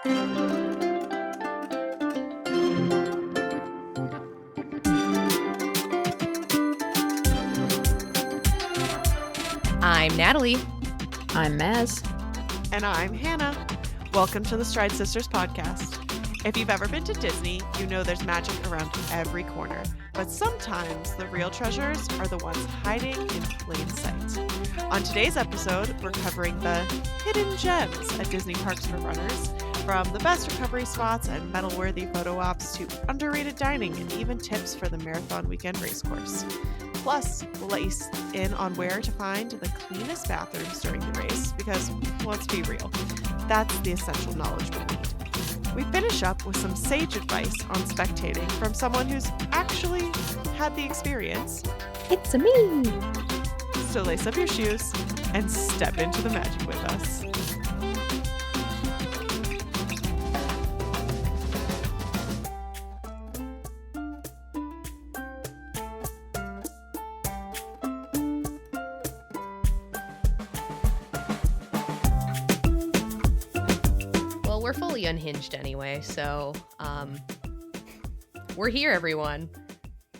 I'm Natalie. I'm Maz. And I'm Hannah. Welcome to the Stride Sisters podcast. If you've ever been to Disney, you know there's magic around every corner. But sometimes the real treasures are the ones hiding in plain sight. On today's episode, we're covering the hidden gems at Disney parks for runners, from the best recovery spots and medal-worthy photo ops to underrated dining and even tips for the marathon weekend race course. Plus, we'll let you in on where to find the cleanest bathrooms during the race because, let's be real, that's the essential knowledge we need. We finish up with some sage advice on spectating from someone who's actually had the experience. It's me. So lace up your shoes and step into the magic with us. We're fully unhinged anyway, so we're here, everyone.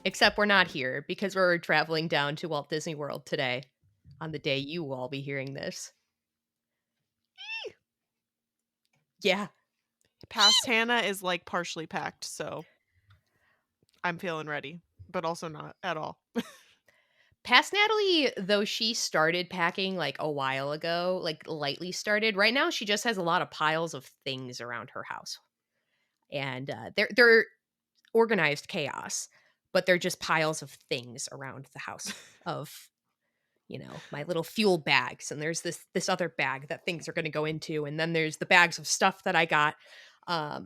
Except we're not here because we're traveling down to Walt Disney World today on the day you will all be hearing this. Yeah. Past Hannah is like partially packed, so I'm feeling ready, but also not at all. Past Natalie, though she started packing like a while ago, like lightly started, right now she just has a lot of piles of things around her house. And they're organized chaos, but they're just piles of things around the house of, you know, my little fuel bags. And there's this other bag that things are going to go into. And then there's the bags of stuff that I got to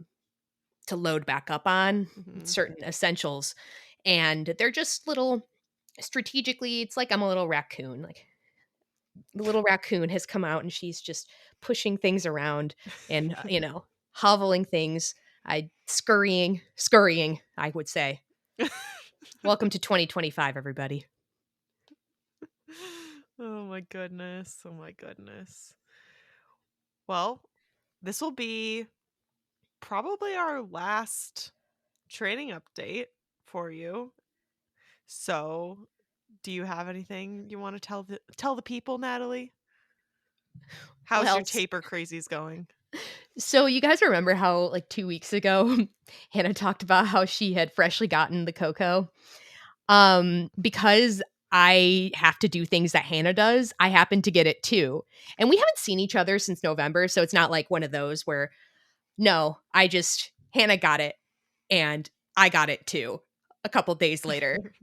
load back up on certain essentials. And they're just little strategically, it's like I'm a little raccoon. Like the little raccoon has come out and she's just pushing things around and, you know, hoveling things. Scurrying, I would say. Welcome to 2025, everybody. Oh my goodness. Oh my goodness. Well, this will be probably our last training update for you. So, do you have anything you want to tell the people, Natalie? How's your taper crazies going? So you guys remember how like 2 weeks ago Hannah talked about how she had freshly gotten the cocoa? Because I have to do things that Hannah does, I happen to get it too. And we haven't seen each other since November, so it's not like one of those where no, Hannah got it and I got it too a couple days later.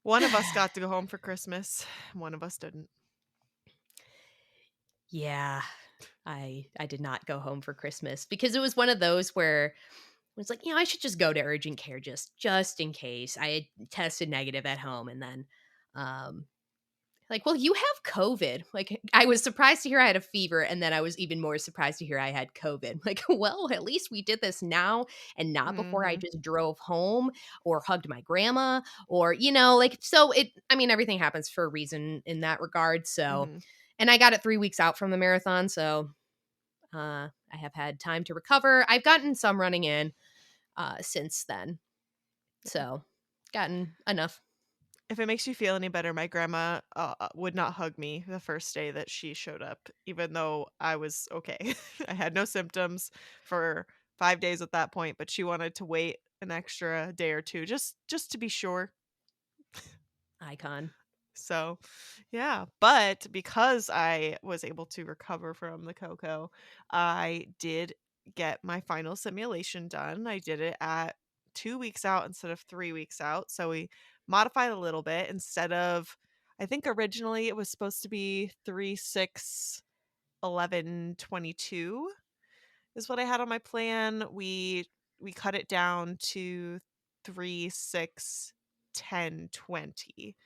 One of us got to go home for Christmas. One of us didn't. Yeah, I did not go home for Christmas because it was one of those where it was like, you know, I should just go to urgent care just in case. I had tested negative at home and then like, well, you have COVID. Like, I was surprised to hear I had a fever, and then I was even more surprised to hear I had COVID. Like, well, at least we did this now and not before I just drove home or hugged my grandma or, you know, like, so everything happens for a reason in that regard. So, and I got it 3 weeks out from the marathon. So I have had time to recover. I've gotten some running in since then. So gotten enough. If it makes you feel any better, my grandma would not hug me the first day that she showed up, even though I was okay. I had no symptoms for 5 days at that point, but she wanted to wait an extra day or two just to be sure. Icon. So, yeah. But because I was able to recover from the cocoa, I did get my final simulation done. I did it at 2 weeks out instead of 3 weeks out. So we modified a little bit. Instead of, I think originally it was supposed to be 3, 6, 11, 22 is what I had on my plan. We cut it down to 3, 6, 10, 20.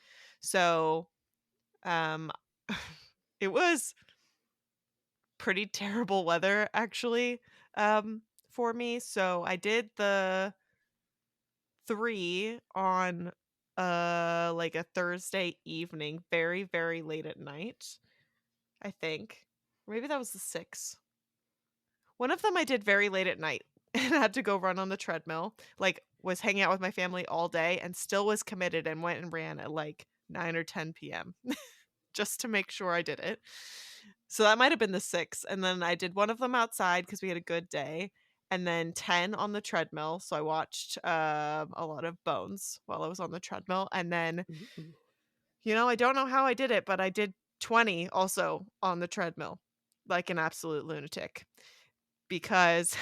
So it was pretty terrible weather actually for me. So I did the 3 on like a Thursday evening, very, very late at night, I think. Maybe that was the 6. One of them I did very late at night and had to go run on the treadmill. Like, was hanging out with my family all day and still was committed and went and ran at like 9 or 10 p.m. just to make sure I did it. So that might have been the 6. And then I did one of them outside because we had a good day. And then 10 on the treadmill. So I watched a lot of Bones while I was on the treadmill. And then, Ooh. I don't know how I did it, but I did 20 also on the treadmill, like an absolute lunatic. Because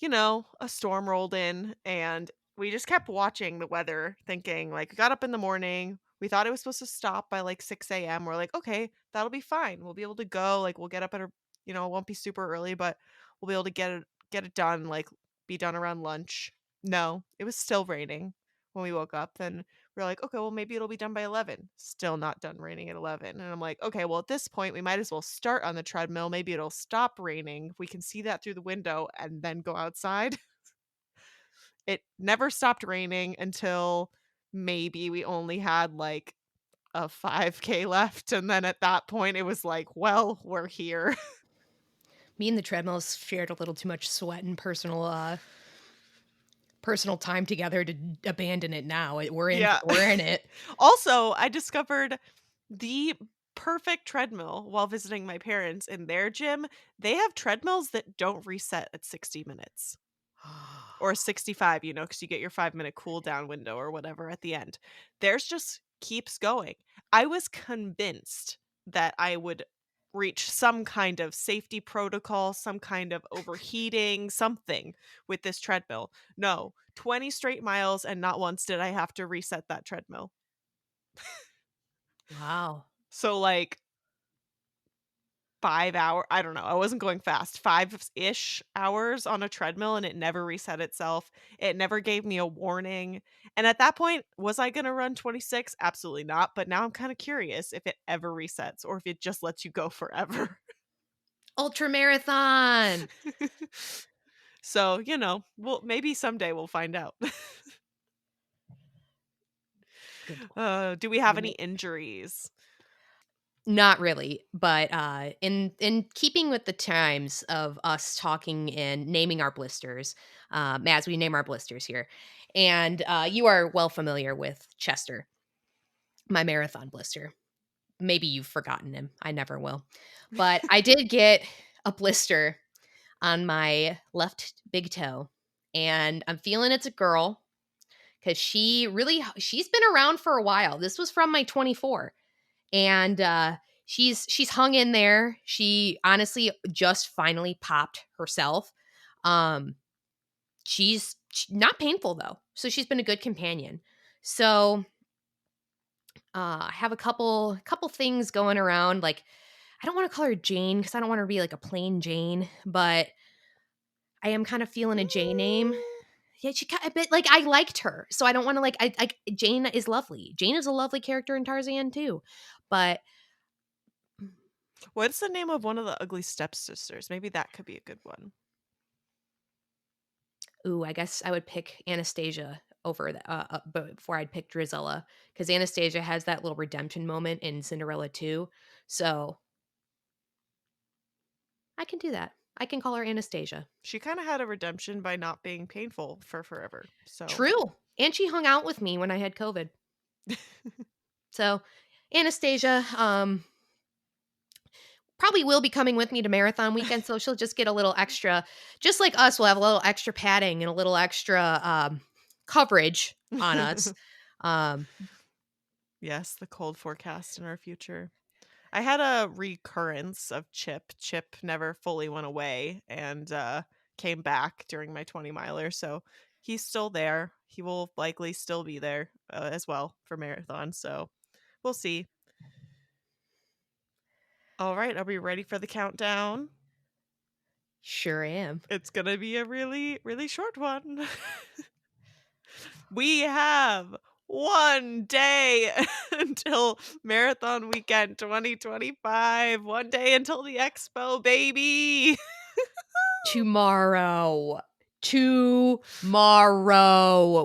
a storm rolled in and we just kept watching the weather, thinking like we got up in the morning. We thought it was supposed to stop by like 6 a.m. We're like, okay, that'll be fine. We'll be able to go. Like we'll get up at it won't be super early, but we'll be able to get it done, like be done around lunch. No, it was still raining when we woke up. Then we're like, okay, well maybe it'll be done by 11. Still not done raining at 11. And I'm like, okay, well at this point we might as well start on the treadmill. Maybe it'll stop raining. If we can see that through the window and then go outside. It never stopped raining until maybe we only had like a 5K left. And then at that point, it was like, well, we're here. Me and the treadmills shared a little too much sweat and personal time together to abandon it now. Yeah. We're in it. Also, I discovered the perfect treadmill while visiting my parents in their gym. They have treadmills that don't reset at 60 minutes. Or 65, because you get your 5-minute cool down window or whatever at the end. Theirs just keeps going. I was convinced that I would reach some kind of safety protocol, some kind of overheating, something with this treadmill. No, 20 straight miles, and not once did I have to reset that treadmill. Wow. So, like, 5 hour, I don't know, I wasn't going fast, 5-ish hours on a treadmill, and it never reset itself. It never gave me a warning. And at that point, was I gonna run 26? Absolutely not. But now I'm kind of curious if it ever resets or if it just lets you go forever. Ultra marathon. So, maybe someday we'll find out. Good Lord. Do we have any injuries? Not really, but in keeping with the times of us talking and naming our blisters, as we name our blisters here, and you are well familiar with Chester, my marathon blister. Maybe you've forgotten him. I never will, but I did get a blister on my left big toe, and I'm feeling it's a girl because she's been around for a while. This was from my 24, and she's hung in there. She honestly just finally popped herself. Um, she's not painful though, so she's been a good companion. So I have a couple things going around. Like I don't want to call her Jane because I don't want her to be like a plain Jane, but I am kind of feeling a J name. Yeah, but like I liked her, so I don't want to like. Jane is lovely. Jane is a lovely character in Tarzan too, but What's the name of one of the ugly stepsisters? Maybe that could be a good one. ooh, I guess I would pick Anastasia over before I'd pick Drizella because Anastasia has that little redemption moment in Cinderella too. So I can do that. I can call her Anastasia. She kind of had a redemption by not being painful for forever. So, True. And she hung out with me when I had COVID. So Anastasia, probably will be coming with me to marathon weekend, so she'll just get a little extra, just like us, we'll have a little extra padding and a little extra coverage on us. Um, yes, the cold forecast in our future. I had a recurrence of Chip. Chip never fully went away and came back during my 20 miler. So he's still there. He will likely still be there as well for marathon. So we'll see. All right. Are we ready for the countdown? sure am. It's going to be a really, really short one. We have one day until Marathon Weekend 2025. One day until the expo, baby. Tomorrow.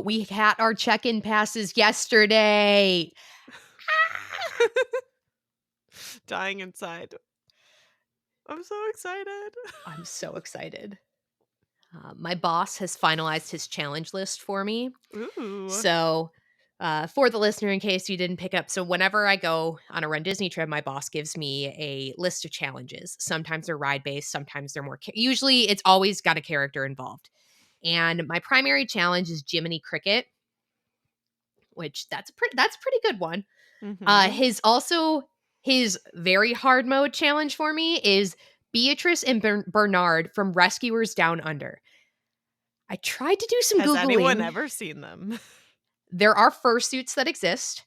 We had our check-in passes yesterday. Dying inside. I'm so excited. I'm so excited. My boss has finalized his challenge list for me. Ooh. So, for the listener, in case you didn't pick up, so whenever I go on a Run Disney trip, my boss gives me a list of challenges. Sometimes they're ride based, sometimes they're more. Usually, it's always got a character involved. And my primary challenge is Jiminy Cricket, which that's a pretty good one. Mm-hmm. His very hard mode challenge for me is Beatrice and Bernard from Rescuers Down Under. I tried to do some Has anyone Googling. ever seen them? There are fursuits that exist.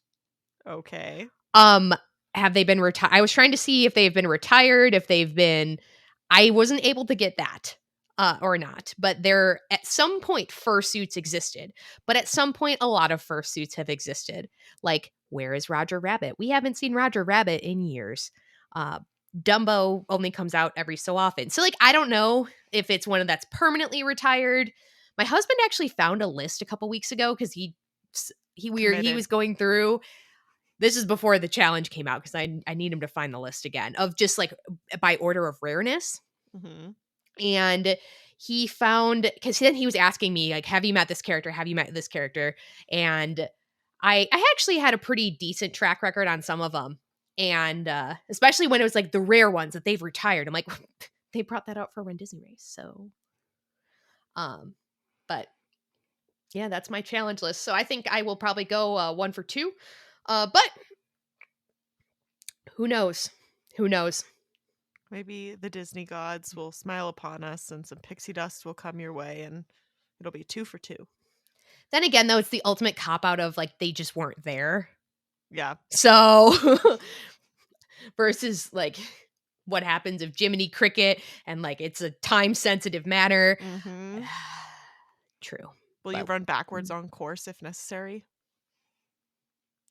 Okay. Um, have they been retired? I was trying to see if they've been retired, if they've been. I wasn't able to get that, or not. But there, at some point, fursuits existed. But at some point, a lot of fursuits have existed. Like, where is Roger Rabbit? We haven't seen Roger Rabbit in years. Uh, Dumbo only comes out every so often. So, like, I don't know if it's one that's permanently retired. My husband actually found a list a couple weeks ago because he Committed. was going through. This is before the challenge came out because I need him to find the list again of just like by order of rareness. Mm-hmm. And he found, because then he was asking me like, have you met this character? Have you met this character? And I actually had a pretty decent track record on some of them. And especially when it was like the rare ones that they've retired. I'm like, they brought that out for Run Disney Race. So but yeah, that's my challenge list. So I think I will probably go 1 for 2. But who knows? Who knows? Maybe the Disney gods will smile upon us and some pixie dust will come your way and it'll be 2 for 2. Then again, though, it's the ultimate cop out of like they just weren't there. Yeah. So versus like what happens if Jiminy Cricket and like it's a time sensitive matter. Mm-hmm. True. Will you But run backwards on course if necessary?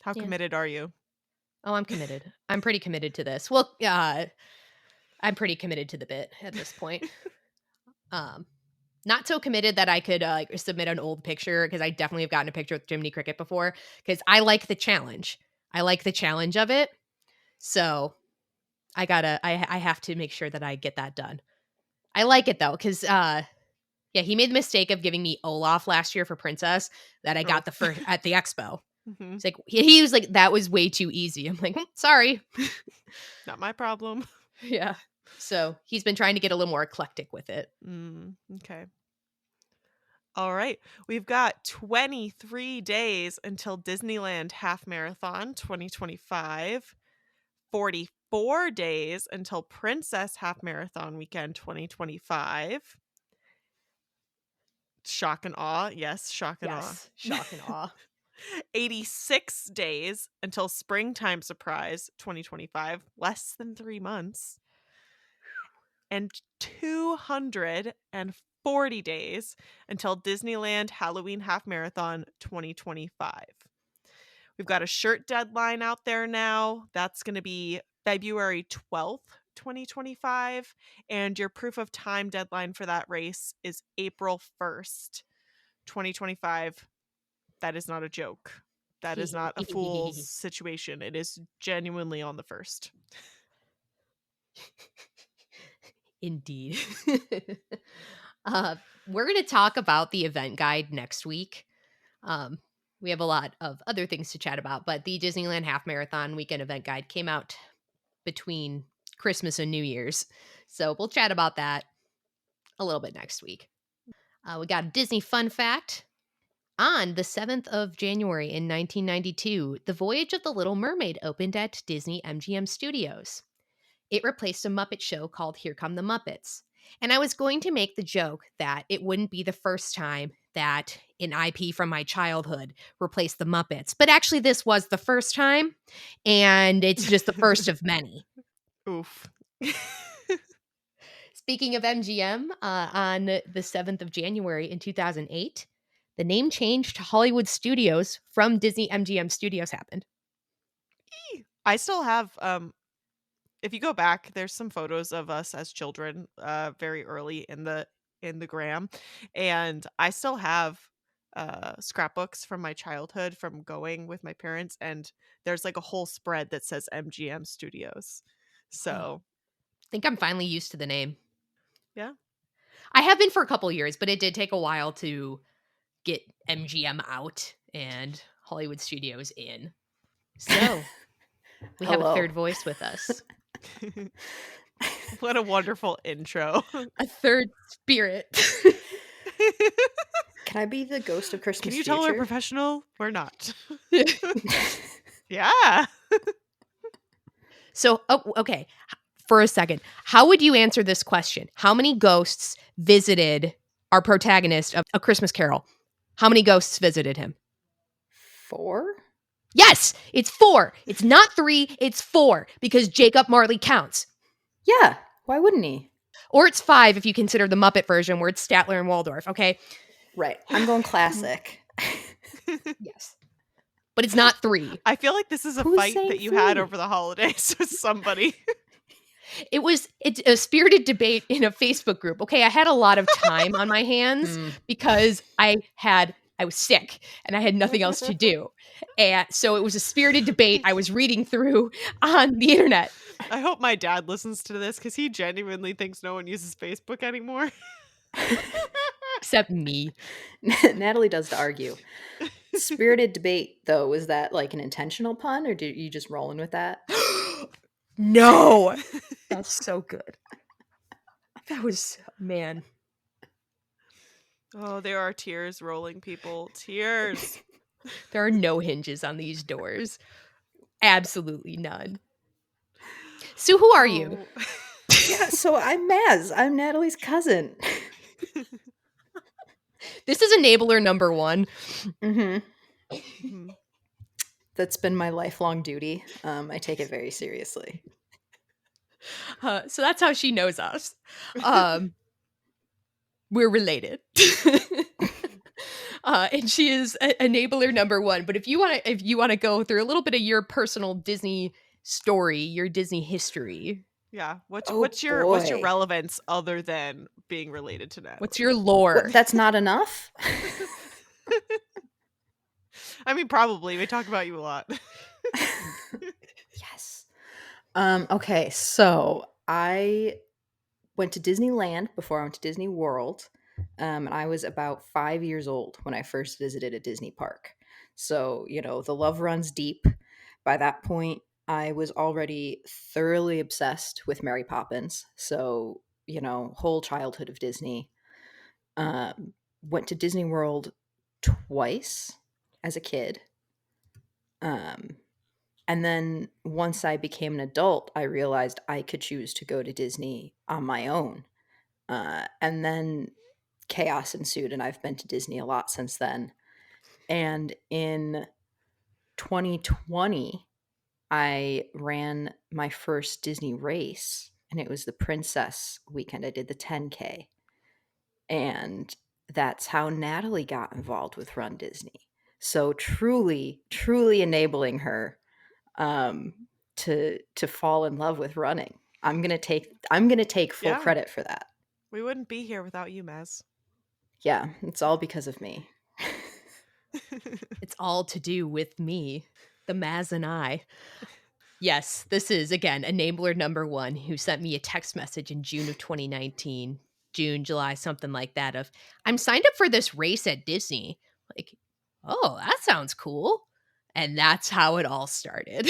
How yeah. committed are you? Oh, I'm committed. I'm pretty committed to this. Well, I'm pretty committed to the bit at this point. Not so committed that I could like submit an old picture because I definitely have gotten a picture with Jiminy Cricket before because I like the challenge. I like the challenge of it. So I have to make sure that I get that done. I like it though because yeah, he made the mistake of giving me Olaf last year for Princess that I Oh. got the first at the expo. Mm-hmm. It's like he was like that was way too easy. I'm like, sorry. Not my problem. Yeah. So he's been trying to get a little more eclectic with it. Okay. All right. We've got 23 days until Disneyland Half Marathon 2025, 44 days until Princess Half Marathon Weekend 2025. Shock and awe. Yes, shock and awe. Yes. Shock and awe. 86 days until Springtime Surprise 2025, less than 3 months. And 240 days until Disneyland Halloween Half Marathon 2025. We've got a shirt deadline out there now. That's going to be February 12th, 2025. And your proof of time deadline for that race is April 1st, 2025. That is not a joke. That is not a fool's situation. It is genuinely on the 1st. Indeed. We're going to talk about the event guide next week. We have a lot of other things to chat about, but the Disneyland Half Marathon Weekend event guide came out between Christmas and New Year's. So we'll chat about that a little bit next week. We got a Disney fun fact. On the 7th of January in 1992, The Voyage of the Little Mermaid opened at Disney MGM Studios. It replaced a Muppet show called Here Come the Muppets. And I was going to make the joke that it wouldn't be the first time that an IP from my childhood replaced the Muppets. But actually, this was the first time, and it's just the first of many. Oof. Speaking of MGM, on the 7th of January in 2008, the name change to Hollywood Studios from Disney MGM Studios happened. I still have if you go back, there's some photos of us as children very early in the gram, and I still have scrapbooks from my childhood from going with my parents, and there's like a whole spread that says MGM Studios. So think I'm finally used to the name. Yeah. I have been for a couple years, but it did take a while to get MGM out and Hollywood Studios in. So, we have a Hello. third voice with us. What a wonderful intro. A third spirit. Can I be the ghost of Can Christmas you tell we're future? professional? We're not. Yeah. So, okay. For a second, how would you answer this question? How many ghosts visited our protagonist of A Christmas Carol? How many ghosts visited him? 4? Yes, it's 4. It's not 3, it's 4 because Jacob Marley counts. Yeah. Why wouldn't he? Or it's 5 if you consider the Muppet version where it's Statler and Waldorf, okay? Right. I'm going classic. Yes. But it's not 3. I feel like this is a Who's fight saying that you had 3? over the holidays with somebody. It's a spirited debate in a Facebook group. Okay, I had a lot of time on my hands because I was sick and I had nothing else to do. And so it was a spirited debate I was reading through on the internet. I hope my dad listens to this because he genuinely thinks no one uses Facebook anymore. Except me. Natalie does to argue. Spirited debate, though, was that like an intentional pun, or did you just rolling with that? No. That's so good. That was, man. Oh, there are tears rolling, people. Tears. There are no hinges on these doors. Absolutely none. Sue, who are you? Oh. Yeah, so I'm Maz. I'm Natalie's cousin. This is enabler number 1. Mm-hmm. That's been my lifelong duty. I take it very seriously. So that's how she knows us. We're related. And she is enabler number 1. But if you want to go through a little bit of your personal Disney story, your Disney history. Yeah. Oh, what's your boy. relevance other than being related to Natalie? What's your lore? What, that's not enough? I mean, probably. We talk about you a lot. Yes. Okay, so I went to Disneyland before I went to Disney World. And I was about 5 years old when I first visited a Disney park. So, the love runs deep. By that point, I was already thoroughly obsessed with Mary Poppins. So, whole childhood of Disney. Went to Disney World twice as a kid. And then once I became an adult, I realized I could choose to go to Disney on my own. And then chaos ensued, and I've been to Disney a lot since then. And in 2020, I ran my first Disney race, and it was the Princess weekend. I did the 10K. And that's how Natalie got involved with Run Disney. So truly, truly enabling her to fall in love with running. I'm gonna take full Yeah. credit for that. We wouldn't be here without you, Maz. Yeah, it's all because of me. It's all to do with me, the Maz and I. Yes, this is, again, enabler number 1 who sent me a text message in June of 2019. June, July, something like that of, I'm signed up for this race at Disney. Like, oh, that sounds cool. And that's how it all started.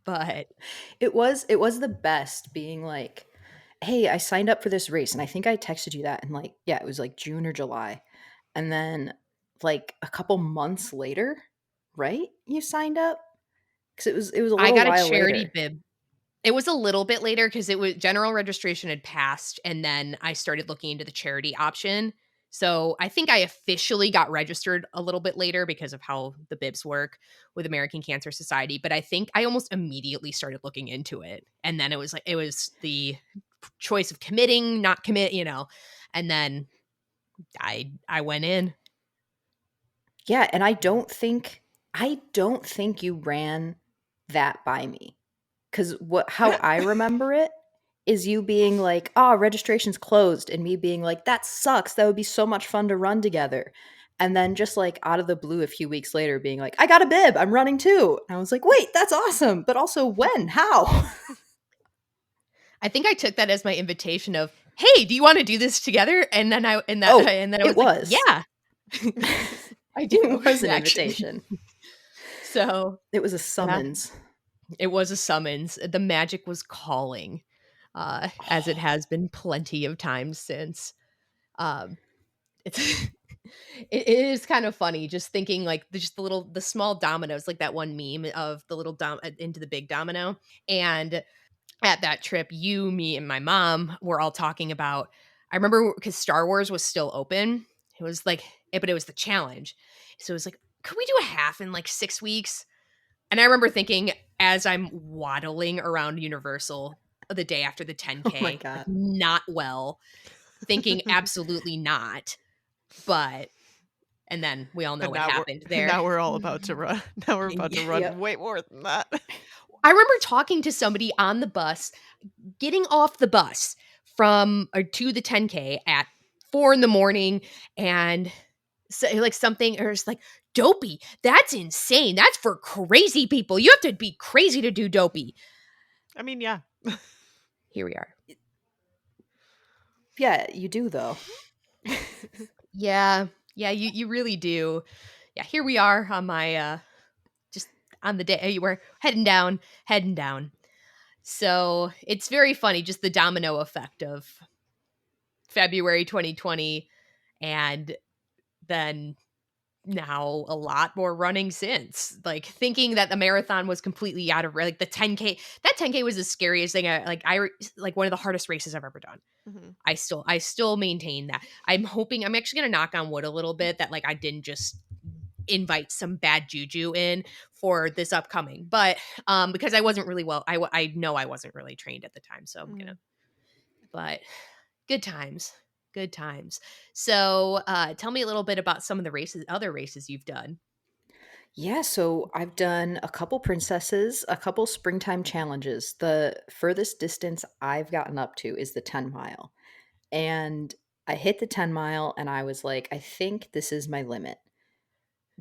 But it was the best being like, hey, I signed up for this race. And I think I texted you that in it was like June or July. And then like a couple months later, right? You signed up? Because it was a I little got a while charity later. bib. It was a little bit later because it was general registration had passed, and then I started looking into the charity option. So I think I officially got registered a little bit later because of how the bibs work with American Cancer Society. But I think I almost immediately started looking into it. And then it was the choice of committing, not commit, and then I went in. Yeah, and I don't think you ran that by me. Because how I remember it is you being like, "Oh, registration's closed," and me being like, "That sucks. That would be so much fun to run together." And then just like out of the blue, a few weeks later, being like, "I got a bib. I'm running too." And I was like, "Wait, that's awesome! But also, when? How?" I think I took that as my invitation of, "Hey, do you wanna do this together?" Oh, And then I it was like, was. "Yeah, I do," It was an actually. invitation. So, It was a yeah, summons. it was a summons. The magic was calling, as it has been plenty of times since. Um, it's it is kind of funny just thinking, like, the small dominoes, like that one meme of the little into the big domino, and at that trip, you, me, and my mom were all talking about. I remember because Star Wars was still open. It was like, but it was the challenge. So it was like, could we do a half in like 6 weeks? And I remember thinking as I'm waddling around Universal the day after the Oh my 10K, like god. not well, thinking absolutely not. But and then we all know And what now we're happened there. now we're all about to run. Now we're about to Yep. run way more than that. I remember talking to somebody on the bus, getting off the bus from or to the 10K at 4 in the morning and like something or it's like, "Dopey, that's insane. That's for crazy people. You have to be crazy to do dopey." I mean, yeah. Here we are. Yeah, you do though. Yeah. Yeah, you really do. Yeah, here we are on my just on the day we're heading down, heading down. So, it's very funny just the domino effect of February 2020 and then now a lot more running since. Like thinking that the marathon was completely out of like the 10K. That 10K was the scariest thing. Like one of the hardest races I've ever done. Mhm. I still maintain that. I'm hoping I'm actually gonna knock on wood a little bit that like I didn't just invite some bad juju in for this upcoming, but because I wasn't really I know I wasn't really trained at the time, so I'm gonna. Mhm. But good times. Good times. So, tell me a little bit about some of the other races you've done. Yeah, so I've done a couple princesses, a couple springtime challenges. The furthest distance I've gotten up to is the 10 mile. And I hit the 10 mile and I was like, I think this is my limit.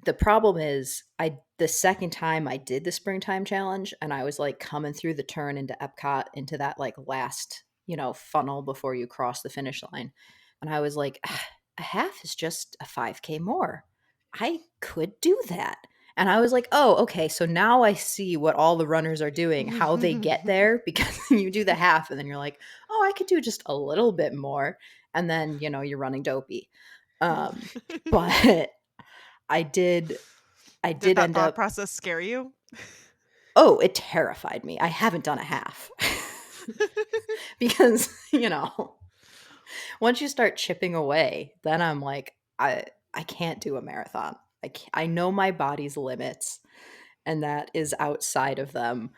The problem is I the second time I did the springtime challenge and I was like coming through the turn into Epcot into that like last, funnel before you cross the finish line. And I was like, a half is just a 5K more. I could do that. And I was like, oh, okay. So now I see what all the runners are doing, how they get there, because you do the half and then you're like, oh, I could do just a little bit more. And then, you're running dopey. Um, but I did I Did did that end thought up process scare you? oh, it terrified me. I haven't done a half. Because, once you start chipping away, then I'm like, I can't do a marathon. I know my body's limits, and that is outside of them,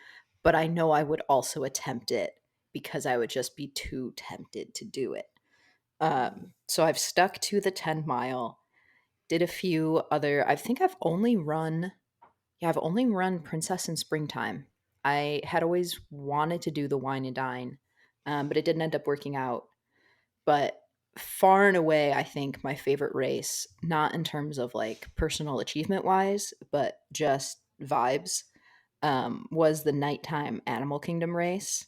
but I know I would also attempt it because I would just be too tempted to do it. So I've stuck to the 10 mile, did a few other I think I've only run Yeah, I've only run Princess in Springtime. I had always wanted to do the Wine and Dine, but it didn't end up working out. But far and away, I think my favorite race, not in terms of like personal achievement wise, but just vibes, was the nighttime Animal Kingdom race.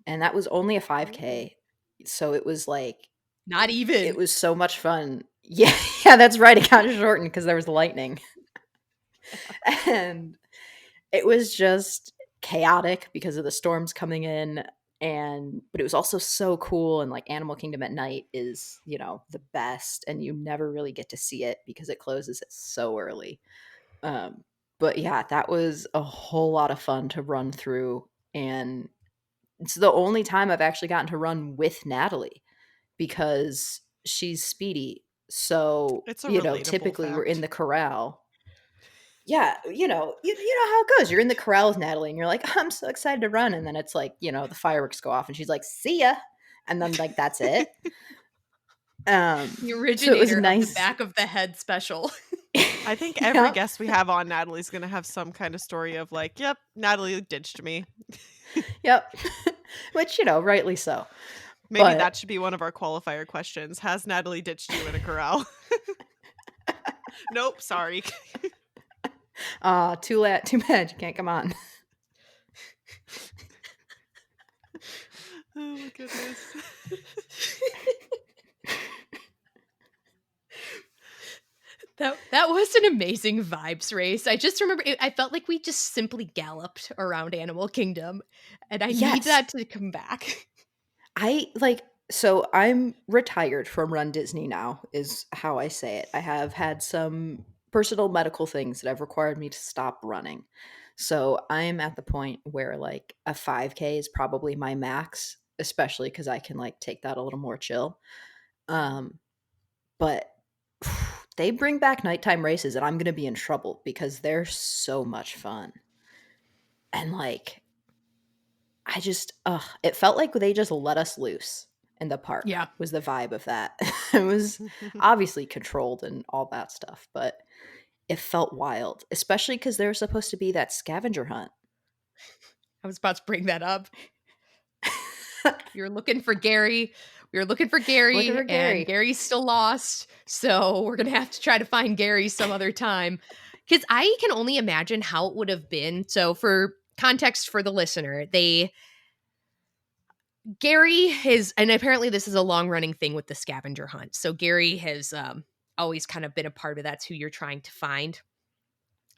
And that was only a Ooh. 5K. So it was like, Not it even. was so much fun. Yeah, yeah, that's right. It got shortened because there was lightning. And it was just chaotic because of the storms coming in, but it was also so cool, and like Animal Kingdom at night is, the best, and you never really get to see it because it closes it so early. Um but yeah, that was a whole lot of fun to run through, and it's the only time I've actually gotten to run with Natalie because she's speedy. So, It's a relatable typically we're in fact. the corral. Yeah, you know how it goes. You're in the corral with Natalie, and you're like, "I'm so excited to run," and then it's like, the fireworks go off, and she's like, "See ya," and then like that's it. The So it was originator of the nice. back of the head special. I think every Yep, guest we have on Natalie's gonna have some kind of story of like, "Yep, Natalie ditched me." yep. Which rightly so, Maybe but that should be one of our qualifier questions. Has Natalie ditched you in a corral? Nope, sorry. too late, too bad you can't come on. goodness. That was an amazing vibes race. I just remember I felt like we just simply galloped around Animal Kingdom, and I need Yes. that to come back. So I'm retired from Run Disney now, is how I say it. I have had some personal medical things that have required me to stop running. So I'm at the point where like a 5K is probably my max, especially because I can like take that a little more chill. Um, but they bring back nighttime races and I'm going to be in trouble because they're so much fun. And like it felt like they just let us loose in the park Yeah. was the vibe of that. It was obviously controlled and all that stuff, but it felt wild, especially because there was supposed to be that scavenger hunt. I was about to bring that up. We were looking for Gary. We were looking for Looking Gary, for and Gary. Gary's still lost. So we're gonna have to try to find Gary some other time. Because I can only imagine how it would have been. So for context for the listener, Gary has, and apparently this is a long running thing with the scavenger hunt. So Gary has always kind of been a part of that's who you're trying to find.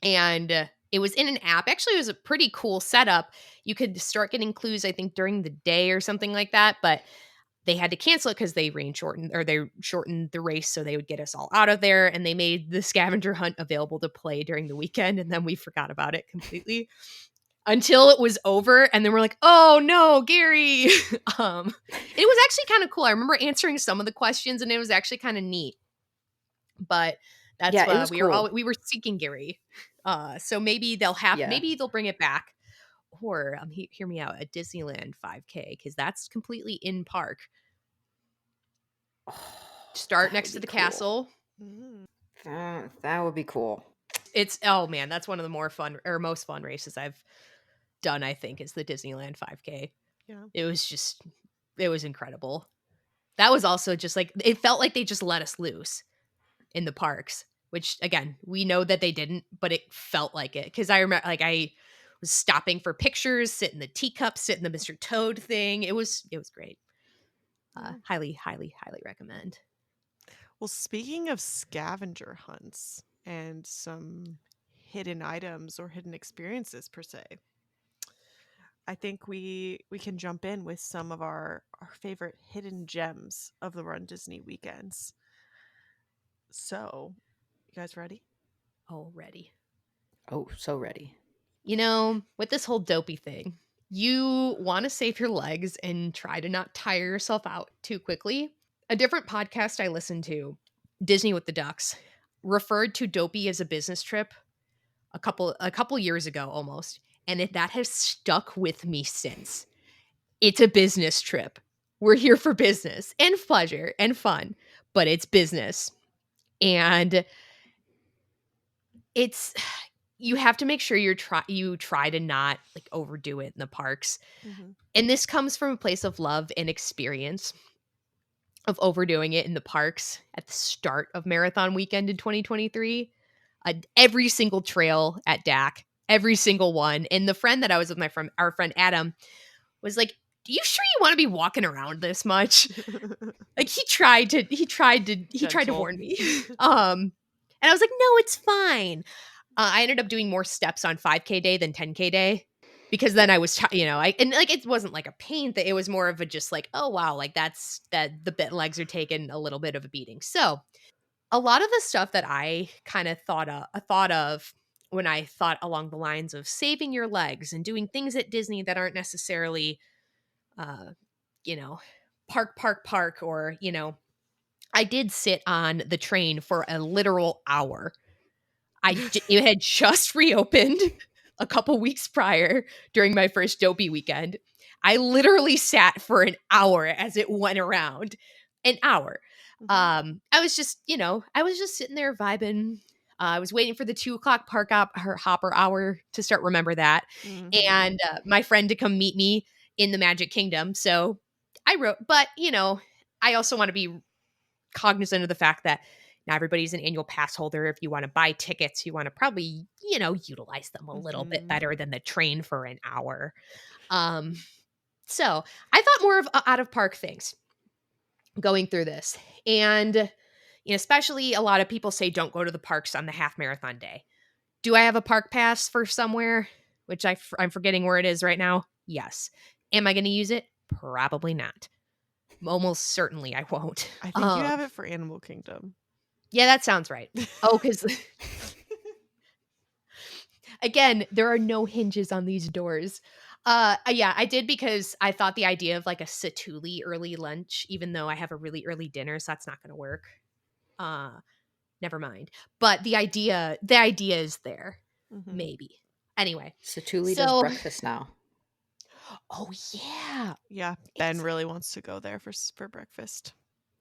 And it was in an app. Actually, it was a pretty cool setup. You could start getting clues, I think, during the day or something like that. But they had to cancel it because they shortened the race so they would get us all out of there. And they made the scavenger hunt available to play during the weekend. And then we forgot about it completely until it was over. And then we're like, oh no, Gary. It was actually kind of cool. I remember answering some of the questions and it was actually kind of neat. But that's Yeah, it was cool. we were seeking Gary. So Yeah. maybe they'll bring it back. Or hear me out, a Disneyland 5K, because that's completely in park. Oh, Start that would next to be the cool. castle. Mm, That would be cool. It's oh man, that's one of the more fun or most fun races I've done, I think, is the Disneyland 5K. yeah. It was incredible. That was also just like it felt like they just let us loose in the parks, which again, we know that they didn't, but it felt like it. Cause I remember like I was stopping for pictures, sit in the teacup, sit in the Mr. Toad thing. It was great. Yeah. Highly, highly, highly recommend. Well, speaking of scavenger hunts and some hidden items or hidden experiences per se, I think we can jump in with some of our favorite hidden gems of the Run Disney weekends. So, you guys ready? Already. Oh, so ready. You know, with this whole dopey thing, you want to save your legs and try to not tire yourself out too quickly. A different podcast I listened to, Disney with the Ducks, referred to dopey as a business trip a couple years ago almost, and that has stuck with me since. It's a business trip. We're here for business and pleasure and fun, but it's business. And it's you have to make sure you try to not like overdo it in the parks. Hmm. And this comes from a place of love and experience of overdoing it in the parks at the start of marathon weekend in 2023. Every single trail at DAC, every single one. And the friend that I was with, our friend Adam, was like, "Are you sure you want to be walking around this much?" Like he tried to Gentle. warn me. And I was like, "No, it's fine." I ended up doing more steps on 5K day than 10K day because then I was, and like it wasn't like a pain thing. It was more of a just like, oh wow, like that the bit legs are taking a little bit of a beating. So a lot of the stuff that I kind of thought of when I thought along the lines of saving your legs and doing things at Disney that aren't necessarily, uh, you know, park, or I did sit on the train for a literal hour. It had just reopened a couple weeks prior during my first dopey weekend. I literally sat for an hour as it went around. An hour. Hmm. I was just, I was just sitting there vibing. I was waiting for the 2 o'clock hopper hour to start. Remember that, Hmm. and my friend to come meet me in the Magic Kingdom. So I wrote, but I also want to be cognizant of the fact that not everybody's an annual pass holder. If you want to buy tickets, you want to probably, utilize them a little bit Hmm. better than the train for an hour. Um, So I thought more of out of park things going through this. And, especially a lot of people say don't go to the parks on the half marathon day. Do I have a park pass for somewhere, which I'm forgetting where it is right now? Yes. Am I going to use it? Probably not. Almost certainly I won't. I think you have it for Animal Kingdom. Yeah, that sounds right. Oh, because again, there are no hinges on these doors. Yeah, I did because I thought the idea of like a Satuli early lunch, even though I have a really early dinner, so that's not going to work. Uh, Never mind. But the idea is there, Mhm. maybe. Anyway, Satuli does so breakfast now. oh yeah, Yeah, Ben really wants to go there for breakfast.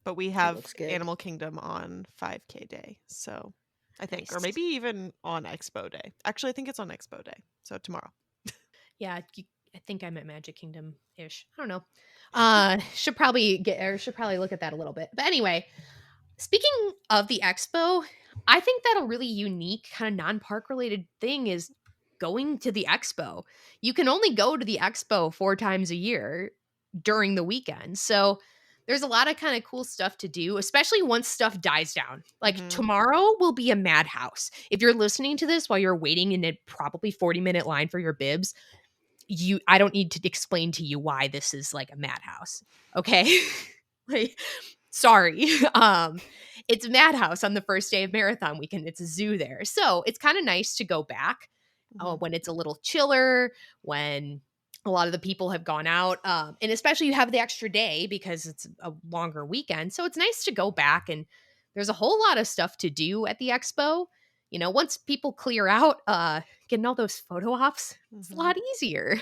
But we It have looks good. Animal Kingdom on 5K day, so I think, or nice. maybe even on Expo day. Actually, I think it's on Expo day, so tomorrow. Yeah, I think I'm at Magic Kingdom ish. I don't know. Should probably look at that a little bit. But anyway, speaking of the expo, I think that a really unique kind of non-park related thing is going to the expo. You can only go to the expo 4 times a year during the weekend. So there's a lot of kind of cool stuff to do, especially once stuff dies down. Like Mhm. tomorrow will be a madhouse. If you're listening to this while you're waiting in a probably 40-minute line for your bibs, I don't need to explain to you why this is like a madhouse. Okay? Like, sorry. It's madhouse on the first day of marathon weekend. It's a zoo there. So it's kind of nice to go back Mhm. when it's a little chiller, when a lot of the people have gone out. And especially you have the extra day because it's a longer weekend. So it's nice to go back, and there's a whole lot of stuff to do at the expo. Once people clear out, getting all those photo ops, it's a Mhm. lot easier.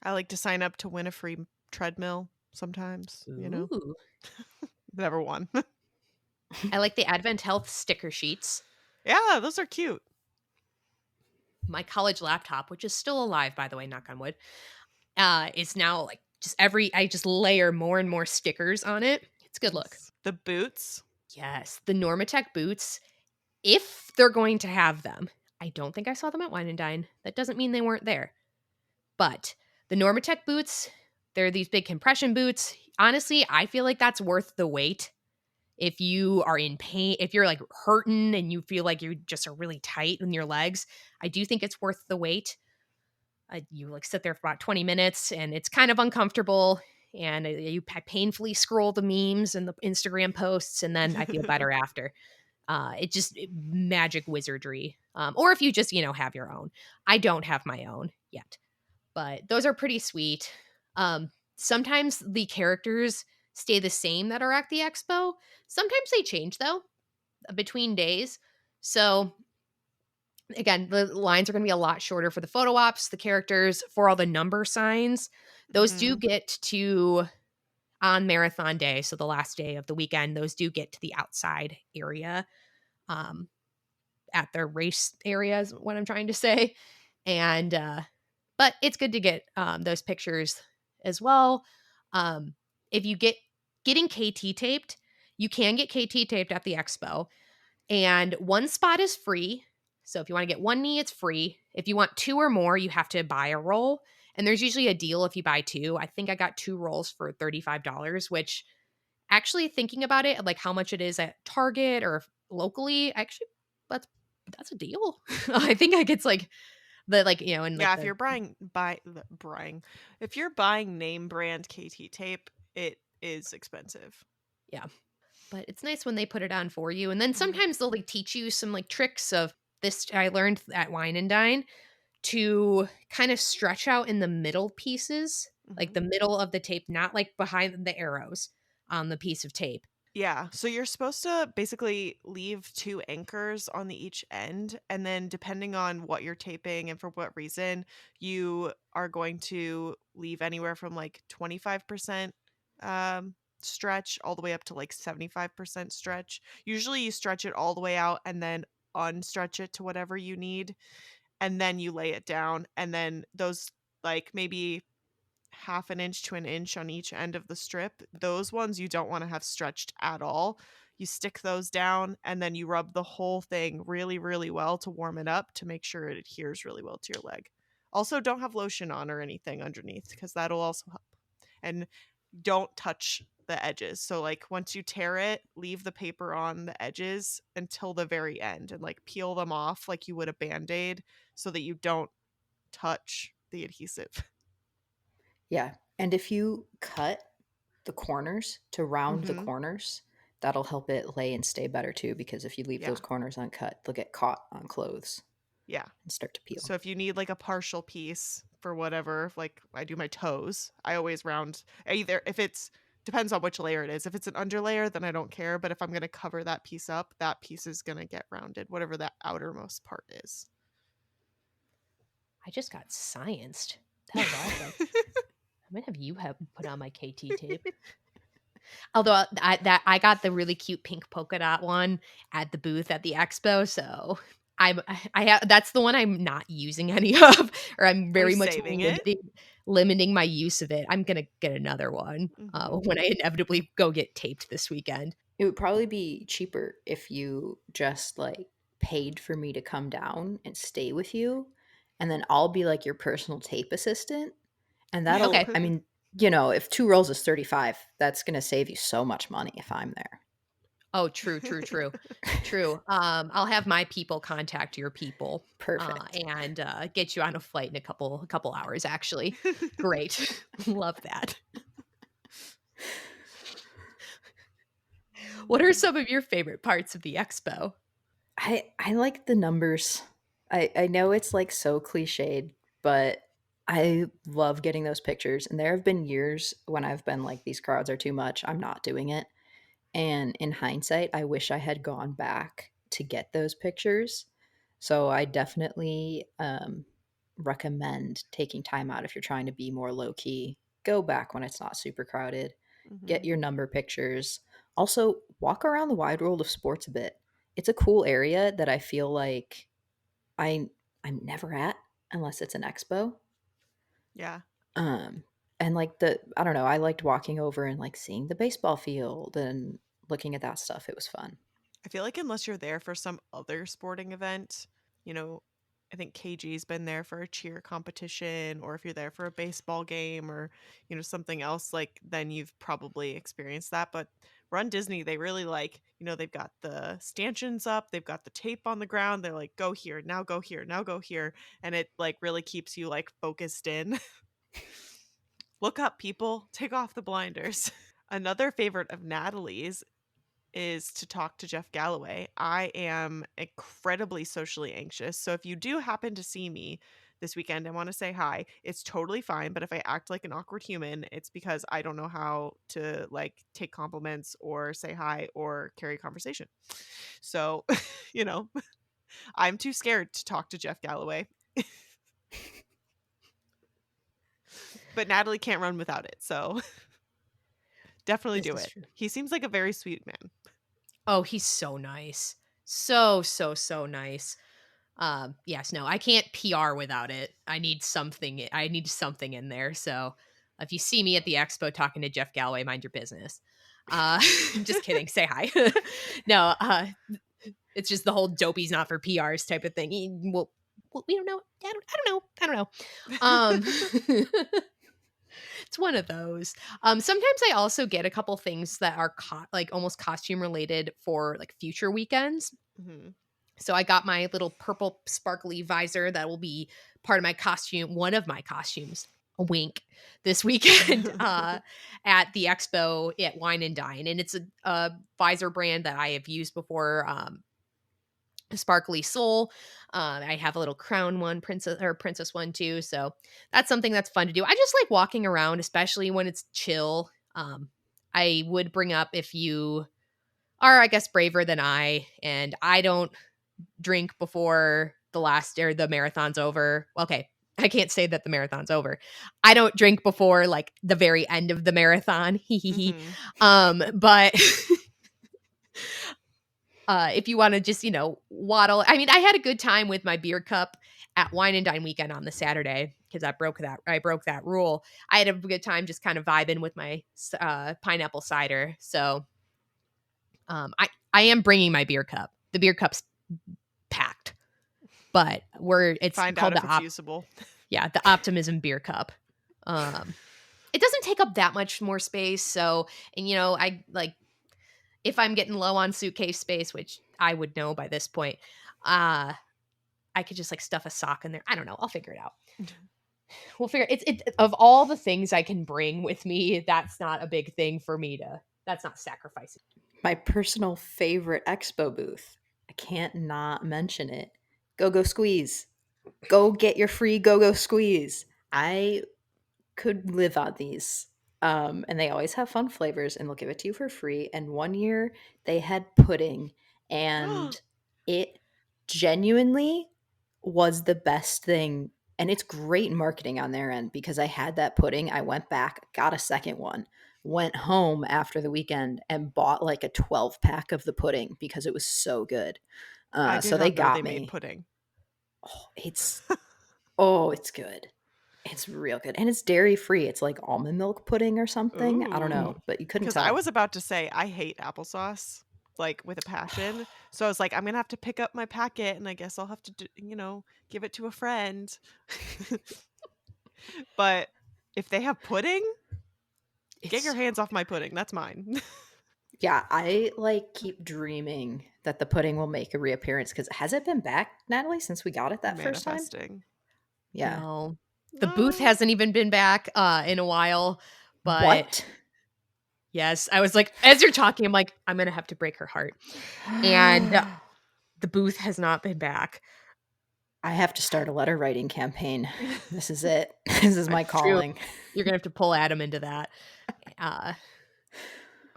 I like to sign up to win a free treadmill sometimes. Ooh. Never won. I like the Advent Health sticker sheets. Yeah, those are cute. My college laptop, which is still alive, by the way, knock on wood, is now like I just layer more and more stickers on it. It's a good look. Nice. The boots. Yes, the Normatec boots, if they're going to have them. I don't think I saw them at Wine and Dine. That doesn't mean they weren't there. But the Normatec boots, they're these big compression boots. Honestly, I feel like that's worth the wait. If you are in pain, if you're like hurting and you feel like you just are really tight in your legs, I do think it's worth the wait. You like sit there for about 20 minutes and it's kind of uncomfortable. And you painfully scroll the memes and the Instagram posts, and then I feel better after. Magic wizardry. Or if you just, have your own. I don't have my own yet, but those are pretty sweet. Sometimes the characters stay the same that are at the expo. Sometimes they change though between days. So again, the lines are going to be a lot shorter for the photo ops, the characters, for all the number signs. Those do Mhm. get to on marathon day, so the last day of the weekend, those do get to the outside area um at their race area is what I'm trying to say. And but it's good to get those pictures as well. Um if you getting KT taped, you can get KT taped at the expo, and one spot is free. So if you want to get one knee, it's free. If you want two or more, you have to buy a roll. And there's usually a deal if you buy two. I think I got 2 rolls for $35, which actually thinking about it, like how much it is at Target or locally, actually that's that's a deal. I think I gets like in like Yeah, if the you're if you're buying name brand KT tape, it is expensive. yeah. But it's nice when they put it on for you. And then Mhm. sometimes they'll like teach you some like tricks of this I learned at Wine and Dine to kind of stretch out in the middle pieces, like Mhm. the middle of the tape, not like behind the arrows on the piece of tape. Yeah, so you're supposed to basically leave 2 anchors on the each end, and then depending on what you're taping and for what reason, you are going to leave anywhere from, like, 25%, stretch all the way up to, like, 75% stretch. Usually, you stretch it all the way out and then unstretch it to whatever you need, and then you lay it down, and then those, like, maybe half an inch to an inch on each end of the strip. Those ones you don't want to have stretched at all. You stick those down and then you rub the whole thing really, really well to warm it up to make sure it adheres really well to your leg. Also, don't have lotion on or anything underneath because that'll also help. and don't touch the edges. So like once you tear it, leave the paper on the edges until the very end and like peel them off like you would a Band-Aid so that you don't touch the adhesive. Yeah. And if you cut the corners to round the Mhm. corners, that'll help it lay and stay better too, because if you leave Yeah. those corners uncut, they'll get caught on clothes Yeah. and start to peel. So if you need like a partial piece for whatever, like I do my toes, I always round either if it's depends on which layer it is. If it's an underlayer, then I don't care. But if I'm gonna cover that piece up, that piece is gonna get rounded, whatever that outermost part is. I just got scienced. That was awesome. I'm gonna have you have put on my KT tape. Although I got the really cute pink polka dot one at the booth at the expo, so I have that's the one I'm not using any of, or I'm Are you very much saving it? limiting my use of it. I'm gonna get another one Hmm. when I inevitably go get taped this weekend. It would probably be cheaper if you just like paid for me to come down and stay with you, and then I'll be like your personal tape assistant. And Okay. that'll, I mean, if 2 rolls is 35, that's going to save you so much money if I'm there. Oh, true, true, true, true. I'll have my people contact your people, Perfect. and get you on a flight in a couple hours. Actually, great, love that. What are some of your favorite parts of the expo? I like the numbers. I know it's like so cliched, but I love getting those pictures. And there have been years when I've been like, these crowds are too much. I'm not doing it. And in hindsight, I wish I had gone back to get those pictures. So I definitely recommend taking time out if you're trying to be more low key. Go back when it's not super crowded. Get Hmm. your number pictures. Also, walk around the wide world of sports a bit. It's a cool area that I feel like I I'm never at unless it's an expo. Yeah. Um, and like I don't know, I liked walking over and like seeing the baseball field and looking at that stuff. It was fun. I feel like unless you're there for some other sporting event, you know, I think KG's been there for a cheer competition, or if you're there for a baseball game or, something else, like then you've probably experienced that. But Run Disney, they really like, they've got the stanchions up, they've got the tape on the ground. They're like, go here, now go here, now go here. And it like really keeps you like focused in. Look up, people, take off the blinders. Another favorite of Natalie's is to talk to Jeff Galloway. I am incredibly socially anxious. So if you do happen to see me this weekend and want to say hi, it's totally fine. But if I act like an awkward human, it's because I don't know how to like take compliments or say hi or carry conversation. So, you know, I'm too scared to talk to Jeff Galloway. But Natalie can't run without it. So definitely This do is it. true. He seems like a very sweet man. Oh, he's so nice. So, so, so nice. Yes, no, I can't PR without it. I need something in there. So if you see me at the expo talking to Jeff Galloway, mind your business. Just kidding. Say hi. No, it's just the whole dopey's not for PRs type of thing. Well, we don't know. I don't know. It's one of those. Sometimes I also get a couple things that are like almost costume related for like future weekends. Mhm. So I got my little purple sparkly visor that will be part of my costume, one of my costumes, a wink, this weekend at the expo at Wine and Dine. And it's a visor brand that I have used before. Sparkly Soul. I have a little crown one, princess one too. So that's something that's fun to do. I just like walking around, especially when it's chill. I would bring up if you are, I guess, braver than I, and I don't drink before the marathon's over. Okay, I can't say that the marathon's over. I don't drink before like the very end of the marathon. Mhm. But if you want to just, waddle. I mean, I had a good time with my beer cup at Wine and Dine weekend on the Saturday because I broke that rule. I had a good time just kind of vibing with my pineapple cider. So I am bringing my beer cup. The beer cup's packed, but it's Find out called if it's usable. the optimism beer cup. it doesn't take up that much more space. So, and I like if I'm getting low on suitcase space, which I would know by this point, I could just like stuff a sock in there. I don't know. I'll figure it out. We'll figure it of all the things I can bring with me, that's not a big thing for me that's not sacrificing. My personal favorite expo booth. I can't not mention it. Go Squeeze. Go get your free Go Squeeze. I could live on these. And they always have fun flavors and they'll give it to you for free. And one year they had pudding and it genuinely was the best thing. And it's great marketing on their end because I had that pudding. I went back, got a second one, went home after the weekend and bought like a 12 pack of the pudding because it was so good. I did So they not know got they me. made pudding. It's good. It's real good. And it's dairy free. It's like almond milk pudding or something. I don't know, Ooh. but you couldn't Because tell. I was about to say I hate applesauce, like with a passion. So I was like, I'm gonna have to pick up my packet, and I guess I'll have to, give it to a friend. But if they have pudding, get your hands off my pudding. That's mine. Yeah, I like keep dreaming that the pudding will make a reappearance because has it been back, Natalie, since we got it that first time? Manifesting. Yeah. No. The booth hasn't even been back in a while, but What? yes, I was like, as you're talking, I'm like, I'm gonna have to break her heart. And the booth has not been back. I have to start a letter writing campaign. This is it. This is my That's true. calling. You're gonna have to pull Adam into that.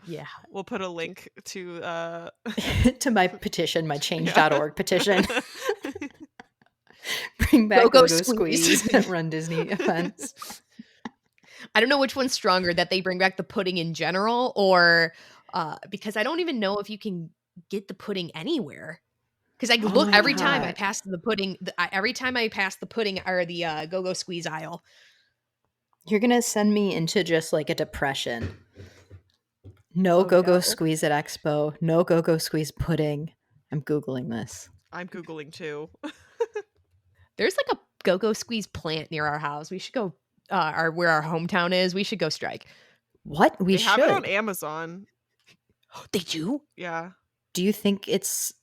Yeah. We'll put a link to To my petition, my change.org Yeah. petition. Bring back Go-Go Go Squeeze. Squeeze and Run Disney events. I don't know which one's stronger, that they bring back the pudding in general or because I don't even know if you can get the pudding anywhere. Because I look my every time I God. pass the pudding, every time I pass the pudding or the Go-Go Squeeze aisle. You're going to send me into just like a depression. No Oh, Go-Go no. Squeeze at Expo. No Go-Go Squeeze pudding. I'm Googling this. I'm Googling too. There's like a Go-Go Squeeze plant near our house. We should go, where our hometown is. We should go strike. What? We They have it on should. Amazon. They do? Yeah. Do you think it's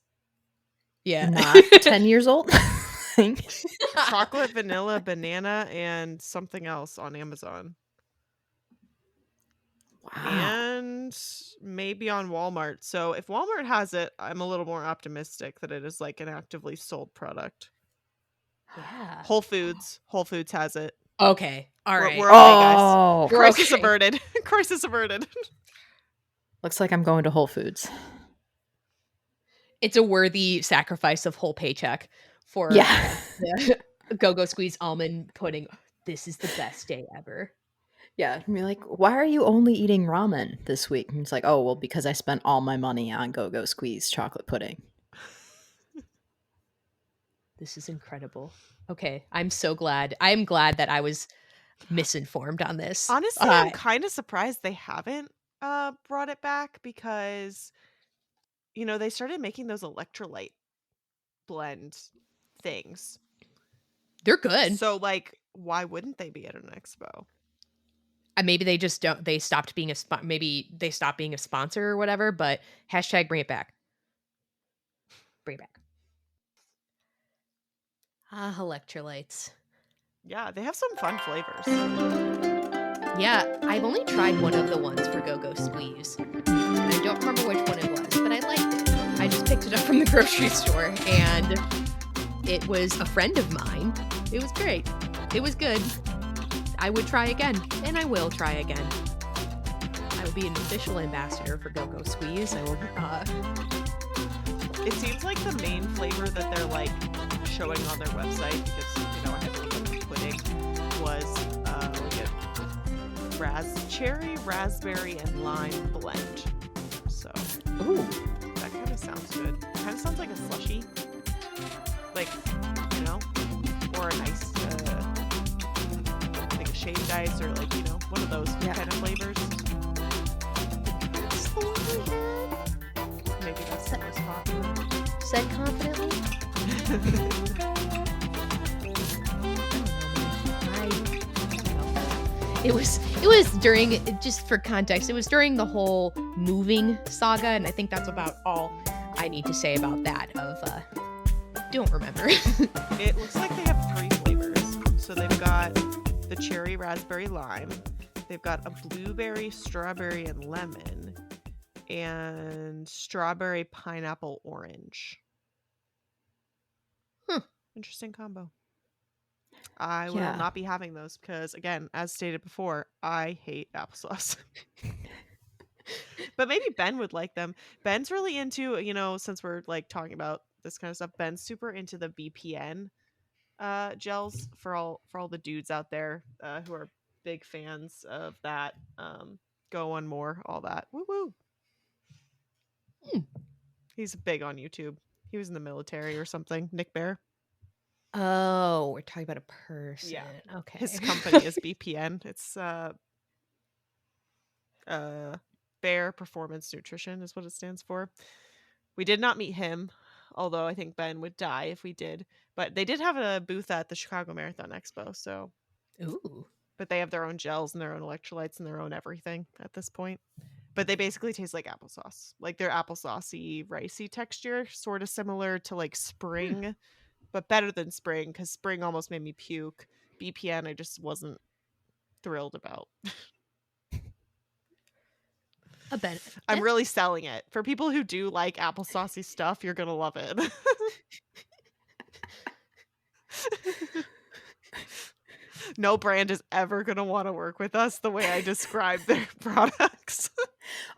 Yeah. not 10 years old? Chocolate, vanilla, banana, and something else on Amazon. Wow. And maybe on Walmart. So if Walmart has it, I'm a little more optimistic that it is like an actively sold product. Yeah. Whole Foods has it. Okay. All right. We're okay, guys. Oh, We're Crisis okay. averted. Crisis averted. looks like I'm going to Whole Foods. It's a worthy sacrifice of whole paycheck for Yeah. the Go-Go Squeeze almond pudding. This is the best day ever. Yeah. And be like, why are you only eating ramen this week? And it's like, oh, well, because I spent all my money on Go-Go Squeeze chocolate pudding. This is incredible. Okay. I'm so glad. I'm glad that I was misinformed on this. Honestly, I'm kind of surprised they haven't brought it back because, they started making those electrolyte blend things. They're good. So, like, why wouldn't they be at an expo? Maybe they just don't. They stopped being maybe they stopped being a sponsor or whatever. But hashtag bring it back. Bring it back. Electrolytes. Yeah, they have some fun flavors. Yeah, I've only tried one of the ones for Go-Go Squeeze. And I don't remember which one it was, but I liked it. I just picked it up from the grocery store, and it was a friend of mine. It was great. It was good. I would try again, and I will try again. I will be an official ambassador for Go-Go Squeeze. I will. It seems like the main flavor that they're like showing on their website, because I had to look up the pudding, was cherry, raspberry, and lime blend. So, Ooh, that kind of sounds good. Kind of sounds like a slushie, like or a nice like a shaved ice, or like one of those kind of flavors. that's the one we had. Maybe that's the most popular. Said confidently. It was during, just for context, it was during the whole moving saga, and I think that's about all I need to say about that. Don't remember. It looks like they have 3 flavors. So they've got the cherry, raspberry, lime. They've got a blueberry, strawberry, and lemon. And strawberry, pineapple, orange. Interesting combo. I will Yeah. not be having those because, again, as stated before, I hate applesauce. But maybe Ben would like them. Ben's really into, since we're like talking about this kind of stuff, Ben's super into the BPN gels for all the dudes out there who are big fans of that. Go on more, all that. Woo woo. He's big on YouTube. He was in the military or something. Nick Bear. Oh, we're talking about a person. Yeah. Okay. His company is BPN. It's Bear Performance Nutrition is what it stands for. We did not meet him, although I think Ben would die if we did. But they did have a booth at the Chicago Marathon Expo, so. Ooh. But they have their own gels and their own electrolytes and their own everything at this point. But they basically taste like applesauce. Like they're applesaucey, ricey texture, sort of similar to like Spring, but better than Spring because Spring almost made me puke. BPN I just wasn't thrilled about. I'm really selling it. For people who do like applesaucey stuff, you're going to love it. No brand is ever going to want to work with us the way I describe their products.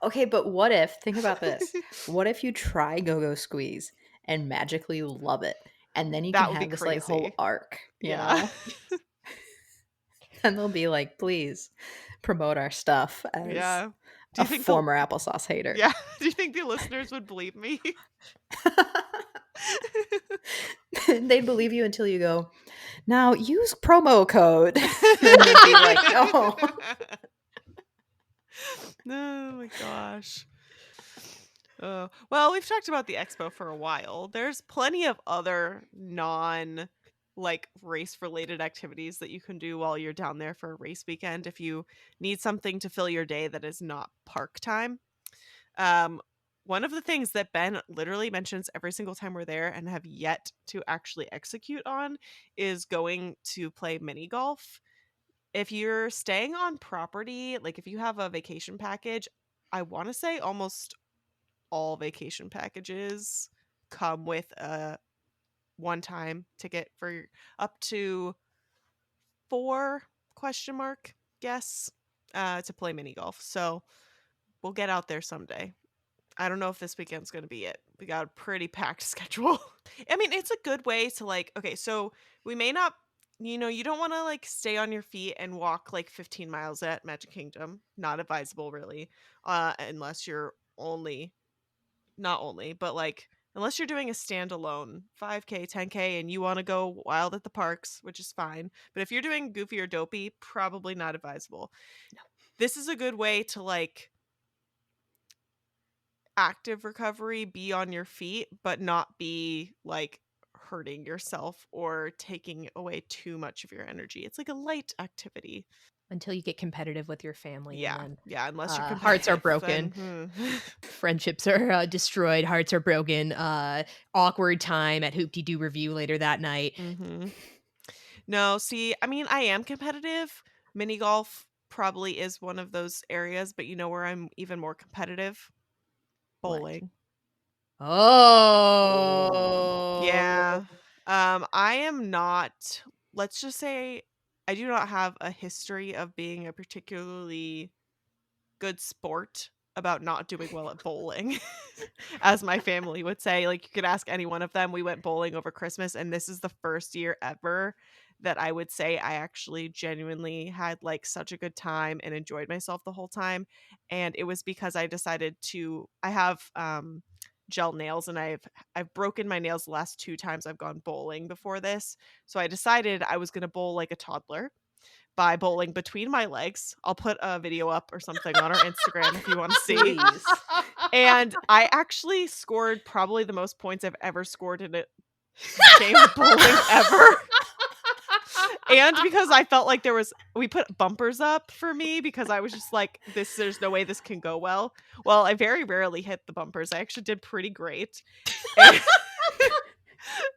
Okay, but what if, think about this. What if you try Go-Go Squeeze and magically love it? And then you That can would be have this like whole crazy. arc, you Yeah. know? And they'll be like, please promote our stuff as Yeah. a former applesauce hater. Yeah. Do you think the listeners would believe me? They'd believe you until you go, now use promo code. And they'd be like, no. Oh my gosh. Well, we've talked about the expo for a while. There's plenty of other non like race related activities that you can do while you're down there for a race weekend if you need something to fill your day that is not park time. One of the things that Ben literally mentions every single time we're there and have yet to actually execute on is going to play mini golf. If you're staying on property, like if you have a vacation package, I want to say almost all vacation packages come with a one-time ticket for up to 4 guests to play mini golf. So we'll get out there someday. I don't know if this weekend's going to be it. We got a pretty packed schedule. I mean, it's a good way to like, okay, so we may not, you don't want to like stay on your feet and walk like 15 miles at Magic Kingdom. Not advisable really. Unless you're but like, unless you're doing a standalone 5K, 10K, and you want to go wild at the parks, which is fine. But if you're doing goofy or dopey, probably not advisable. No. This is a good way to like active recovery, be on your feet, but not be like hurting yourself or taking away too much of your energy. It's like a light activity. Until you get competitive with your family. Yeah. And then, yeah. Unless you're hearts are broken. Friendships are destroyed. Hearts are broken. Awkward time at Hoop-Dee-Doo Review later that night. Mm-hmm. No, see, I mean, I am competitive. Mini golf probably is one of those areas, but you know where I'm even more competitive? Bowling. What? Oh. Yeah. I am not, let's just say I do not have a history of being a particularly good sport about not doing well at bowling. As my family would say, like you could ask any one of them. We went bowling over Christmas and this is the first year ever that I would say I actually genuinely had like such a good time and enjoyed myself the whole time. And it was because I have gel nails and I've broken my nails the last 2 times I've gone bowling before this. So I decided I was going to bowl like a toddler by bowling between my legs. I'll put a video up or something on our Instagram if you want to see. Please. And I actually scored probably the most points I've ever scored in a game of bowling ever. And because I felt like we put bumpers up for me because I was just like, there's no way this can go well. Well, I very rarely hit the bumpers. I actually did pretty great. And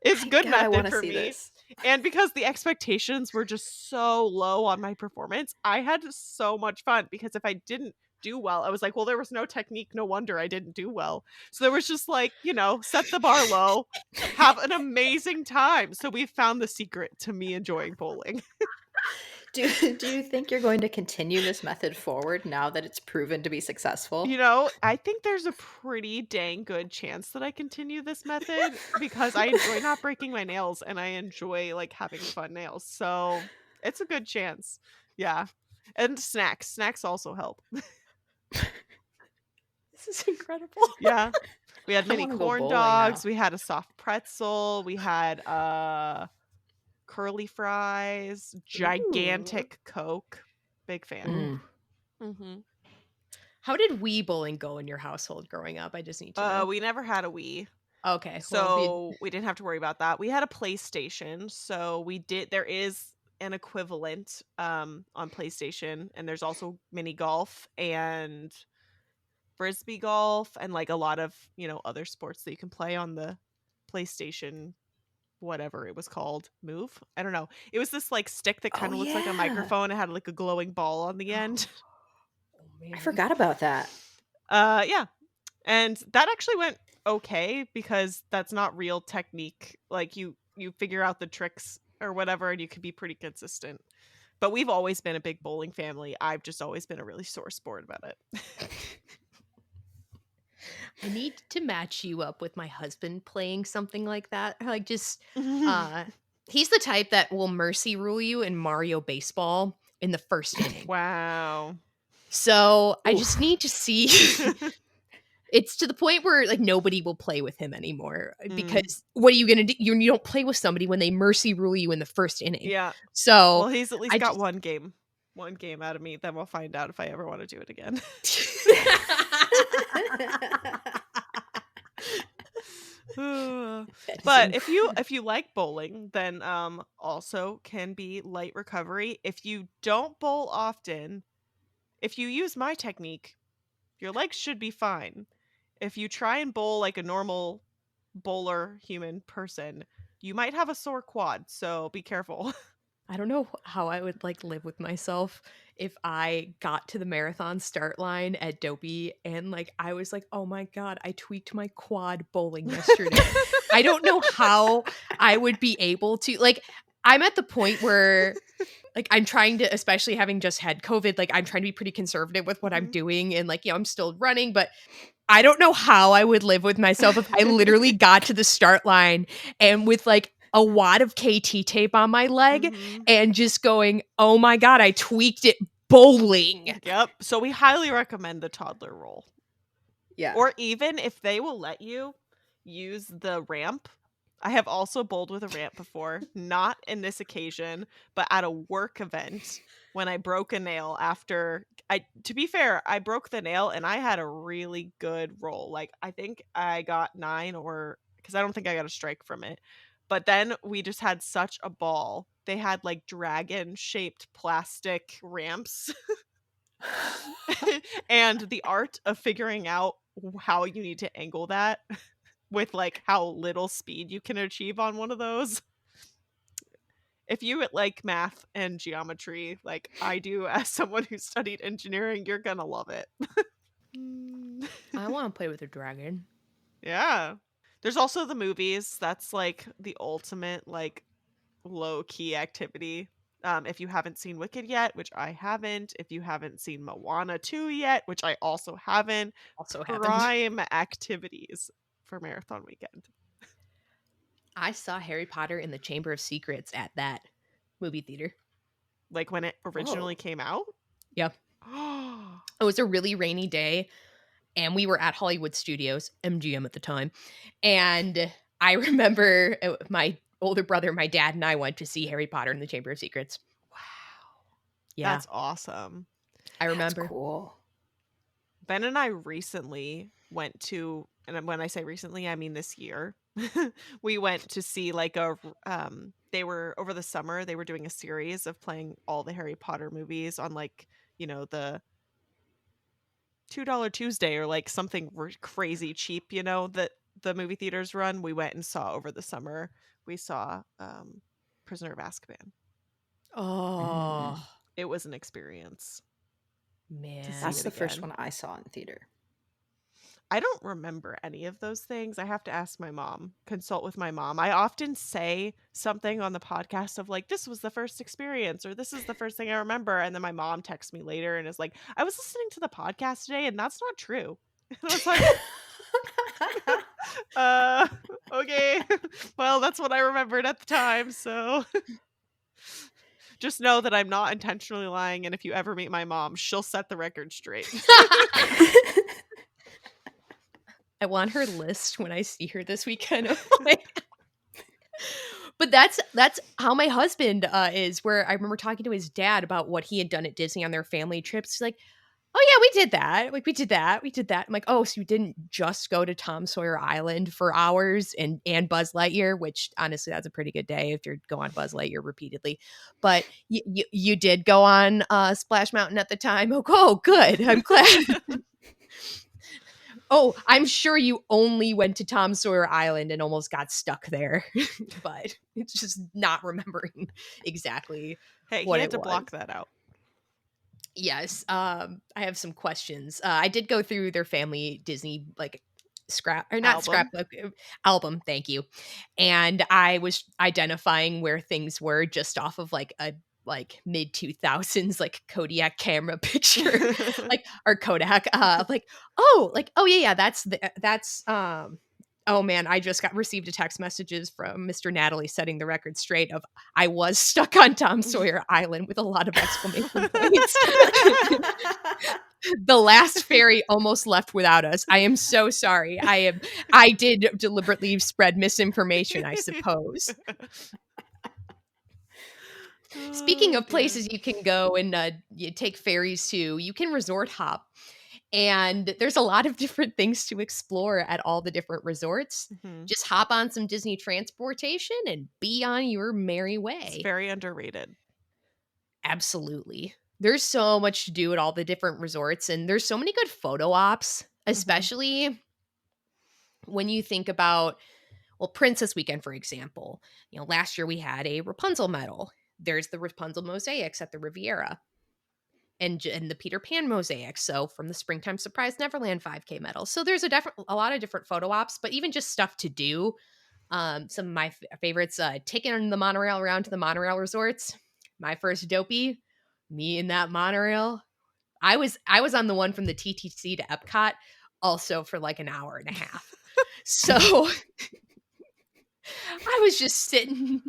it's good God, I method want to for see me. this. And because the expectations were just so low on my performance, I had so much fun because if I didn't do well, I was like, well, there was no technique. No wonder I didn't do well. So there was just like, set the bar low, have an amazing time. So we found the secret to me enjoying bowling. Do you think you're going to continue this method forward now that it's proven to be successful? I think there's a pretty dang good chance that I continue this method because I enjoy not breaking my nails and I enjoy like having fun nails. So it's a good chance. Yeah. And snacks. Snacks also help. This is incredible. Yeah. We had I mini want to go corn bowling now. dogs. We had a soft pretzel. We had curly fries, Ooh. gigantic Coke. Big fan. Ooh. Mm. Hmm. How did Wii bowling go in your household growing up? I just need to know. We never had a Wii. Okay, well, So we didn't have to worry about that. We had a PlayStation, so there is an equivalent on PlayStation, and there's also mini golf and frisbee golf and like a lot of, other sports that you can play on the PlayStation, whatever it was called. Move? I don't know. It was this like stick that Oh kind of looks like a yeah. microphone. It had like a glowing ball on the end. oh I man. forgot about that. Yeah. And that actually went okay because that's not real technique. Like you figure out the tricks or whatever and you can be pretty consistent. But we've always been a big bowling family. I've just always been a really sore sport about it. I need to match you up with my husband playing something like that. Like just he's the type that will mercy rule you in Mario Baseball in the first inning. Wow. So I just Oof. need to see it's to the point where like nobody will play with him anymore Mm, because what are you gonna do? You don't play with somebody when they mercy rule you in the first inning. yeah. So Well, he's at least I got just one game out of me. Then we'll find out if I ever want to do it again. That is But incredible. if you like bowling, then also can be light recovery. If you don't bowl often, if you use my technique, your legs should be fine. If you try and bowl like a normal bowler human person, you might have a sore quad, so be careful. I don't know how I would like live with myself if I got to the marathon start line at Dopey and like I was like, "Oh my god, I tweaked my quad bowling yesterday." I don't know how I would be able to like I'm at the point where like I'm trying to especially having just had COVID, like I'm trying to be pretty conservative with what I'm Mhm. doing and like, I'm still running, but I don't know how I would live with myself if I literally got to the start line and with like a wad of KT tape on my leg Mhm. and just going, "Oh my god, I tweaked it bowling." Yep. So we highly recommend the toddler roll. Yeah. Or even if they will let you use the ramp. I have also bowled with a ramp before, not in this occasion, but at a work event when I broke a nail after I to be fair, I broke the nail and I had a really good roll. Like I think I got 9 or cuz I don't think I got a strike from it. But then we just had such a ball. They had like dragon shaped plastic ramps and the art of figuring out how you need to angle that with like how little speed you can achieve on one of those. If you like math and geometry like I do as someone who studied engineering, you're gonna love it. Mm. I wanna play with a dragon. Yeah. There's also the movies. That's like the ultimate like low key activity. If you haven't seen Wicked yet, which I haven't, if you haven't seen Moana 2 yet, which I also haven't, Also happened. prime activities for marathon weekend. I saw Harry Potter and the Chamber of Secrets at that movie theater. Like when it originally Whoa. came out. Yep. It was a really rainy day and we were at Hollywood Studios, MGM at the time. And I remember my older brother, my dad, and I went to see Harry Potter and the Chamber of Secrets. Wow. Yeah, That's awesome. I That's remember. cool. Ben and I recently went to, and when I say recently, I mean this year. We went to see like they were over the summer, they were doing a series of playing all the Harry Potter movies on like, the $2 Tuesday or like something crazy cheap, that the movie theaters run. We went and saw over the summer. We saw Prisoner of Azkaban. Oh, Mm. It was an experience to see That's man. it the first again. one I saw in theater. I don't remember any of those things. I have to ask my mom, consult with my mom. I often say something on the podcast of like, this was the first experience, or this is the first thing I remember. And then my mom texts me later and is like, I was listening to the podcast today and that's not true. And I was like, uh, okay. Well, that's what I remembered at the time. So just know that I'm not intentionally lying. And if you ever meet my mom, she'll set the record straight. I want her list when I see her this weekend of like but that's how my husband, is, where I remember talking to his dad about what he had done at Disney on their family trips. He's like, "Oh, yeah, we did that. Like, we did that. We did that." I'm like, "Oh, so you didn't just go to Tom Sawyer Island for hours and Buzz Lightyear," which, honestly, that's a pretty good day if you're go on Buzz Lightyear repeatedly. But you did go on, Splash Mountain at the time? Oh, good. I'm glad. Oh, I'm sure you only went to Tom Sawyer Island and almost got stuck there, but it's just not remembering exactly Hey, he what had it to was. block that out. Yes, I have some questions. I did go through their family Disney like scrap or not Album. scrapbook album, thank you. And I was identifying where things were just off of like a like mid 2000s like Kodiak camera picture like or Kodak like oh yeah that's oh man, I just got received a text messages from Mr. Natalie setting the record straight of I was stuck on Tom Sawyer Island with a lot of exclamation points. The last ferry almost left without us. I am so sorry. I did deliberately spread misinformation, I suppose. Speaking Oh of dear. places you can go and you take ferries to, you can resort hop. And there's a lot of different things to explore at all the different resorts. Mhm. Just hop on some Disney transportation and be on your merry It's way. very underrated. Absolutely. There's so much to do at all the different resorts, and there's so many good photo ops, Mhm. especially when you think about, well, Princess Weekend, for example. Last year we had a Rapunzel medal. There's the Rapunzel mosaics at the Riviera and the Peter Pan mosaic. So from the Springtime Surprise Neverland 5K medal. So there's a lot of different photo ops, but even just stuff to do. Some of my favorites, taking the monorail around to the monorail resorts. My first dopey, me in that monorail. I was on the one from the TTC to Epcot, also for like an hour and a half. So I was just sitting,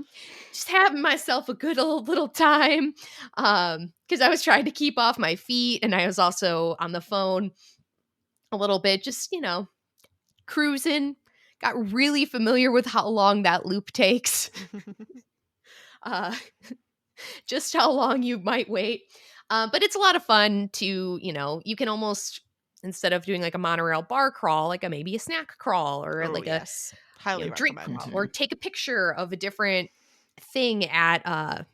just having myself a good old little time. Because I was trying to keep off my feet and I was also on the phone a little bit, just, cruising. Got really familiar with how long that loop takes, uh, just how long you might wait. But it's a lot of fun to, you can almost, instead of doing like a monorail bar crawl, like maybe a snack crawl or Oh like a yes. Highly drink recommend. crawl or Mhm. take a picture of a different thing at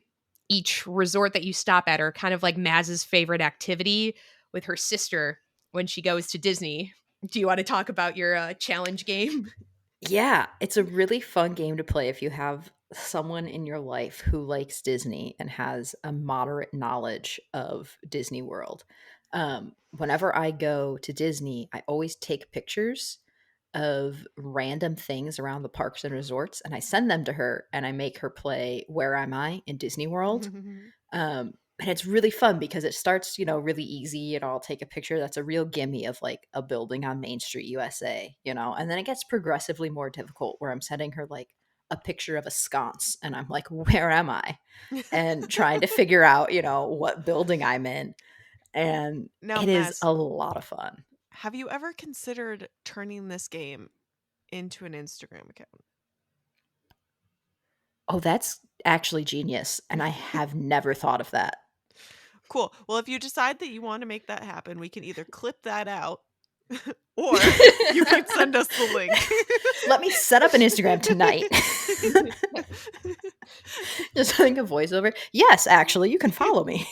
each resort that you stop at, or kind of like Maz's favorite activity with her sister when she goes to Disney. Do you want to talk about your challenge game? Yeah, it's a really fun game to play if you have someone in your life who likes Disney and has a moderate knowledge of Disney World. Whenever I go to Disney, I always take pictures of random things around the parks and resorts and I send them to her and I make her play Where Am I in Disney World. And it's really fun because it starts, really easy. And I'll take a picture that's a real gimme of like a building on Main Street, USA, and then it gets progressively more difficult where I'm sending her like a picture of a sconce and I'm like, where am I? And trying to figure out, what building I'm in. And Now, it is Maz, a lot of fun. have you ever considered turning this game into an Instagram account? Oh, that's actually genius. And I have never thought of that. Cool. Well, if you decide that you want to make that happen, we can either clip that out Or you can send us the link. Let me set up an Instagram tonight. Just having a voiceover. Yes, actually, you can follow me.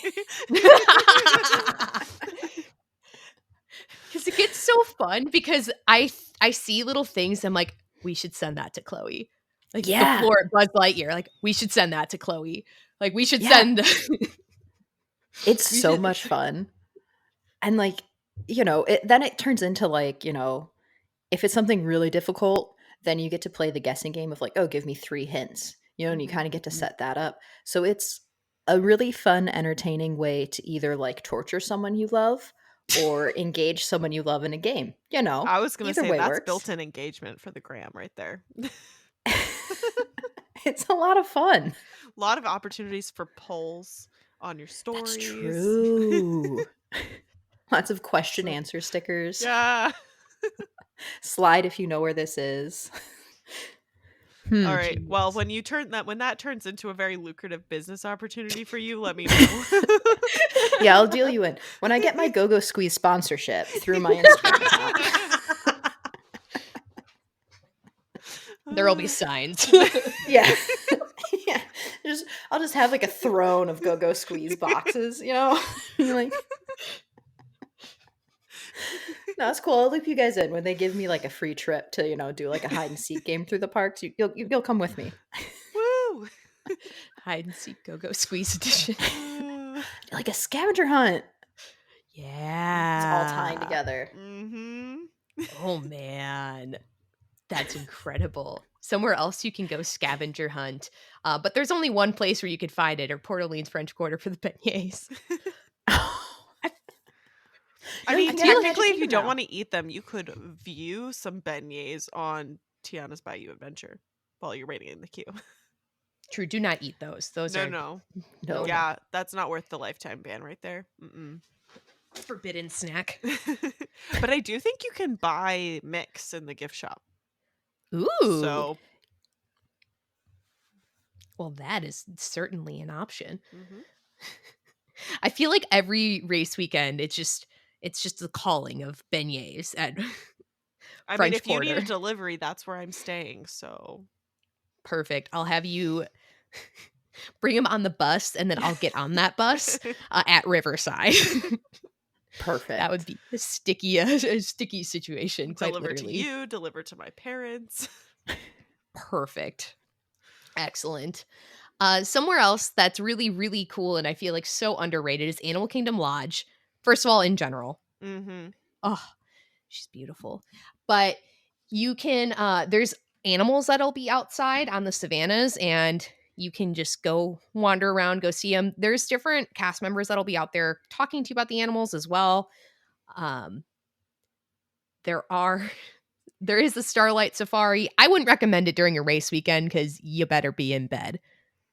Because it gets so fun because I see little things. I'm like, we should send that to Chloe. Like the Yeah. floor at Buzz Lightyear. Like we should send that to Chloe. Like we should Yeah. send. It's so much fun. And like, then it turns into like, if it's something really difficult, then you get to play the guessing game of like, oh, give me 3 hints, and you kind of get to set that up. So it's a really fun, entertaining way to either like torture someone you love or engage someone you love in a game. I was going to either say way that's works. built-in engagement for the gram right there. It's a lot of fun. A lot of opportunities for polls on your stories. That's true. Lots of question answer stickers. Yeah. Slide if you know where this is. All right. Well, when that turns into a very lucrative business opportunity for you, let me know. Yeah, I'll deal you in. When I get my Go-Go Squeeze sponsorship through my Instagram account. There will be signs. Yeah. Yeah. I'll just have like a throne of Go-Go Squeeze boxes, like. No, it's cool. I'll loop you guys in when they give me like a free trip to, do like a hide and seek game through the parks. You'll come with me. Woo! Hide and seek Go-Go Squeeze edition. Like a scavenger hunt. Yeah. It's all tying together. Oh man. That's incredible. Somewhere else you can go scavenger hunt. But there's only one place where you could find it, or Port Orleans French Quarter for the beignets. I mean, technically, if you don't want to eat them, you could view some beignets on Tiana's Bayou Adventure while you're waiting in the queue. True. Do not eat those. No. Yeah, that's not worth the lifetime ban right there. Forbidden snack. But I do think you can buy mix in the gift shop. Ooh. So. Well, that is certainly an option. I feel like every race weekend, it's just the calling of beignets at I French mean, if Quarter. you need a delivery, that's where I'm staying. So perfect. I'll have you bring them on the bus, and then I'll get on that bus at Riverside. Perfect. That would be a sticky situation. Quite deliver literally. to you, deliver to my parents. Perfect. Excellent. Somewhere else that's really, really cool and I feel like so underrated is Animal Kingdom Lodge. First of all, in general. Oh, she's beautiful. But you can, there's animals that'll be outside on the savannas, and you can just go wander around, go see them. There's different cast members that'll be out there talking to you about the animals as well. There is the Starlight Safari. I wouldn't recommend it during a race weekend because you better be in bed.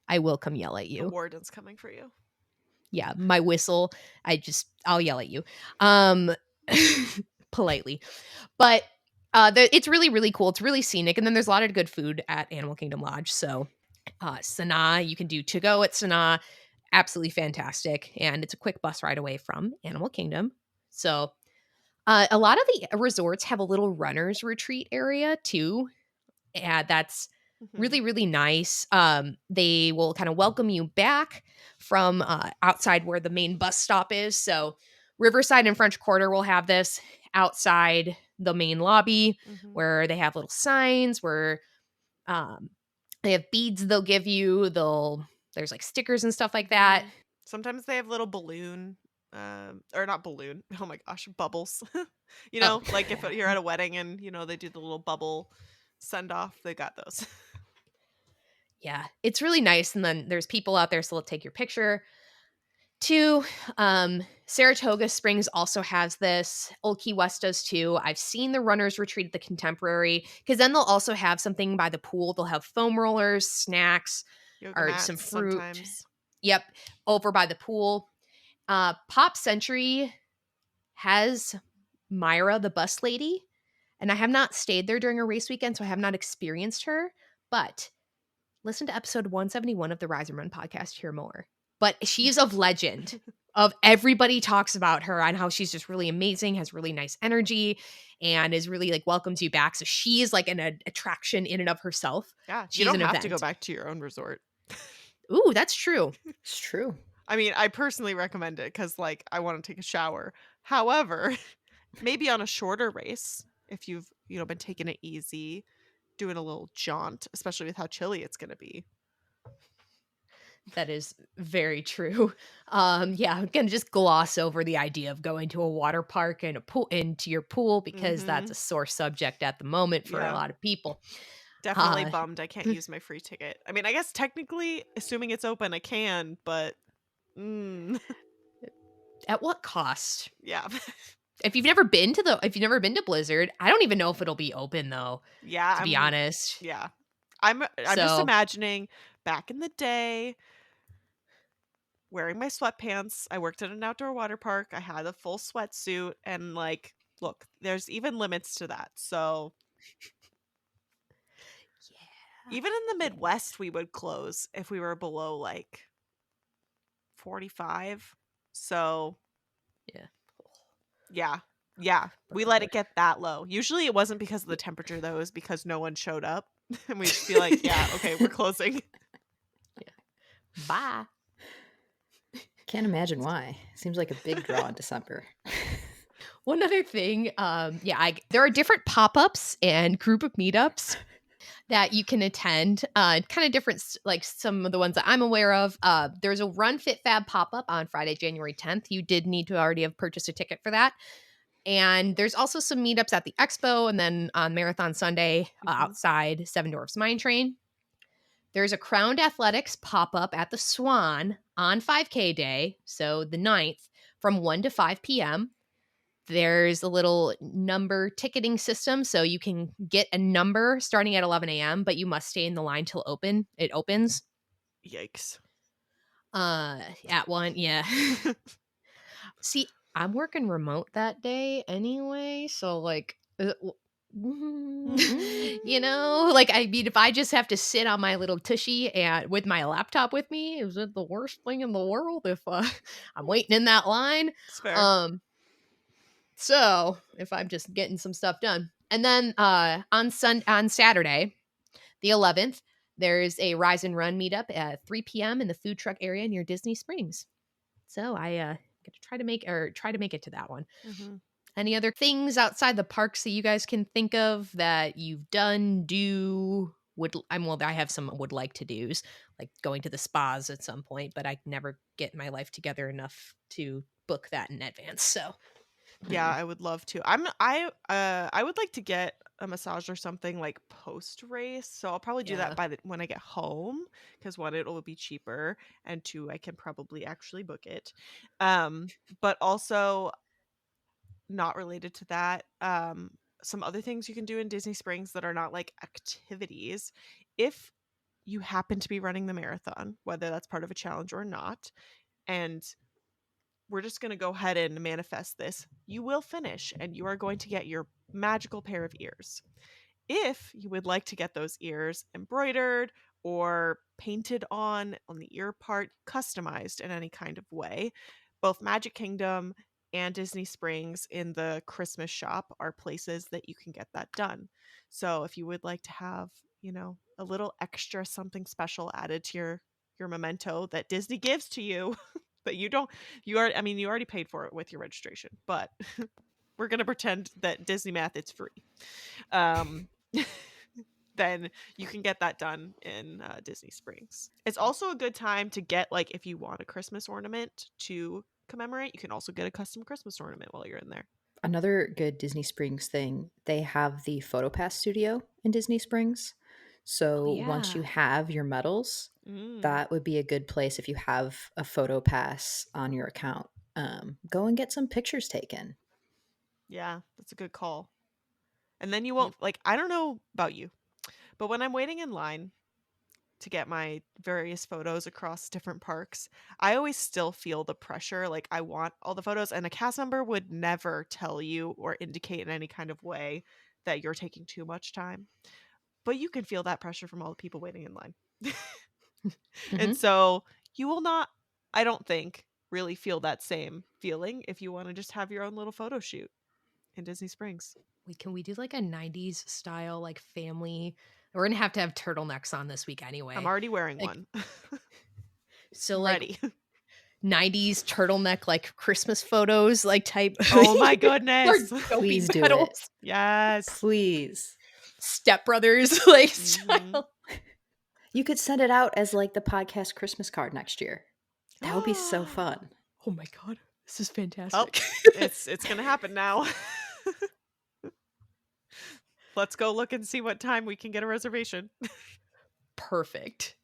I will come yell at you. The warden's coming for you. Yeah, my whistle. I'll yell at you. Politely. But it's really, really cool. It's really scenic. And then there's a lot of good food at Animal Kingdom Lodge. So Sanaa, you can do to go at Sanaa. Absolutely fantastic. And it's a quick bus ride away from Animal Kingdom. So a lot of the resorts have a little runner's retreat area too. Yeah, that's really, really nice. They will kind of welcome you back from outside where the main bus stop is. So Riverside and French Quarter will have this outside the main lobby where they have little signs where they have beads they'll give you. There's like stickers and stuff like that. Sometimes they have little balloon, or not balloon. Oh my gosh, bubbles. Like if you're at a wedding and, they do the little bubble send off, they got those. Yeah, it's really nice. And then there's people out there, so they'll take your picture. Too, Saratoga Springs also has this. Old Key West does too. I've seen the runners retreat at the Contemporary, because then they'll also have something by the pool. They'll have foam rollers, snacks, Yoga or mats some fruit. Sometimes. Yep, over by the pool. Pop Century has Myra, the bus lady, and I have not stayed there during a race weekend, so I have not experienced her, but listen to episode 171 of the Rise and Run podcast to hear more. But she's of legend. of everybody talks about her and how she's just really amazing, has really nice energy, and is really like welcomes you back. So she is like an attraction in and of herself. Yeah, you She's don't an have to go event. back to your own resort. Ooh, that's true. It's true. I mean, I personally recommend it because, like, I want to take a shower. However, maybe on a shorter race, if you've, been taking it easy, doing a little jaunt, especially with how chilly it's going to be. That is very true. Yeah, I'm gonna just gloss over the idea of going to a water park and a pool into your pool because that's Mm-hmm. a sore subject at the moment for a Yeah, lot of people. definitely Uh, bummed I can't use my free ticket. I mean, I guess technically, assuming it's open, I can, but mm, at what cost? yeah. If you've never been to Blizzard, I don't even know if it'll be open though, Yeah, to be honest. yeah. I'm just So, imagining back in the day wearing my sweatpants. I worked at an outdoor water park. I had a full sweatsuit and like look, there's even limits to that. So, yeah, even in the yeah, Midwest we would close if we were below like 45. So, yeah. yeah. Yeah, we let Brr. it get that low. Usually it wasn't because of the temperature though, it was because no one showed up. And we'd just be like, yeah, okay, we're closing. Yeah. Bye. Can't imagine why. Seems like a big draw in December. One other thing, yeah, there are different pop-ups and group of meetups that you can attend. Kind of different, like some of the ones that I'm aware of. There's a Run Fit Fab pop-up on Friday, January 10th. You did need to already have purchased a ticket for that. And there's also some meetups at the expo and then on Marathon Sunday Mhm. outside Seven Dwarfs Mine Train. There's a Crowned Athletics pop-up at the Swan on 5K Day, so the 9th, from 1 to 5 p.m. There's a little number ticketing system, so you can get a number starting at 11 a.m., but you must stay in the line till it opens. Yikes. At one, yeah. See, I'm working remote that day anyway, so like, like I mean, if I just have to sit on my little tushy and with my laptop with me, is it the worst thing in the world if I'm waiting in that line? It's fair. Um, So, if I'm just getting some stuff done. And then on Saturday, the 11th, there's a Rise and Run meetup at 3 p.m. in the food truck area near Disney Springs. So, I get to try to make it to that one. Mhm. Any other things outside the parks that you guys can think of that you've done, I have some would like to do's, like going to the spas at some point, but I never get my life together enough to book that in advance. So, Yeah, I would love to. I would like to get a massage or something like post race. So I'll probably do that yeah. by the when I get home because one, it'll be cheaper, and two, I can probably actually book it. Um, but also not related to that, some other things you can do in Disney Springs that are not like activities. If you happen to be running the marathon, whether that's part of a challenge or not, and we're just going to go ahead and manifest this. You will finish and you are going to get your magical pair of ears. If you would like to get those ears embroidered or painted on the ear part, customized in any kind of way, both Magic Kingdom and Disney Springs in the Christmas shop are places that you can get that done. So if you would like to have, a little extra something special added to your memento that Disney gives to you, but you already paid for it with your registration, but we're going to pretend that Disney math it's free. Um then you can get that done in Disney Springs. It's also a good time to get, like, if you want a Christmas ornament to commemorate, you can also get a custom Christmas ornament while you're in there. Another good Disney Springs thing, they have the PhotoPass studio in Disney Springs. Oh, So once you yeah. have your medals, Mm, that would be a good place if you have a PhotoPass on your account. Go and get some pictures taken. yeah, that's a good call. And then you Yep. won't, like, I don't know about you, but when I'm waiting in line to get my various photos across different parks, I always still feel the pressure. Like, I want all the photos, and a cast member would never tell you or indicate in any kind of way that you're taking too much time. But you can feel that pressure from all the people waiting in line. And Mhm. so you will not, I don't think, really feel that same feeling if you want to just have your own little photo shoot in Disney Springs. Can we do like a 90s style, like family? We're gonna have to have turtlenecks on this week I'm anyway. already wearing Like, one. so I'm like ready. 90s turtleneck, like Christmas photos, like type. Oh my Or goodness. dopey Please do it. pedals, Yes. Please. Step Brothers, like Mhm. style. You could send it out as like the podcast Christmas card next year. That would be so fun. Oh my god, this is Oh, fantastic. it's gonna happen now. Let's go look and see what time we can get a reservation. Perfect.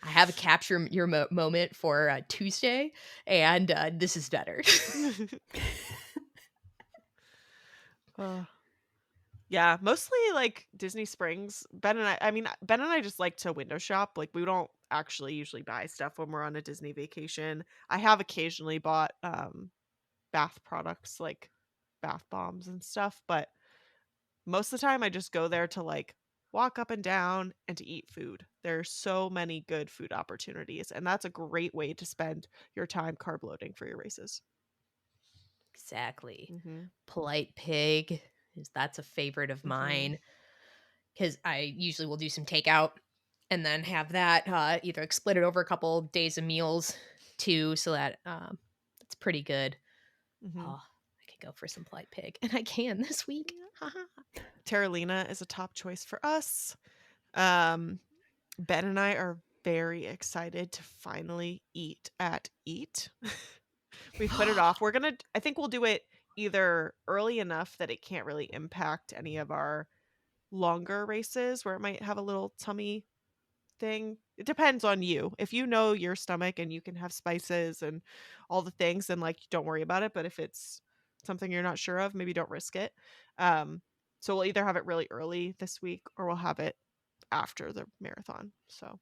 I have a capture your moment for Tuesday, and this is better. Uh, yeah, mostly like Disney Springs. Ben and I just like to window shop. Like we don't actually usually buy stuff when we're on a Disney vacation. I have occasionally bought bath products like bath bombs and stuff, but most of the time I just go there to like walk up and down and to eat food. There's so many good food opportunities, and that's a great way to spend your time carb loading for your races. Exactly. Mhm. Polite Pig that's a favorite of Mhm. mine because I usually will do some takeout and then have that either split it over a couple days of meals too, so that it's pretty good. Mhm. Oh, I could go for some Polite Pig, and I can this week. Terralina is a top choice for us. Um, Ben and I are very excited to finally eat at Eat. We've put it off. I think we'll do it either early enough that it can't really impact any of our longer races where it might have a little tummy thing. It depends on you. If you know your stomach and you can have spices and all the things, then like don't worry about it. But if it's something you're not sure of, maybe don't risk it. So we'll either have it really early this week or we'll have it after the marathon. So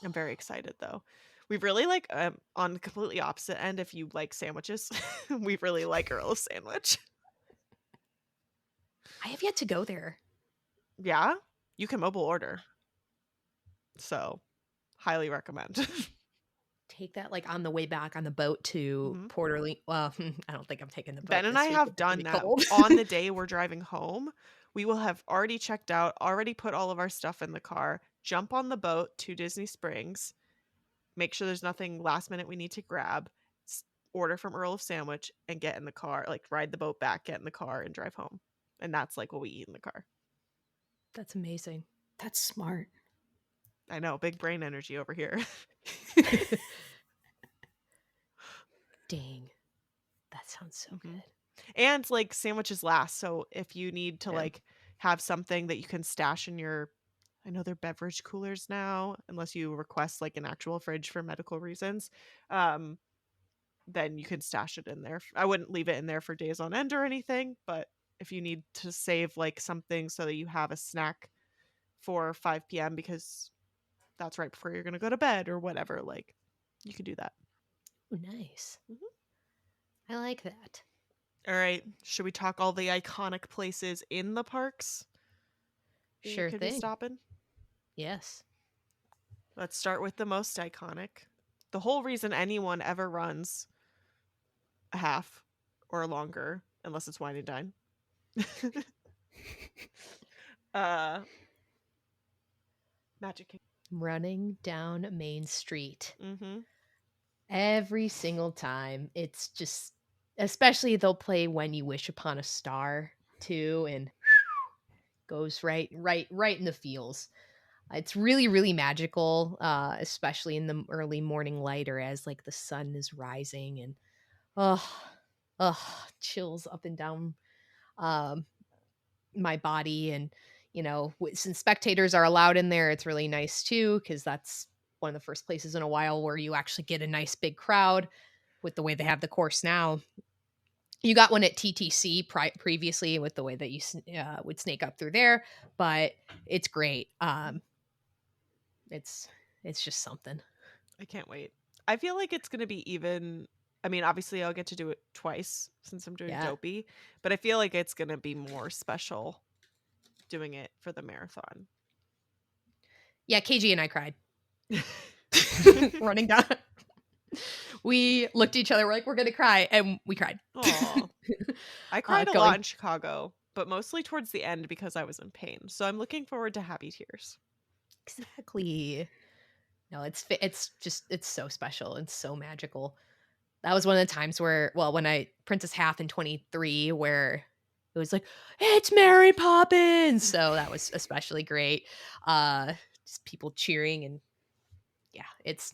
I'm very excited though. We've really like on the completely opposite end, if you like sandwiches, we really like Earl's sandwich. I have yet to go there. Yeah, you can mobile order. So highly recommend. Take that like on the way back on the boat to Mhm. Port Orleans. Well, I don't think I'm taking the Ben boat and I this week. have It's gonna done be that cold. on the day we're driving home. We will have already checked out, already put all of our stuff in the car, jump on the boat to Disney Springs, make sure there's nothing last minute we need to grab, order from Earl of Sandwich, and get in the car, like ride the boat back, get in the car, and drive home. And that's like what we eat in the car. That's amazing. That's smart. I know, big brain energy over here. Dang. That sounds so Mhm. good. And like sandwiches last. So if you need to Yeah. like have something that you can stash in your, I know they're beverage coolers now, unless you request like an actual fridge for medical reasons. Then you can stash it in there. I wouldn't leave it in there for days on end or anything, but if you need to save like something so that you have a snack for 5 p.m. because that's right before you're going to go to bed or whatever, like you can do that. Oh, nice. Mhm. I like that. All right. Should we talk all the iconic places in the parks that you Sure could be thing. stopping? Yes. Let's start with the most iconic. The whole reason anyone ever runs a half or longer, unless it's wine and dine. uh Magic Kingdom. Running down Main Street. Mm-hmm. Every single time. It's just, especially they'll play When You Wish Upon a Star too, and goes right in the feels. It's really, really magical, especially in the early morning light or as like the sun is rising, and oh, chills up and down um, my body. And since spectators are allowed in there, it's really nice too because that's one of the first places in a while where you actually get a nice big crowd. With the way they have the course now, you got one at TTC previously with the way that you would snake up through there, but it's great. It's just something. I can't wait. I feel like it's going to be even. I mean, obviously, I'll get to do it twice since I'm doing Yeah. Dopey, but I feel like it's going to be more special doing it for the marathon. Yeah, KG and I cried running down. We looked at each other, we're like, "We're gonna cry," and we cried. Aw. I cried a lot Going in Chicago, but mostly towards the end because I was in pain. So I'm looking forward to happy tears. exactly. No, it's just it's so special and so magical. That was one of the times where well, when I Princess Half in 23 where it was like, "It's Mary Poppins!" So that was especially great. Uh, just people cheering and yeah, it's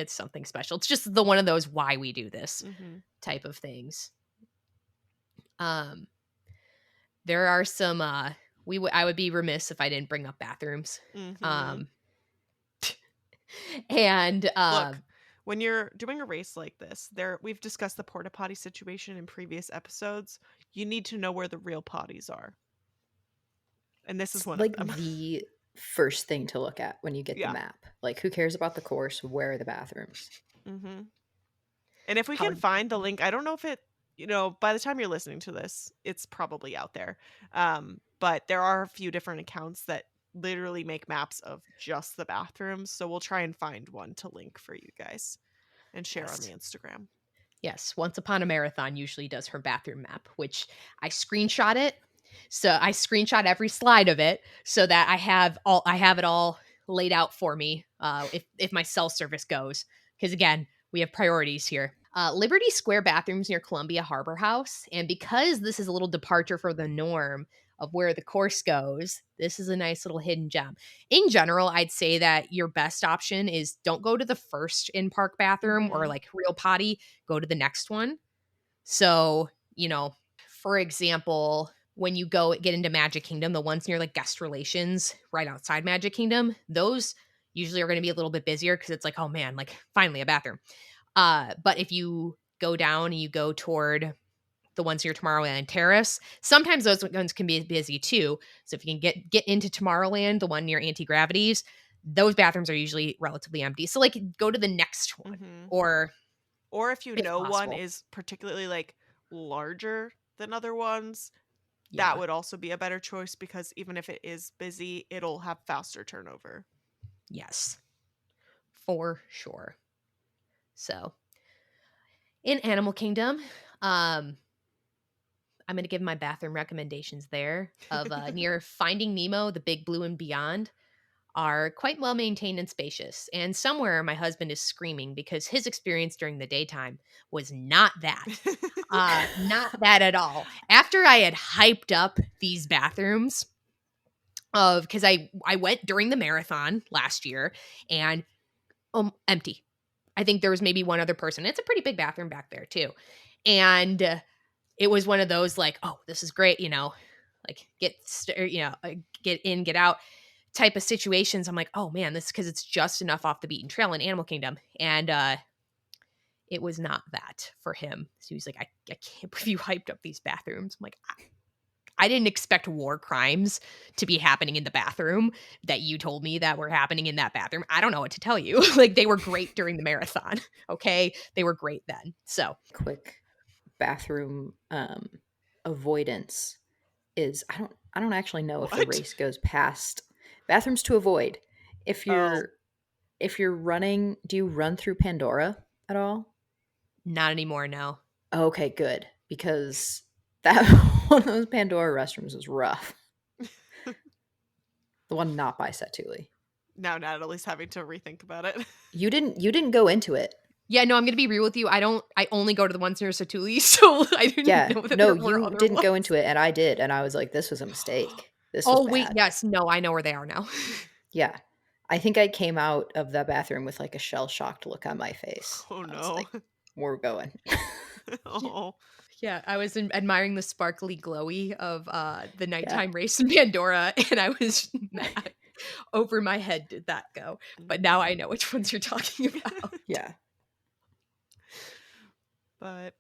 something special. It's just the one of those why we do this Mm-hmm. type of things. Um, there are some I would be remiss if I didn't bring up bathrooms. Mm-hmm. Um, and Look, when you're doing a race like this, we've discussed the porta potty situation in previous episodes. You need to know where the real potties are. And this is It's one of like them. the first thing to look at when you get the Yeah. map. Like, who cares about the course? Where are the bathrooms? Mm-hmm. And if we how can find the link, I don't know if by the time you're listening to this, it's probably out there. But there are a few different accounts that literally make maps of just the bathrooms. So we'll try and find one to link for you guys and share on the yes. Instagram. Yes, Once Upon a Marathon usually does her bathroom map, which I screenshot it. So I screenshot every slide of it so that I have it all laid out for me if my cell service goes. Because again, we have priorities here. Liberty Square bathrooms near Columbia Harbor House, and because this is a little departure for the norm of where the course goes, this is a nice little hidden gem. In general, I'd say that your best option is don't go to the first in park bathroom or Mm-hmm. like real potty, go to the next one. So, for example, when you go get into Magic Kingdom, the ones near like guest relations right outside Magic Kingdom, those usually are going to be a little bit busier because it's like, oh man, like finally a bathroom. But if you go down and you go toward the ones near Tomorrowland Terrace, sometimes those ones can be busy too. So if you can get into Tomorrowland, the one near Anti Gravities, those bathrooms are usually relatively empty. So like go to the next one, Mm-hmm. or Or if you if know one possible, is particularly like larger than other ones, that yeah. would also be a better choice because even if it is busy, it'll have faster turnover. Yes, for sure. So, in Animal Kingdom, I'm going to give my bathroom recommendations there of near Finding Nemo, The Big Blue and Beyond are quite well maintained and spacious. And somewhere my husband is screaming because his experience during the daytime was not that. Not that at all. After I had hyped up these bathrooms of because I went during the marathon last year and empty. I think there was maybe one other person. It's a pretty big bathroom back there too. And it was one of those like, oh, this is great, like get in, get out type of situations. I'm like, oh man, this because it's just enough off the beaten trail in Animal Kingdom. And it was not that for him. So he was like, I can't believe you hyped up these bathrooms. I'm like, I didn't expect war crimes to be happening in the bathroom that you told me that were happening in that bathroom. I don't know what to tell you. Like they were great during the marathon. Okay. They were great then. So Quick bathroom avoidance is I don't actually know if the What? race goes past bathrooms to avoid. If Oh, you're if you're running, do you run through Pandora at all? not anymore. No. Okay, good. Because that one of those Pandora restrooms was rough. The one not by Satuli. now Natalie's having to rethink about it. You didn't go into it. Yeah, no, I'm gonna be real with you. I only go to the ones near Satuli, so I didn't Yeah. know that No, there were you other didn't go ones. into it and I did and I was like this was a mistake. This was Oh wait, bad. yes, no, I know where they are now. Yeah. I think I came out of that bathroom with like a shell-shocked look on my face. Oh I was no. like, we're going. Yeah. Oh. Yeah, I was admiring the sparkly glowy of the Yeah. nighttime race in Pandora, and I was mad. Over my head did that go, but now I know which ones you're talking about. Yeah. But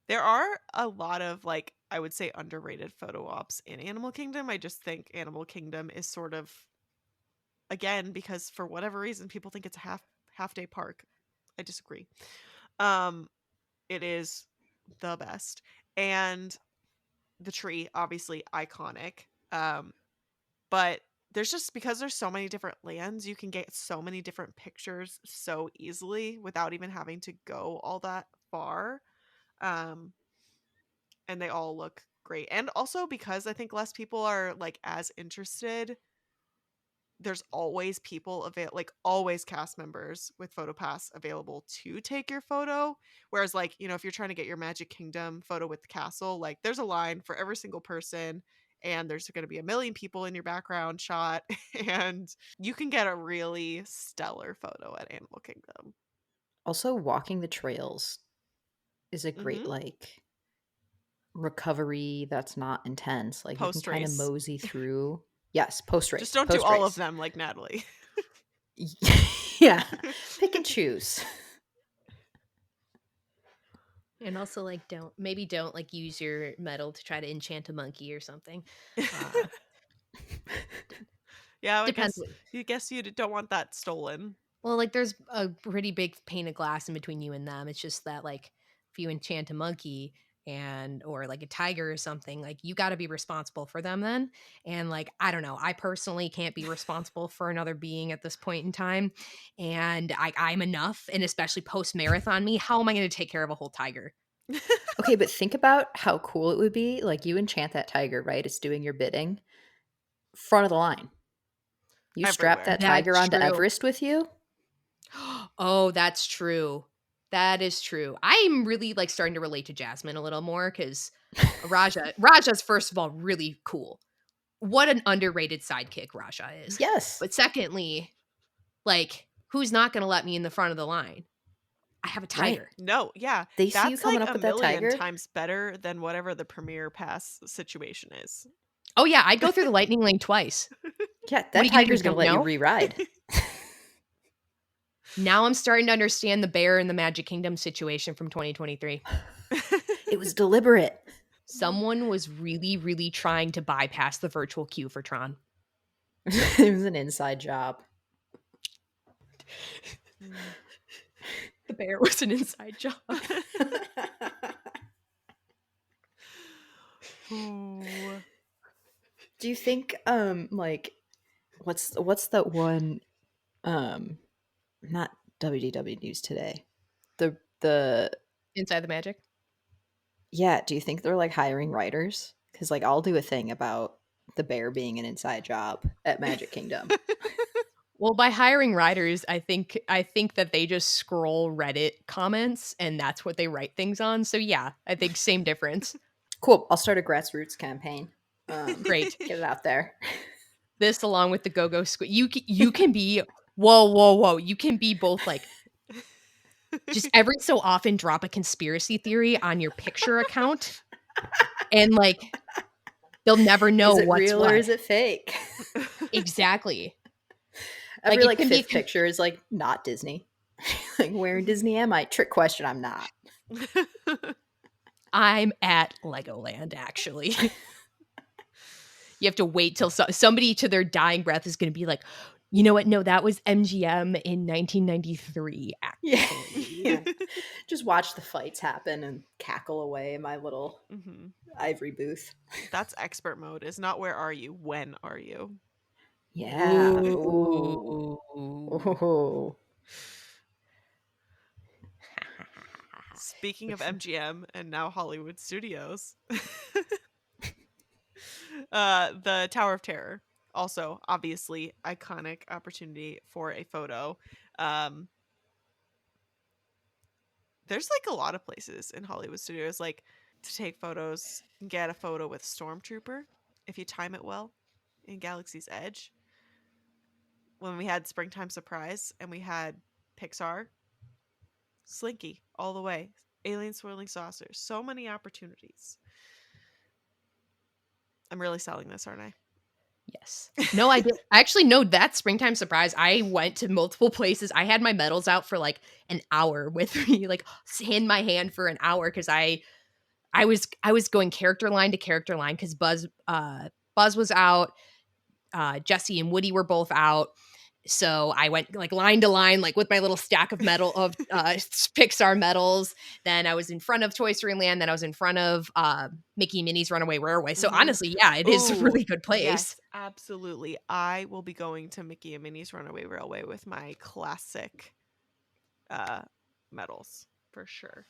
there are a lot of like I would say underrated photo ops in Animal Kingdom. I just think Animal Kingdom is sort of again because for whatever reason people think it's a half day park. I disagree. Um it is the best. And the tree obviously iconic. But there's just because there's so many different lands, you can get so many different pictures so easily without even having to go all that far. Um, and they all look great. And also because I think less people are like as interested, there's always like always cast members with PhotoPass available to take your photo. Whereas like, if you're trying to get your Magic Kingdom photo with the castle, like there's a line for every single person and there's going to be a million people in your background shot and you can get a really stellar photo at Animal Kingdom. Also, walking the trails is a great Mhm. like recovery that's not intense. Like you can Post kind of race. mosey through. Yes, post Just race. don't do Post all of race. them like Natalie. Yeah. Pick and choose. And also, like, don't like use your metal to try to enchant a monkey or something. Uh, Yeah, I depends. guess you don't want that stolen. Well, like, there's a pretty big pane of glass in between you and them. It's just that, like, if you enchant a monkey or like a tiger or something, like, you got to be responsible for them then. And like, I don't know, I personally can't be responsible for another being at this point in time. And I'm enough, and especially post marathon me, how am I going to take care of a whole tiger? Okay, but think about how cool it would be. Like you enchant that tiger, right? It's doing your bidding. Front of the line. You strap Everywhere. that tiger That's onto true. Everest with you. Oh, that's true. That is true. I'm really like starting to relate to Jasmine a little more because Raja's first of all really cool. What an underrated sidekick Raja is. Yes. But secondly, like, who's not going to let me in the front of the line? I have a Right. tiger. No, yeah. They see you That's coming like up a with that million tiger. times better than whatever the Premier Pass situation is. Oh yeah, I'd go through the lightning lane twice. Yeah, What are that you going to do? tiger's gonna Don't let you know? re-ride. Now I'm starting to understand the bear in the Magic Kingdom situation from 2023. It was deliberate. Someone was really, really trying to bypass the virtual queue for Tron. It was an inside job. The bear was an inside job. Ooh. Do you think like what's that one not WDW News Today. The Inside the Magic? yeah, do you think they're like hiring writers? Cuz like I'll do a thing about the bear being an inside job at Magic Kingdom. Well, by hiring writers, I think that they just scroll Reddit comments and that's what they write things on. So yeah, I think same difference. Cool. I'll start a grassroots campaign. Great. Get it out there. This along with the Go-Go Squid. You can be whoa. You can be both like just every so often drop a conspiracy theory on your picture account and like they'll never know Is it what's real or what. is it fake? Exactly. Like Every it like can be fifth picture is like not Disney. Like where in Disney am I? Trick question, I'm not. I'm at Legoland actually. You have to wait till somebody to their dying breath is going to be like, you know what? No, that was MGM in 1993, Yeah. actually. Yeah. Just watch the fights happen and cackle away in my little Mhm. ivory booth. That's expert mode. Is not where are you, when are you? Yeah. Ooh. Ooh. Speaking of MGM and now Hollywood Studios, the Tower of Terror, also obviously iconic opportunity for a photo. Um, there's like a lot of places in Hollywood Studios like to take photos, get a photo with Stormtrooper if you time it well in Galaxy's Edge. When we had Springtime Surprise and we had Pixar, Slinky all the way, Alien Swirling Saucers, so many opportunities. I'm really selling this, aren't I? Yes. No, I did. I actually know that Springtime Surprise. I went to multiple places. I had my medals out for like an hour with me, like in my hand for an hour because I was going character line to character line because Buzz was out, Jesse and Woody were both out. So I went like line to line, like with my little stack of Pixar medals. Then I was in front of Toy Story Land. Then I was in front of Mickey and Minnie's Runaway Railway. So Mhm. honestly, yeah, it is a Ooh, really good place. yes, absolutely. I will be going to Mickey and Minnie's Runaway Railway with my classic uh medals for sure.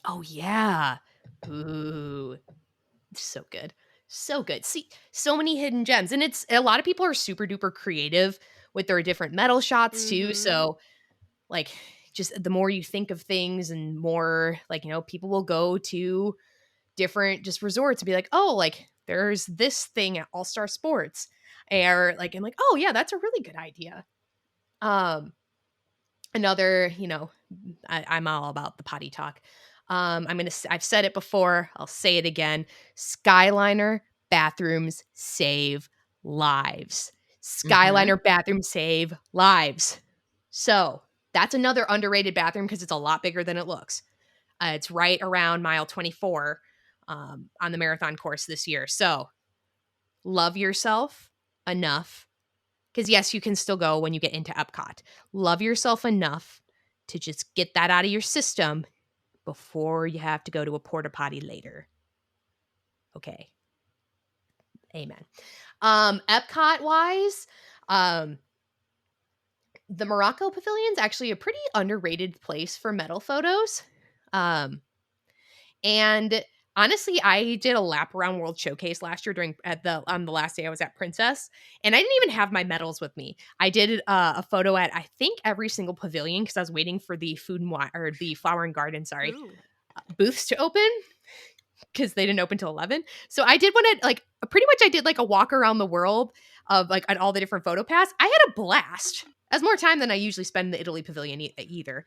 Oh yeah. Ooh, so good. So good. See, so many hidden gems. And it's a lot of people are super duper creative with their different medal shots too. Mhm. So like just the more you think of things and more like, people will go to different just resorts and be like, oh, like there's this thing at All Star Sports. Or like, I'm like, oh yeah, that's a really good idea. Um, another, I'm all about the potty talk. I've said it before, I'll say it again. Skyliner bathrooms save lives. Mhm. Skyliner bathrooms save lives. So that's another underrated bathroom because it's a lot bigger than it looks. It's right around mile 24 on the marathon course this year. So love yourself enough because, yes, you can still go when you get into Epcot. Love yourself enough to just get that out of your system before you have to go to a porta potty later. Okay. Amen. Epcot wise, um, the Morocco Pavilion's actually a pretty underrated place for medal photos. Um, And honestly, I did a lap around World Showcase last year during at the on the last day I was at Princess, and I didn't even have my medals with me. I did a photo at I think every single pavilion because I was waiting for the food and wine or the flower and garden, sorry, Ooh. booths to open because they didn't open till 11. So I did one at like pretty much I did like a walk around the world of like at all the different photo paths. I had a blast. That's more time than I usually spend in the Italy pavilion either.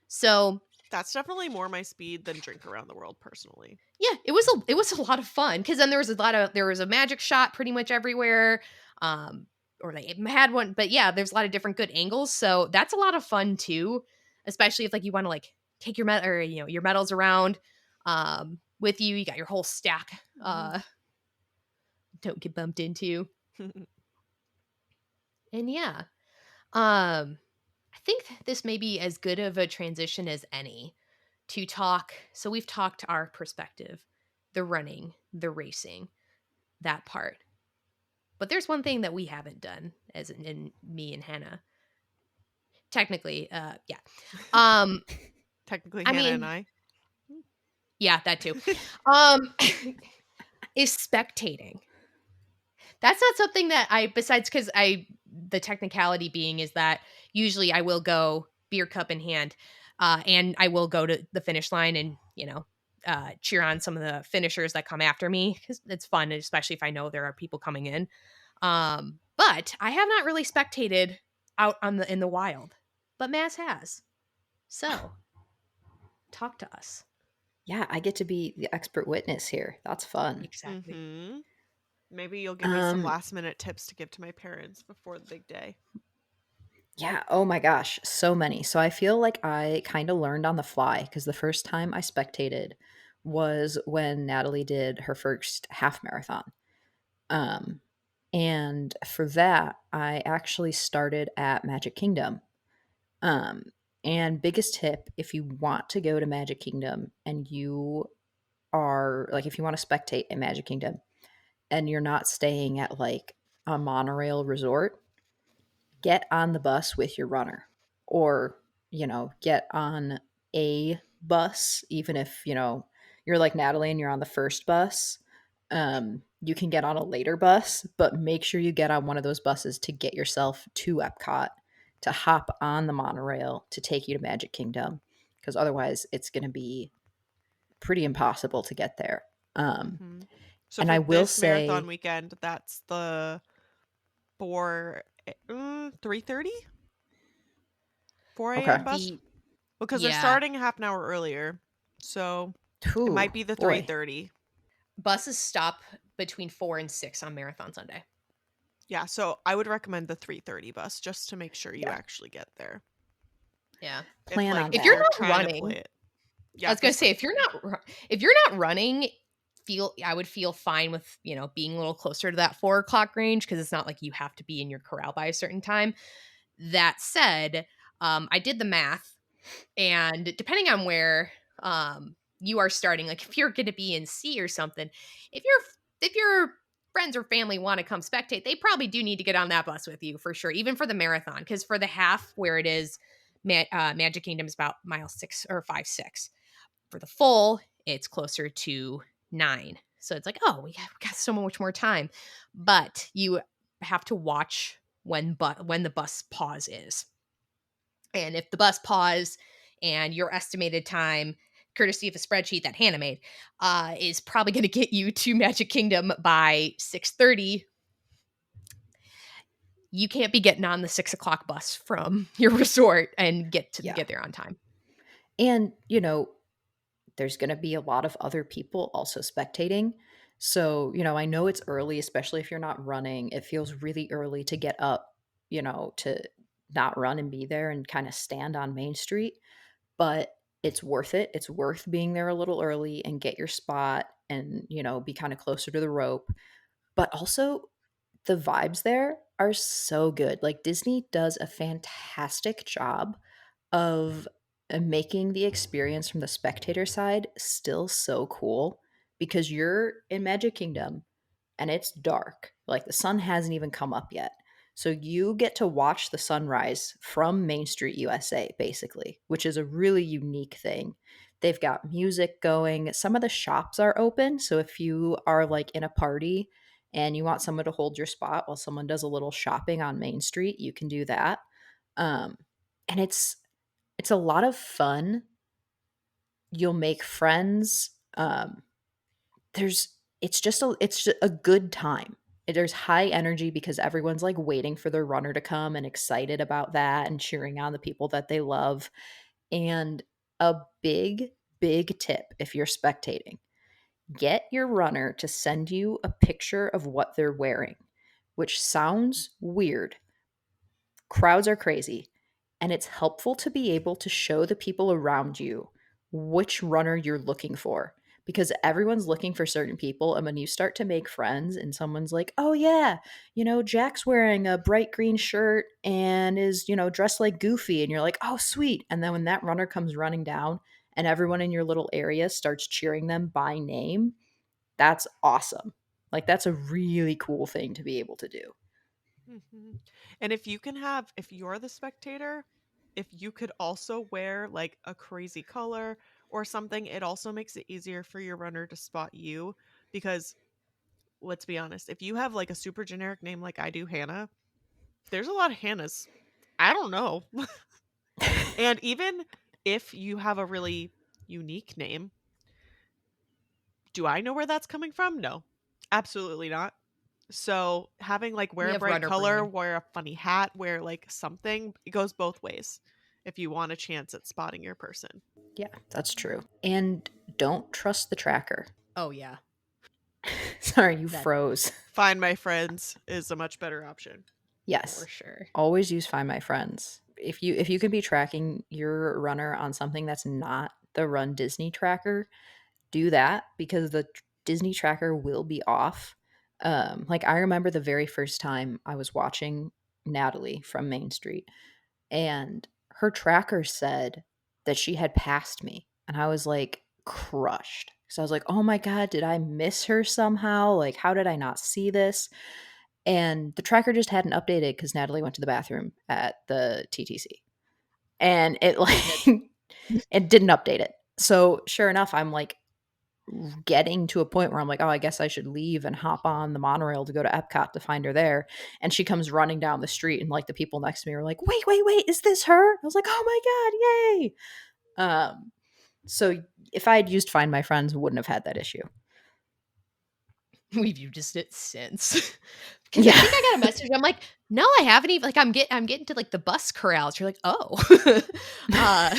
So That's definitely more my speed than Drink Around the World personally. yeah, it was a lot of fun because then there was a magic shot pretty much everywhere, or they had one, but yeah, there's a lot of different good angles, so that's a lot of fun too, especially if like you want to like take your or your medals around, with you. You got your whole stack, Mhm. don't get bumped into, and yeah, I think this may be as good of a transition as any to talk. So we've talked our perspective, the running, the racing, that part. But there's one thing that we haven't done, as in me and Hannah. Technically, yeah. Um, Technically I Hannah and mean, I. yeah, that too. Um, is spectating. That's not something that besides because the technicality being is that usually I will go beer cup in hand, and I will go to the finish line and, cheer on some of the finishers that come after me because it's fun, especially if I know there are people coming in. But I have not really spectated out in the wild, but Maz has. So talk to us. Yeah, I get to be the expert witness here. That's fun. Exactly. Mhm. Maybe you'll give me some Um, last minute tips to give to my parents before the big day. yeah, oh my gosh, so many. So I feel like I kind of learned on the fly because the first time I spectated was when Natalie did her first half marathon. Um, and for that, I actually started at Magic Kingdom. Um, and biggest tip if you want to go to Magic Kingdom and you are like, if you want to spectate at Magic Kingdom and you're not staying at like a monorail resort, get on the bus with your runner or, get on a bus, even if, you're like Natalie and you're on the first bus. You can get on a later bus, but make sure you get on one of those buses to get yourself to Epcot, to hop on the monorail to take you to Magic Kingdom, because otherwise it's going to be pretty impossible to get there. Mhm. So And for I will this marathon say, weekend, that's the 4 3:30 4 okay, a.m. bus The because they're Yeah, starting half an hour earlier. So it whew, might be the boy, 3:30. buses stop between 4 and 6 on Marathon Sunday. Yeah, so I would recommend the 3:30 bus just to make sure you yeah, actually get there. Yeah. If plan like on If you're you're that. not trying to play running, it. I Yeah, was gonna because say if you're not running, I would feel fine with being a little closer to that 4 o'clock range because it's not like you have to be in your corral by a certain time. That said, I did the math, and depending on where you are starting, like if you're going to be in C or something, if your friends or family want to come spectate, they probably do need to get on that bus with you for sure, even for the marathon. Because for the half where it is, Magic Kingdom is about mile 6 or 5 6. For the full, it's closer to 9. So it's like, oh, we got so much more time, but you have to watch when the bus pause is. And if the bus pause and your estimated time, courtesy of a spreadsheet that Hannah made, is probably going to get you to Magic Kingdom by 6:30, you can't be getting on the 6 o'clock bus from your resort and Yeah. get there on time. And, there's going to be a lot of other people also spectating. So, I know it's early, especially if you're not running. It feels really early to get up, to not run and be there and kind of stand on Main Street, but it's worth it. It's worth being there a little early and get your spot and, be kind of closer to the rope. But also, the vibes there are so good. Like, Disney does a fantastic job of making the experience from the spectator side still so cool because you're in Magic Kingdom and it's dark. Like, the sun hasn't even come up yet. So you get to watch the sunrise from Main Street USA, basically, which is a really unique thing. They've got music going. Some of the shops are open. So if you are like in a party and you want someone to hold your spot while someone does a little shopping on Main Street, you can do that. Um, and it's a lot of fun. You'll make friends. There's it's just a good time. There's high energy because everyone's like waiting for their runner to come and excited about that and cheering on the people that they love. And a big, big tip if you're spectating, get your runner to send you a picture of what they're wearing, which sounds weird. Crowds are crazy, and it's helpful to be able to show the people around you which runner you're looking for because everyone's looking for certain people. And when you start to make friends and someone's like, oh, yeah, Jack's wearing a bright green shirt and is, dressed like Goofy, and you're like, oh, sweet. And then when that runner comes running down and everyone in your little area starts cheering them by name, that's awesome. Like, that's a really cool thing to be able to do. Mhm. And if you're the spectator, if you could also wear like a crazy color or something, it also makes it easier for your runner to spot you because let's be honest, if you have like a super generic name like I do, Hannah, there's a lot of Hannahs. I don't know. And even if you have a really unique name, do I know where that's coming from? No. Absolutely not. So having like wear We a have bright runner color, brain. wear a funny hat, wear like something, it goes both ways if you want a chance at spotting your person. Yeah, that's true. And don't trust the tracker. Oh yeah, Sorry, you that froze. Find My Friends is a much better option. for Yes. sure. Always use Find My Friends. If you can be tracking your runner on something that's not the Run Disney tracker, do that because the Disney tracker will be off. Like, I remember the very first time I was watching Natalie from Main Street, and her tracker said that she had passed me, and I was like crushed. So I was like, "Oh my god, did I miss her somehow? Like, how did I not see this?" And the tracker just hadn't updated because Natalie went to the bathroom at the TTC, and it like That it didn't update it. So sure enough, I'm like getting to a point where I'm like, oh, I guess I should leave and hop on the monorail to go to Epcot to find her there. And she comes running down the street, and like the people next to me were like, wait, wait, wait, is this her? I was like, oh my god, yay! So if I had used Find My Friends, wouldn't have had that issue. we've used it since. Because I Yeah, think I got a message. I'm like, no, I haven't even. Like, I'm getting to like the bus corrals. You're like, oh, uh,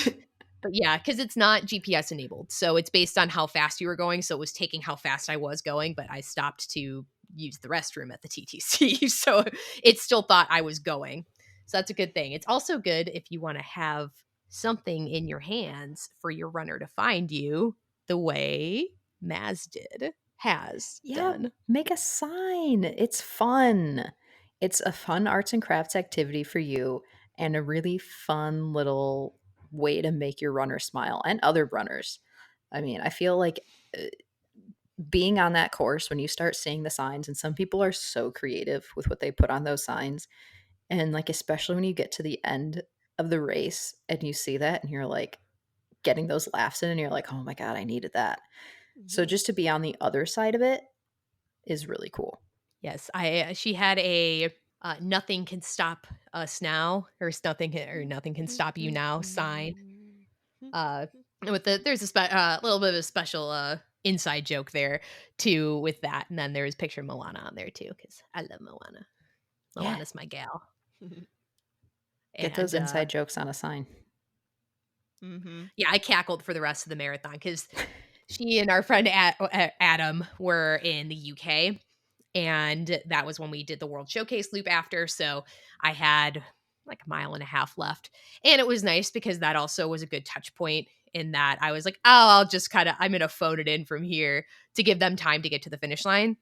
but yeah, because it's not GPS enabled, so it's based on how fast you were going. So it was taking how fast I was going, but I stopped to use the restroom at the TTC, so it still thought I was going. So that's a good thing. It's also good if you want to have something in your hands for your runner to find you, the way Maz has yeah. done. Make a sign. It's fun. It's a fun arts and crafts activity for you. and a really fun little way to make your runner smile and other runners. I mean, I feel like uh, being on that course, when you start seeing the signs, and some people are so creative with what they put on those signs, and like, especially when you get to the end of the race and you see that and you're like getting those laughs in, and you're like, oh my God, I needed that. So Mhm. just to be on the other side of it is really cool. Yes, I she had a, "Nothing can stop us now," or "Nothing can stop you now" sign, uh, with there's a little bit of a special, inside joke there too with that, and then there's a picture of Moana on there too because I love Moana. Yeah. Moana's my gal, Get those and, inside jokes on a sign. Mhm. yeah, I cackled for the rest of the marathon because she and our friend Adam were in the UK, and that was when we did the World Showcase loop after, so I had like a mile and a half left, and it was nice because that also was a good touch point in that I was like, "Oh, I'm gonna phone it in from here to give them time to get to the finish line."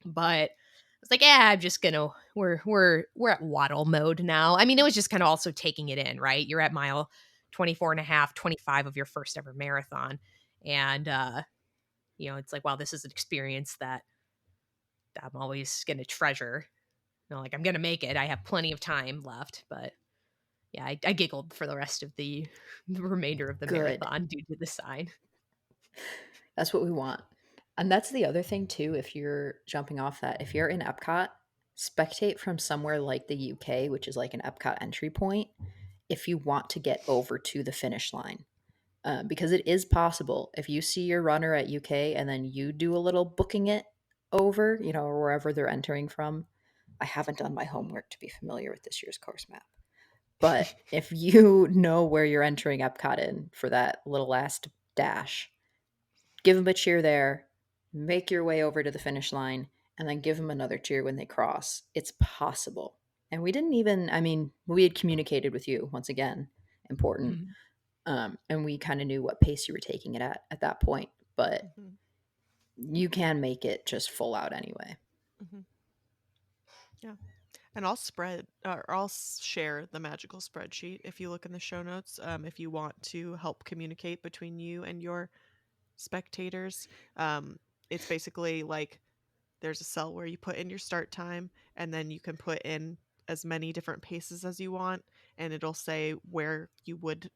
But I was like, "Yeah, I'm just gonna we're at waddle mode now." I mean, it was just kinda also taking it in, right? You're at mile 24 and a half, 25 of your first ever marathon, and, it's like, wow, this is an experience that I'm always gonna treasure. Like, I'm gonna make it. I have plenty of time left, but yeah, I giggled for the rest of the the remainder of the Good. marathon due to the sign. That's what we want. And that's the other thing too, if you're jumping off that, if you're in Epcot, spectate from somewhere like the UK, which is like an Epcot entry point, if you want to get over to the finish line. Because it is possible if you see your runner at UK and then you do a little booking it over, or wherever they're entering from. I haven't done my homework to be familiar with this year's course map. But if you know where you're entering Epcot in for that little last dash, give them a cheer there, make your way over to the finish line, and then give them another cheer when they cross. It's possible. And we didn't even, I mean, we had communicated with you once again, important. Mhm. And we kind of knew what pace you were taking it at that point. But Mhm. you can make it just full out anyway. Mhm. Yeah. And I'll share the magical spreadsheet if you look in the show notes. If you want to help communicate between you and your spectators, it's basically like there's a cell where you put in your start time, and then you can put in as many different paces as you want, and it'll say where you would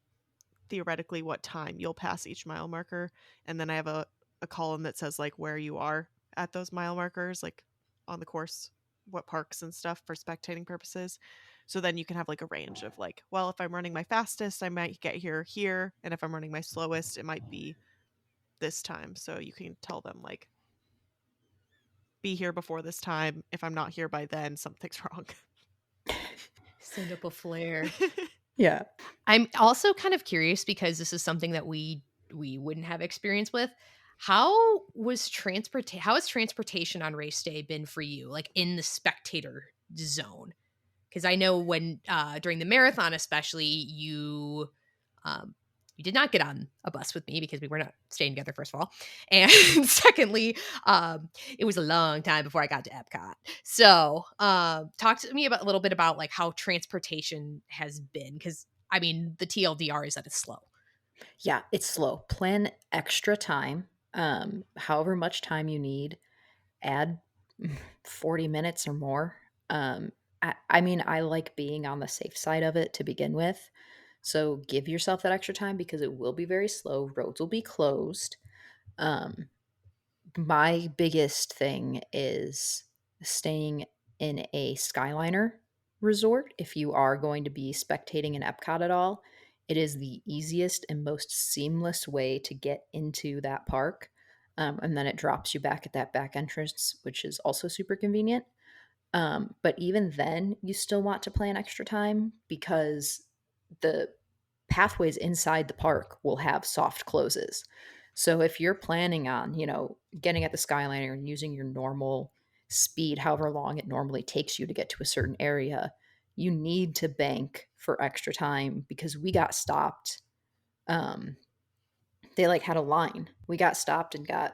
theoretically what time you'll pass each mile marker. And then I have a column that says like where you are at those mile markers, like on the course, what parks and stuff for spectating purposes. So then you can have like a range of like, well, if I'm running my fastest, I might get here, and if I'm running my slowest, it might be this time. So you can tell them like, be here before this time. If I'm not here by then, something's wrong. Send up a flare. Yeah. I'm also kind of curious because this is something that we wouldn't have experience with. How has transportation on race day been for you, like in the spectator zone? Because I know when during the marathon, especially, um, you did not get on a bus with me because we were not staying together. First of all, and secondly, it was a long time before I got to Epcot. So, talk to me about a little bit about like how transportation has been, because I mean the TLDR is that it's slow. Yeah, it's slow. Plan extra time, however much time you need. Add 40 minutes or more. I mean, I like being on the safe side of it to begin with. So give yourself that extra time because it will be very slow. Roads will be closed. Um, my biggest thing is staying in a Skyliner resort. If you are going to be spectating in Epcot at all, it is the easiest and most seamless way to get into that park. And then it drops you back at that back entrance, which is also super convenient. But even then, you still want to plan extra time because the pathways inside the park will have soft closes. So if you're planning on, getting at the Skyliner and using your normal speed, however long it normally takes you to get to a certain area, you need to bank for extra time because we got stopped. Um, they like had a line. We got stopped and got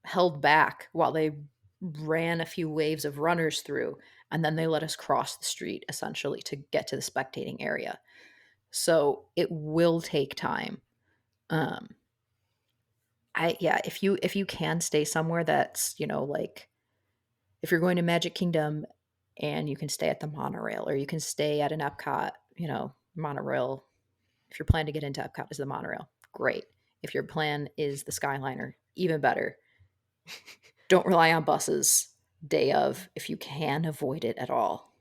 held back while they ran a few waves of runners through, and then they let us cross the street essentially to get to the spectating area. So it will take time. Um, yeah, if you can stay somewhere that's, like if you're going to Magic Kingdom and you can stay at the monorail, or you can stay at an Epcot, monorail. If your plan to get into Epcot is the monorail, great. If your plan is the Skyliner, even better. Don't rely on buses day of if you can avoid it at all.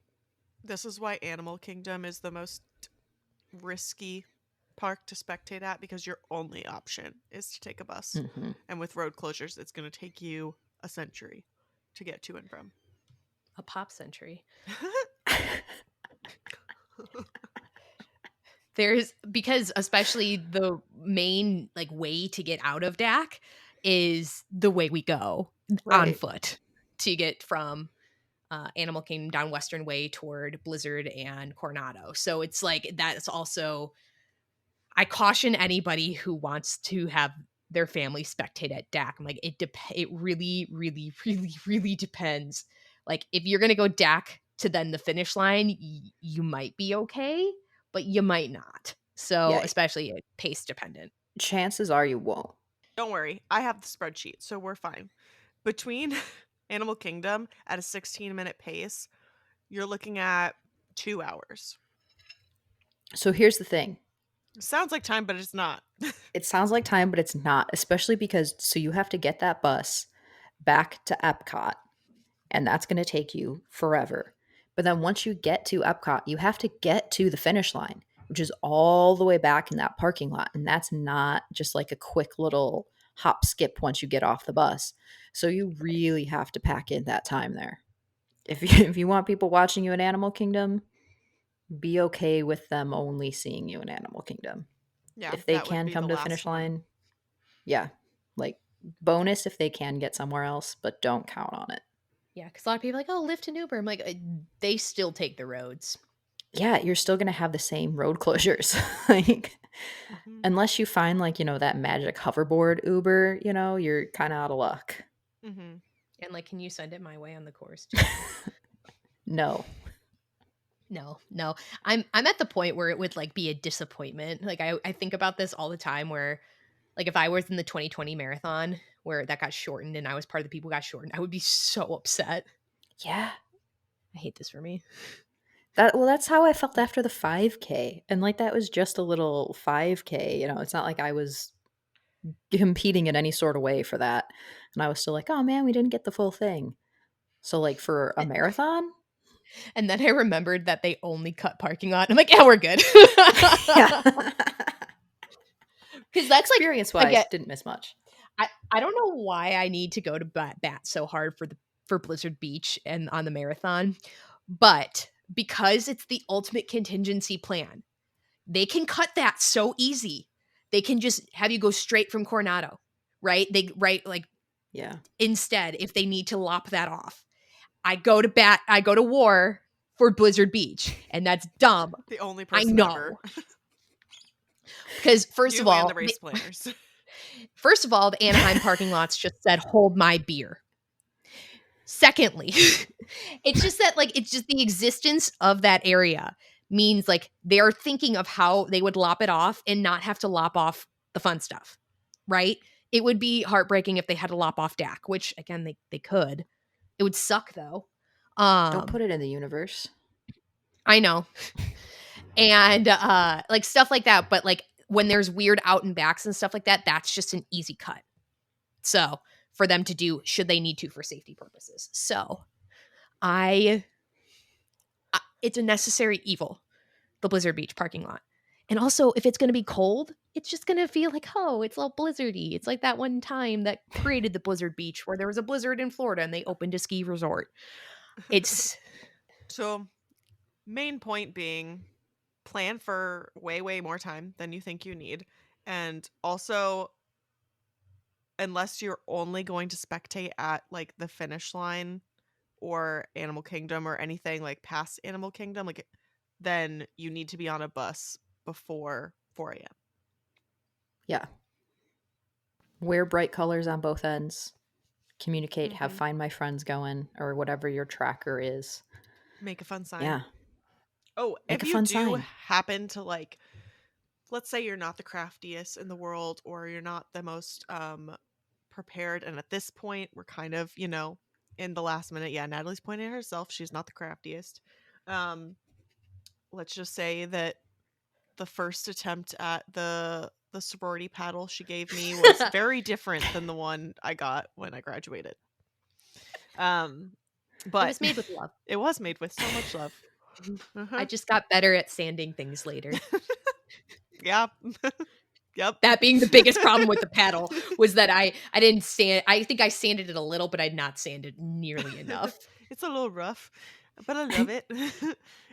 This is why Animal Kingdom is the most risky park to spectate at, because your only option is to take a bus. Hmm. And with road closures, it's going to take you a century to get to and from. A pop century. There's because especially the main like way to get out of DAC is the way we go on Right. foot to get from Animal Kingdom down Western Way toward Blizzard and Coronado. So it's like that's also I caution anybody who wants to have their family spectate at DAC. I'm like it really really really really depends. Like if you're going to go DAC to then the finish line, you might be okay, but you might not. So, Yeah. especially pace dependent. Chances are you won't. Don't worry, I have the spreadsheet, so we're fine. Between Animal Kingdom at a 16-minute pace, you're looking at 2 hours. So here's the thing. Sounds like time, but it's not. It sounds like time, but it's not, especially because so you have to get that bus back to Epcot, and that's going to take you forever. But then once you get to Epcot, you have to get to the finish line, which is all the way back in that parking lot. And that's not just like a quick little hop skip once you get off the bus. So you really have to pack in that time there. If you want people watching you in Animal Kingdom, be okay with them only seeing you in Animal Kingdom. Yeah, If they that would can be the come to the last finish one. line, yeah, like bonus if they can get somewhere else, but don't count on it. Yeah, because a lot of people are like, oh, Lyft and Uber. I'm like, they still take the roads. Yeah, you're still going to have the same road closures. Like, Hmm. unless you find like, that magic hoverboard Uber, you're kind of out of luck. Hmm. And like, can you send it my way on the course too? No. No, no. I'm at the point where it would like be a disappointment. Like I think about this all the time where like if I was in the 2020 marathon where that got shortened and I was part of the people who got shortened, I would be so upset. Yeah. I hate this for me. That's how I felt after the 5K. And like that was just a little 5K, it's not like I was competing in any sort of way for that. And I was still like, "Oh man, we didn't get the full thing." So like for a marathon? And then I remembered that they only cut parking lot. I'm like, yeah, we're good. Yeah. Because that's like Experience-wise, again, didn't miss much. I don't know why I need to go to bat so hard for Blizzard Beach and on the marathon, but because it's the ultimate contingency plan, they can cut that so easy. They can just have you go straight from Coronado, right? Like Yeah. instead if they need to lop that off. I go to war for Blizzard Beach, and that's dumb. The only I person ever. know. Because You and the race planners. first of all, the Anaheim parking lots just said hold my beer. Secondly, it's just that like it's just the existence of that area means like they are thinking of how they would lop it off and not have to lop off the fun stuff, right? It would be heartbreaking if they had to lop off DAC, which again they could. It would suck though. Don't put it in the universe. I know. And like stuff like that, but like when there's weird out and backs and stuff like that, that's just an easy cut. So, for them to do should they need to for safety purposes. So, I it's a necessary evil, the Blizzard Beach parking lot. And also, if it's going to be cold, it's just going to feel like, oh, it's all blizzardy. It's like that one time that created the Blizzard Beach where there was a blizzard in Florida and they opened a ski resort. It's So, main point being, plan for way, way more time than you think you need. And also, unless you're only going to spectate at like the finish line or Animal Kingdom or anything like past Animal Kingdom, like then you need to be on a bus before 4 a.m. Yeah. Wear bright colors on both ends. communicate, have Mhm. Find My Friends going or whatever your tracker is. Make a fun sign. Yeah, Oh, make if a you fun do sign. happen to like, let's say you're not the craftiest in the world, or you're not the most prepared, and at this point we're kind of, in the last minute. Yeah, Natalie's pointing at herself. She's not the craftiest. Um, let's just say that the first attempt at the sorority paddle she gave me was very different than the one I got when I graduated. Um, It but was made with love. it was made with so much love. I Uh-huh. just got better at sanding things later. Yeah. Yep. That being the biggest problem with the paddle was that I didn't sand I think I sanded it a little, but I'd not sanded nearly enough. It's a little rough, but I love it.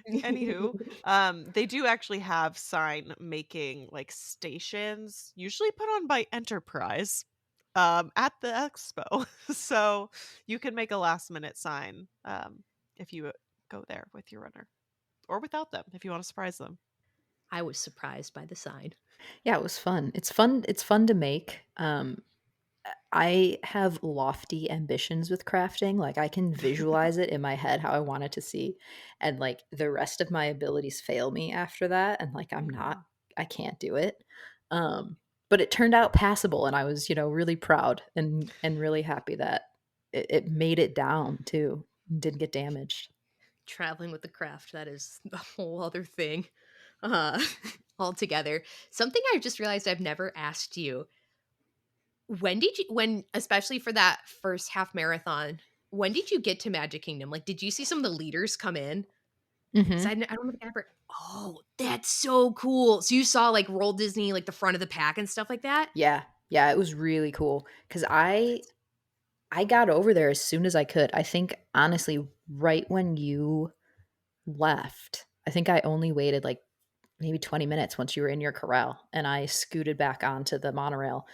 Anywho, they do actually have sign making like stations, usually put on by Enterprise, at the expo. So you can make a last minute sign, if you go there with your runner or without them if you want to surprise them. I was surprised by the sign. Yeah, it was fun. It's fun to make. I have lofty ambitions with crafting. Like I can visualize it in my head how I want it to see. And like the rest of my abilities fail me after that. And like Yeah. I can't do it. Um, but it turned out passable and I was, really proud and really happy that it made it down too. And didn't get damaged. Traveling with the craft, that is a whole other thing, uh, altogether. Something I just realized I've never asked you, when especially for that first half marathon, when did you get to Magic Kingdom? Like, did you see some of the leaders come in? 'Cause Hmm. I don't think I ever. Oh, that's so cool. So you saw, like, Roll Disney, like, the front of the pack and stuff like that? Yeah. Yeah, it was really cool. Cause That's I got over there as soon as I could. I think honestly, right when you left, I think I only waited like maybe 20 minutes once you were in your corral and I scooted back onto the monorail.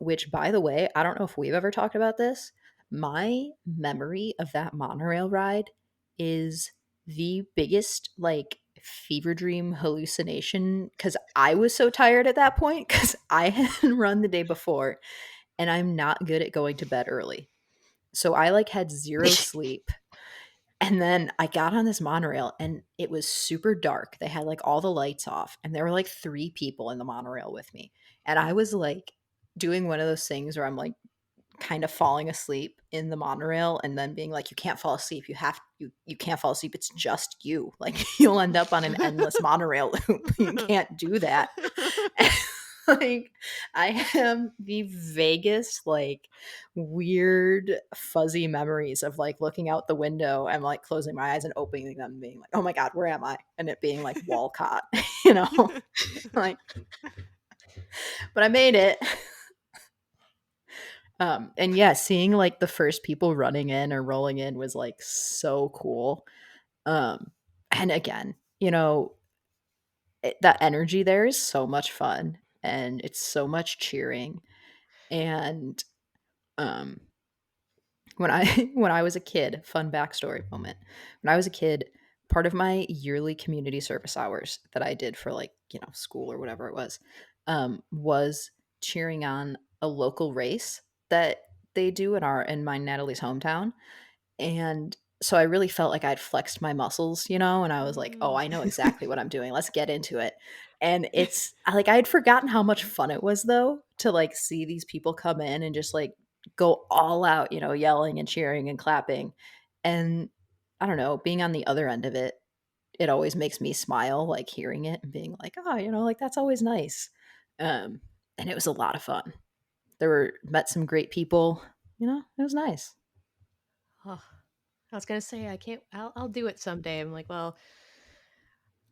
Which by the way, I don't know if we've ever talked about this. My memory of that monorail ride is the biggest like fever dream hallucination because I was so tired at that point because I hadn't run the day before and I'm not good at going to bed early. So I like had zero sleep and then I got on this monorail and it was super dark. They had like all the lights off, and there were like three people in the monorail with me. And I was like doing one of those things where I'm like kind of falling asleep in the monorail and then being like, you can't fall asleep. You can't fall asleep. It's just you. Like you'll end up on an endless monorail loop. You can't do that. Like I have the vaguest, like weird, fuzzy memories of like looking out the window and like closing my eyes and opening them and being like, oh my God, where am I? And it being like Walcott, you know? Like, but I made it. And yeah, seeing like the first people running in or rolling in was like so cool. And again, that energy there is so much fun and it's so much cheering. And um when I when I was a kid, fun backstory moment. When I was a kid, part of my yearly community service hours that I did for like, school or whatever it was cheering on a local race that they do in my Natalie's hometown. And so I really felt like I'd flexed my muscles, and I was like, "Oh, Mm. I know exactly what I'm doing. Let's get into it." And like I had forgotten how much fun it was though to like see these people come in and just like go all out, yelling and cheering and clapping. And I don't know, being on the other end of it, it always makes me smile like hearing it and being like, "Oh, like that's always nice." Um and it was a lot of fun. Met some great people, it was nice. Oh, I was gonna say I can't. I'll do it someday. I'm like, well,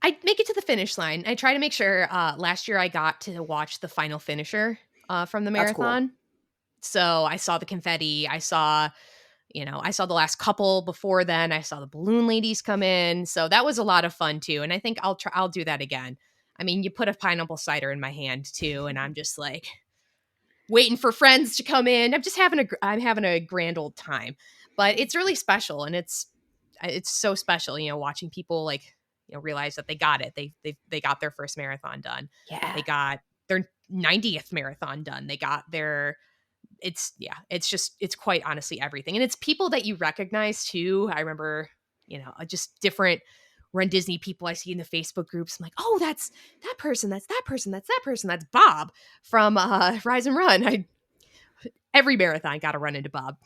I make it to the finish line. I try to make sure. Last year I got to watch the final finisher from the That's cool. marathon, so I saw the confetti. I saw the last couple before then. I saw the balloon ladies come in, so that was a lot of fun too. And I think I'll try. I'll do that again. I mean, you put a pineapple cider in my hand too, and I'm just like waiting for friends to come in. I'm having a grand old time. But it's really special, and it's so special, watching people like, realize that they got it. They got their first marathon done. Yeah. They got their 90th marathon done. They got their it's quite honestly everything. And it's people that you recognize too. I remember, just different Run Disney people I see in the Facebook groups. I'm like, oh, that's that person, that's that person, that's that person, that's Bob from Rise and Run. Every marathon got to run into Bob.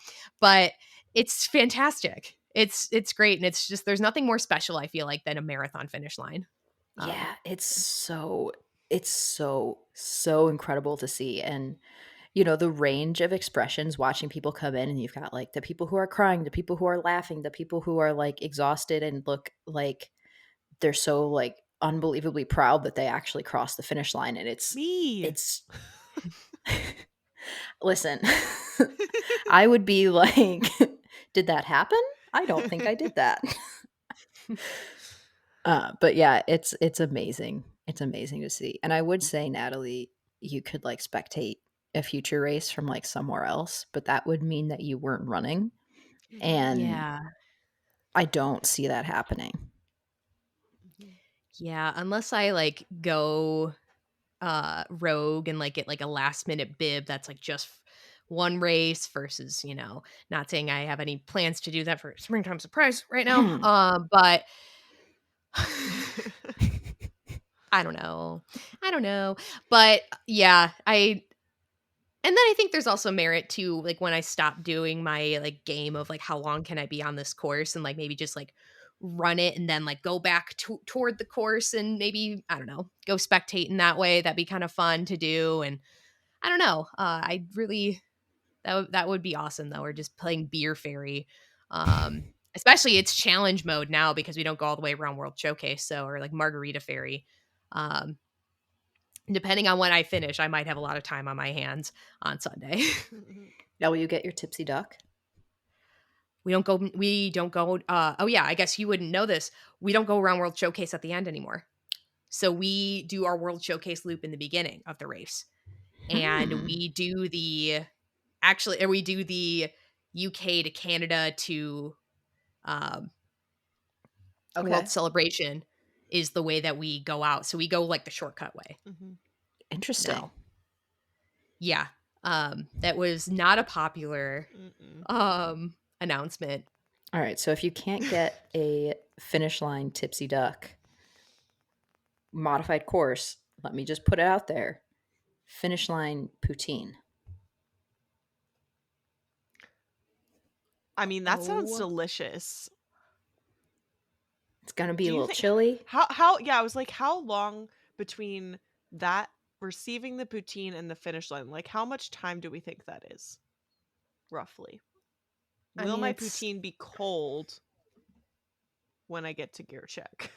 But it's fantastic. It's great. And it's just, there's nothing more special, I feel like, than a marathon finish line. Um, Yeah, it's so incredible to see. And the range of expressions watching people come in, and you've got like the people who are crying, the people who are laughing, the people who are like exhausted and look like they're so like unbelievably proud that they actually crossed the finish line. And Me. it's listen, I would be like, did that happen? I don't think I did that. But yeah, it's amazing. It's amazing to see. And I would say, Natalie, you could like spectate a future race from like somewhere else, but that would mean that you weren't running. Mhm, And yeah. I don't see that happening. mhm, Yeah. Unless I like go rogue and like get like a last minute bib that's like just one race versus, not saying I have any plans to do that for springtime surprise right now. But I don't know. I don't know. But yeah, and then I think there's also merit to like when I stop doing my like game of like how long can I be on this course, and like maybe just like run it and then like go back toward the course and maybe, I don't know, go spectate in that way. That'd be kind of fun to do. And I don't know. I really that would be awesome though. Or just playing Beer Fairy. Especially it's challenge mode now because we don't go all the way around World Showcase. So, or like Margarita Fairy. Um, Depending on when I finish, I might have a lot of time on my hands on Sunday. mhm. Now, will you get your tipsy duck? We don't go oh yeah, I guess you wouldn't know this. We don't go around World Showcase at the end anymore. So we do our World Showcase loop in the beginning of the race. And Hmm. we do the UK to Canada to um World Okay. Celebration is the way that we go out. So we go like the shortcut way Mhm. Interesting. now. Yeah. That was not a popular Mm-mm. announcement. All right. So if you can't get a finish line tipsy duck modified course, let me just put it out there. Finish line poutine. I mean, that sounds Oh, delicious. It's gonna be Do a you little think chilly. how yeah, I was like, how long between that receiving the poutine and the finish line? Like, how much time do we think that is, roughly? I Will mean, my poutine be cold when I get to gear check?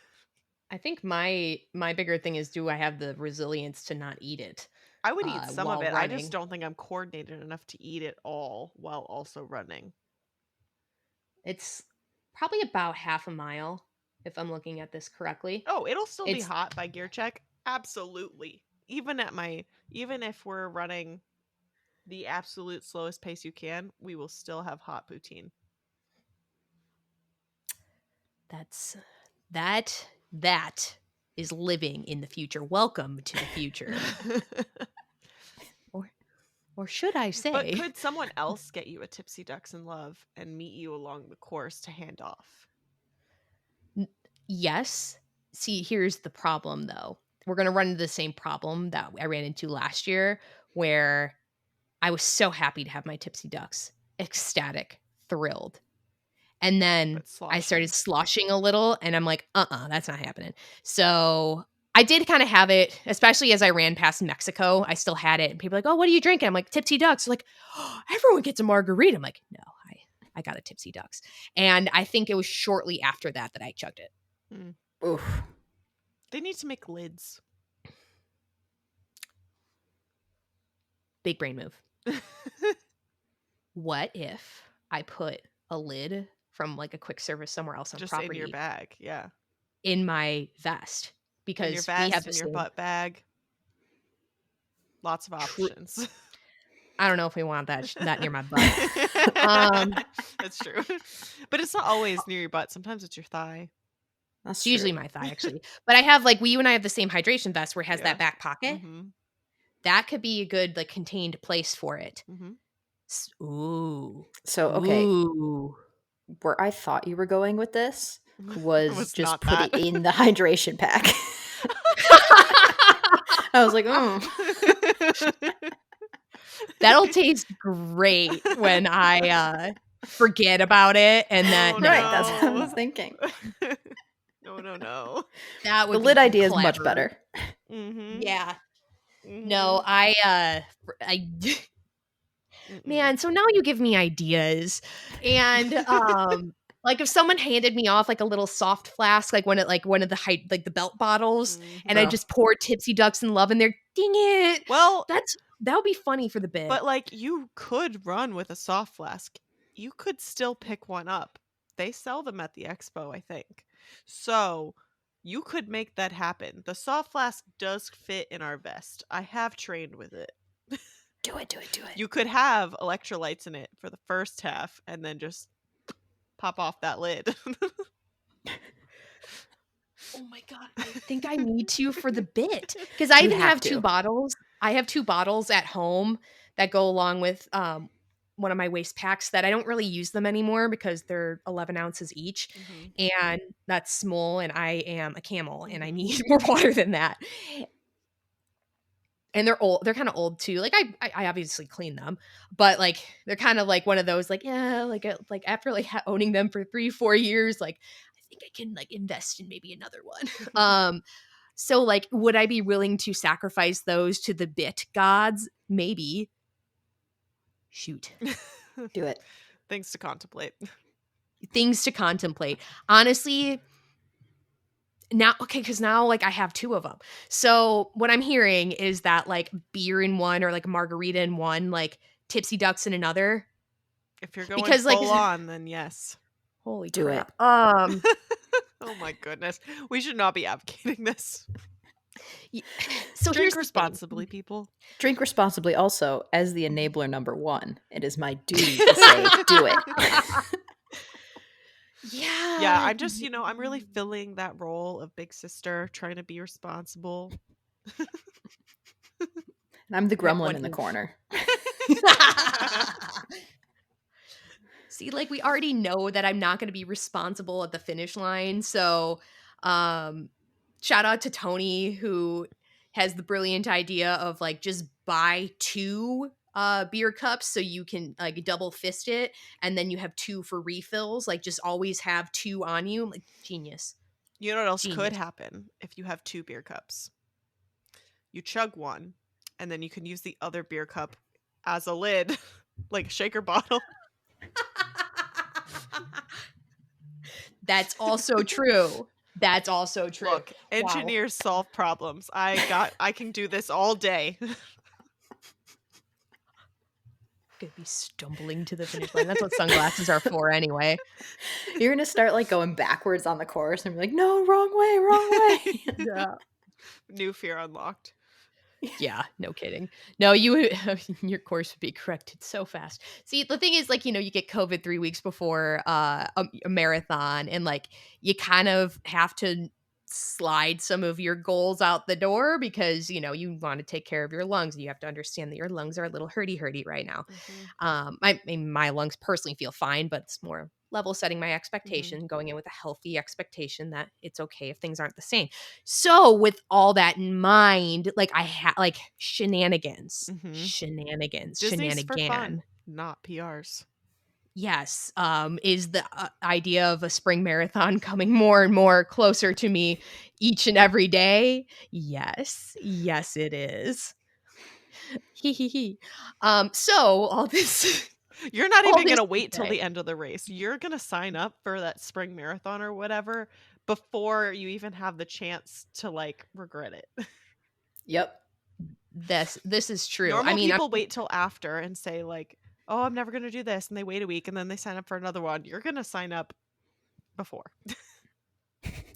I think my bigger thing is, do I have the resilience to not eat it I would eat some of while it. I just running? don't think I'm coordinated enough to eat it all while also running. It's probably about half a mile if I'm looking at this correctly. Oh, it'll still be It's hot by gear check. Absolutely. Even if we're running the absolute slowest pace you can, we will still have hot poutine. that's that is living in the future. Welcome to the future. Or or should I But say? could someone else get you a Tipsy Ducks in Love and meet you along the course to hand off? Yes. See, here's the problem though. We're going to run into the same problem that I ran into last year where I was so happy to have my Tipsy Ducks, ecstatic, thrilled. And then But I started sloshing. sloshing a little and I'm like, that's not happening. So I did kind of have it, especially as I ran past Mexico. I still had it. And people are like, oh, what are you drinking? I'm like, Tipsy Ducks. They're like, oh, everyone gets a margarita. I'm like, no, I got a Tipsy Ducks. And I think it was shortly after that I chugged it. Hmm. Oof. They need to make lids. Big brain move. What if I put a lid from like a quick service somewhere else on Just in your property bag, yeah. in my vest? In your Because we have vest, the in your same butt bag. Lots of true. options. I don't know if we want that near my butt. Um, That's true. But it's not always near your butt. Sometimes it's your thigh. That's it's usually true. my thigh actually. But I have like you and I have the same hydration vest where it has Yeah. that back pocket. Mm-hmm. That could be a good like contained place for it. Mm-hmm. Ooh. So, okay, Ooh. where I thought you were going with this It was was just not put that. it in the hydration pack. I was like, "Mm." That'll taste great when I, forget about it, and that Oh Right, no, that's what I no. was thinking. No, no, no. that The would lid be idea is much clever. better. Mhm. Yeah. No, Mhm. I Mm-mm. man, so now you give me ideas. And, like, if someone handed me off, like, a little soft flask, like, one of the height like, the belt bottles, and I Mhm. Oh, just poured Tipsy Ducks in Love in there, ding it! Well, That would be funny for the bit. but, like, you could run with a soft flask. You could still pick one up. They sell them at the expo, I think. So, you could make that happen. The soft flask does fit in our vest. I have trained with it. do it, do it, do it. You could have electrolytes in it for the first half and then just pop off that lid. Oh my god, I think I need to for the bit because I You even have have 2 to. bottles. I have 2 bottles at home that go along with, one of my waist packs that I don't really use them anymore because they're 11 ounces each, Mhm. and that's small, and I am a camel, and I Mhm. need more water than that. And they're kinda old too, like, I obviously clean them, but, like, they're kind of like one of those, like, yeah, like, after, like, owning them for 3, 4 years, like, I think I can, like, invest in maybe another one. So, like, would I be willing to sacrifice those to the bit gods? Maybe. Shoot. Do it. Things to contemplate. Things to contemplate. Honestly, now okay, because now, like, I have 2 of them. So, what I'm hearing is that, like, beer in one or, like, margarita in one, like, tipsy ducks in another. If you're going Because, like full on, then yes. holy Do it. crap. Oh my goodness. We should not be advocating this. Y so Drink here's the thing. responsibly, people. Drink responsibly also as the enabler number 1. It is my duty to say, "Do it." Yeah, Yeah. I'm just, I'm really filling that role of big sister, trying to be responsible. And I'm the Like, gremlin what in the you corner. See, like, we already know that I'm not gonna be responsible at the finish line, so, um, shout out to Tony who has the brilliant idea of, like, just buy 2, beer cups so you can, like, double fist it, and then you have 2 for refills, like, just always have 2 on you. I'm like, genius, You know what else could genius. happen if you have 2 beer cups? You chug one, and then you can use the other beer cup as a lid, like a shaker bottle. That's also true. That's also true. Look, Wow. engineers solve problems. I can do this all day. Gonna be stumbling to the finish line. That's what sunglasses are for anyway. You're gonna start, like, going backwards on the course and be like, "No, wrong way, wrong way." Yeah. New fear unlocked. Yeah, no kidding. No, you your course would be corrected so fast. See, the thing is, like, you get COVID 3 weeks before a marathon, and like you kind of have to slide some of your goals out the door because you want to take care of your lungs, and you have to understand that your lungs are a little hurdy right now. Mhm. I mean, my lungs personally feel fine, but it's more level setting my Mhm. expectation, going in with a healthy expectation that it's okay if things aren't the same. So, with all that in mind, like I had like Mhm. shenanigans, Disney's for shenanigan. fun, not PRs. Yes, is the idea of a spring marathon coming more and more closer to me each and every day? Yes, yes, it is. Hee hee hee. So all this, You're not all even this gonna to wait till say, the end of the race. You're gonna sign up for that spring marathon or whatever before you even have the chance to, like, regret it. Yep. this is true. I Normal mean, I'm people wait till after and say, like, "Oh, I'm never gonna do this," and they wait a week, and then they sign up for another one. You're gonna sign up before.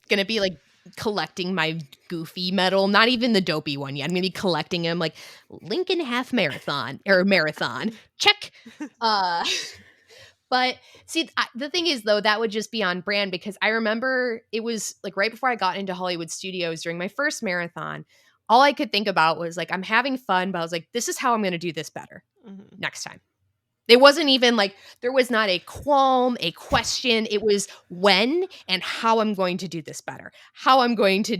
gonna be like collecting my goofy medal, not even the dopey one yet. I'm gonna be collecting them like Lincoln half marathon or marathon. Check. Uh but see the thing is though that would just be on brand because I remember it was like right before I got into Hollywood Studios during my first marathon. All I could think about was like I'm having fun, but I was like this is how I'm going to do this better Mhm. next time. It wasn't even like there was not a qualm, a question. It was when and how I'm going to do this better, how I'm going to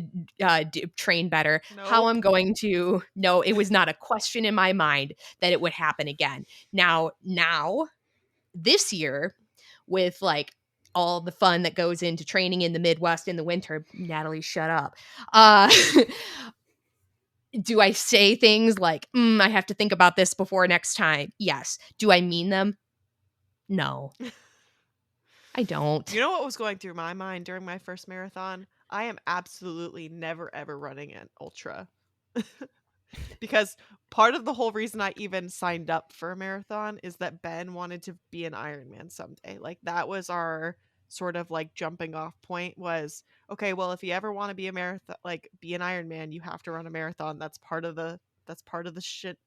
train better, how Nope. I'm going to. No, it was not a question in my mind that it would happen again. Now, this year, with like all the fun that goes into training in the Midwest in the winter, Natalie, shut up. Uh, do I say things like, I have to think about this before next time? Yes. Do I mean them? No, I You don't. know what was going through my mind during my first marathon? I am absolutely never ever running an ultra. Because part of the whole reason I even signed up for a marathon is that Ben wanted to be an Ironman someday. Like that was our sort of like jumping off point was okay, well if you ever want to be a marathon like be an Ironman, you have to run a marathon. That's part of the shit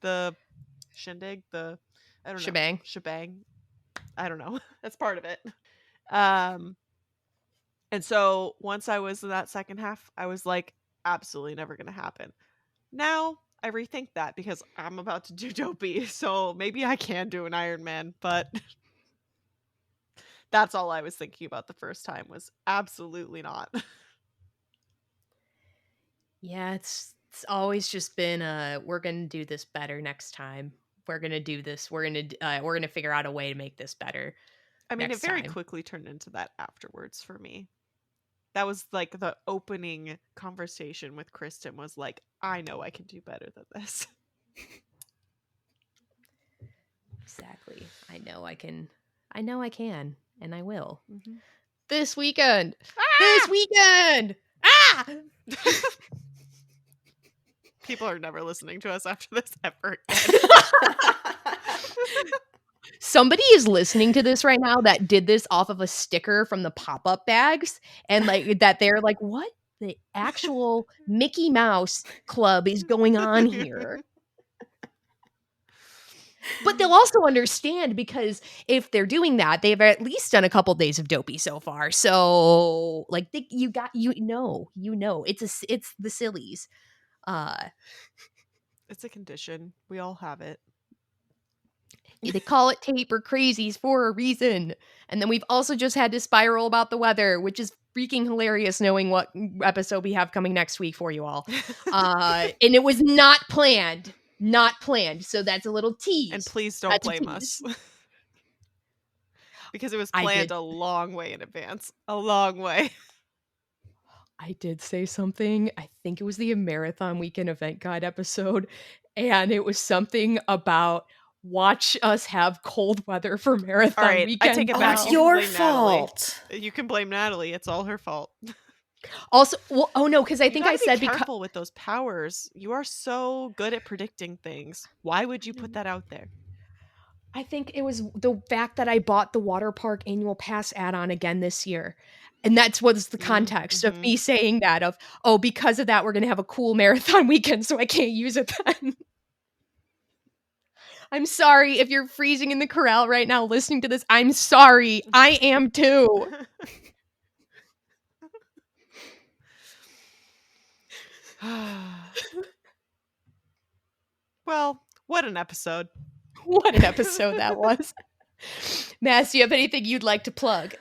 the shindig, the I don't know, Shebang. shebang. I don't know. That's part of it. Um and so once I was in that second half, I was like absolutely never going to happen. Now I rethink that because I'm about to do dopey, so maybe I can do an Ironman, but that's all I was thinking about the first time was absolutely not. Yeah, it's always just been we're gonna do this better next time. We're gonna do this. We're gonna figure out a way to make this better I mean, it next very time. quickly turned into that afterwards for me. That was like the opening conversation with Kristen was like, I know I can do better than this. Exactly. I know I can. I know I can, and I will. Mm-hmm. This weekend. This Ah! weekend. Ah! People are never listening to us after this ever again. Somebody is listening to this right now that did this off of a sticker from the pop-up bags and like that they're like, what the actual Mickey Mouse Club is going on here? But they'll also understand because if they're doing that, they've at least done a couple days of dopey so far. So like it's the sillies. Uh It's a condition. We all have it. They call it taper crazies for a reason. And then we've also just had to spiral about the weather, which is freaking hilarious knowing what episode we have coming next week for you all. And it was not planned. Not planned. So that's a little tease. And please don't That's a blame tease. us. Because it was I planned did. a long way in advance. A long way. I did say something. I think it was the Marathon Weekend Event Guide episode. And it was something about watch us have cold weather for Marathon All right, Weekend. I take it Oh, back. it's You can your blame Natalie. fault. You can blame Natalie. It's all her fault. Also, well, oh no, because I You think gotta I said be because careful with those powers. You are so good at predicting things. Why would you put that out there? I think it was the fact that I bought the water park annual pass add-on again this year. And that's what's the context of Mm-hmm. me saying that of, oh, because of that, we're going to have a cool marathon weekend, so I can't use it then. I'm sorry if you're freezing in the corral right now listening to this. I'm sorry. I am too. Well, what an episode. What an episode that was. Mass, do you have anything you'd like to plug?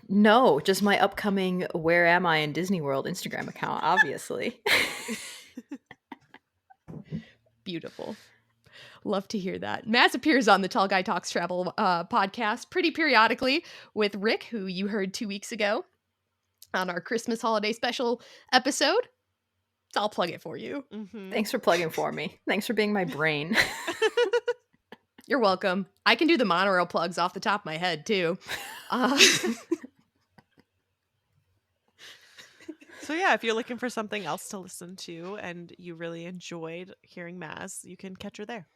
No, just my upcoming Where Am I in Disney World Instagram account, obviously. Beautiful. Love to hear that. Mass appears on the Tall Guy Talks Travel podcast pretty periodically with Rick, who you heard 2 weeks ago on our Christmas holiday special episode. So I'll plug it for you. Mm-hmm. Thanks for plugging for me. Thanks for being my brain. You're welcome. I can do the monorail plugs off the top of my head, too. So yeah, if you're looking for something else to listen to and you really enjoyed hearing Maz, you can catch her there.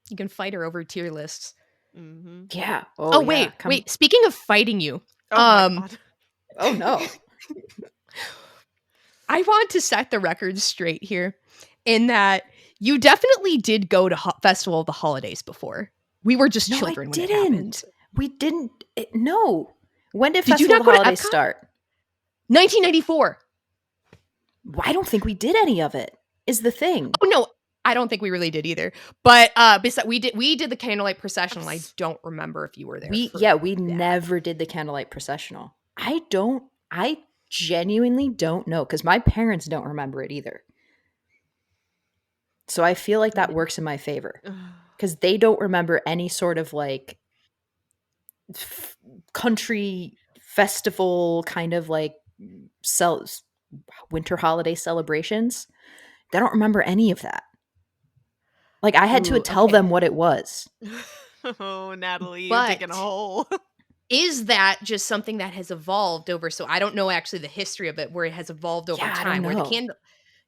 You can fight her over tier lists. Mm-hmm. Yeah. Oh, yeah. wait. Speaking of fighting you. Oh my God. Oh no. I want to set the record straight here in that you definitely did go to Festival of the Holidays before. We were just children when it happened. We didn't. No. When did Did you Festival not of the go to Holidays Epcot? start? 1994. I don't think we did any of it. Is the thing. Oh, no. I don't think we really did either. But, we did the candlelight processional. I don't remember if you were there for We that. never did the candlelight processional. I genuinely don't know because my parents don't remember it either. So I feel like that works in my favor because they don't remember any sort of like country festival kind of like cel- winter holiday celebrations. They don't remember any of that. Like I had to Ooh, tell okay. them what it was. Oh, Natalie, you're digging a But hole. is that just something that has evolved over, so I don't know actually the history of it, where it has evolved over Yeah, I don't time, where the know.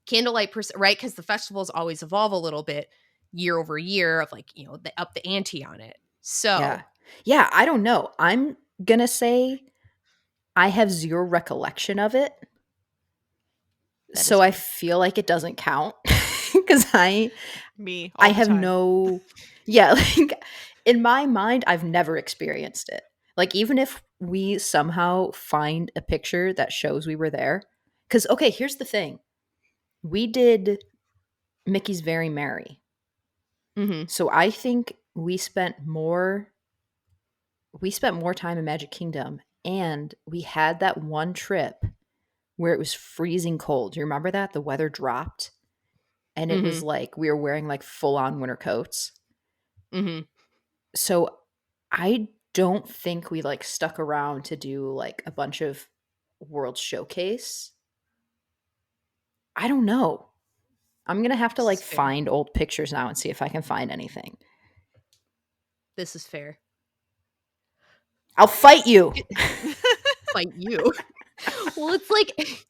candlelight right? Because the festivals always evolve a little bit year over year of, like, the up the ante on it. Yeah. So, Yeah, I don't know. I'm gonna say I have zero recollection of it. that is So I fair. feel like it doesn't count because Me I all the have time. no yeah, like in my mind I've never experienced it. Like even if we somehow find a picture that shows we were there cuz okay, here's the thing. We did Mickey's Very Merry. Mhm. So I think we spent more time in Magic Kingdom and we had that one trip where it was freezing cold. Do you remember that? The weather dropped and it was Mhm. like we were wearing like full on winter coats. Mhm. So I don't think we like stuck around to do like a bunch of World Showcase. I don't know. I'm going to have to This like is fair. find old pictures now and see if I can find anything. This is fair. I'll fight you. Fight you. Well, it's like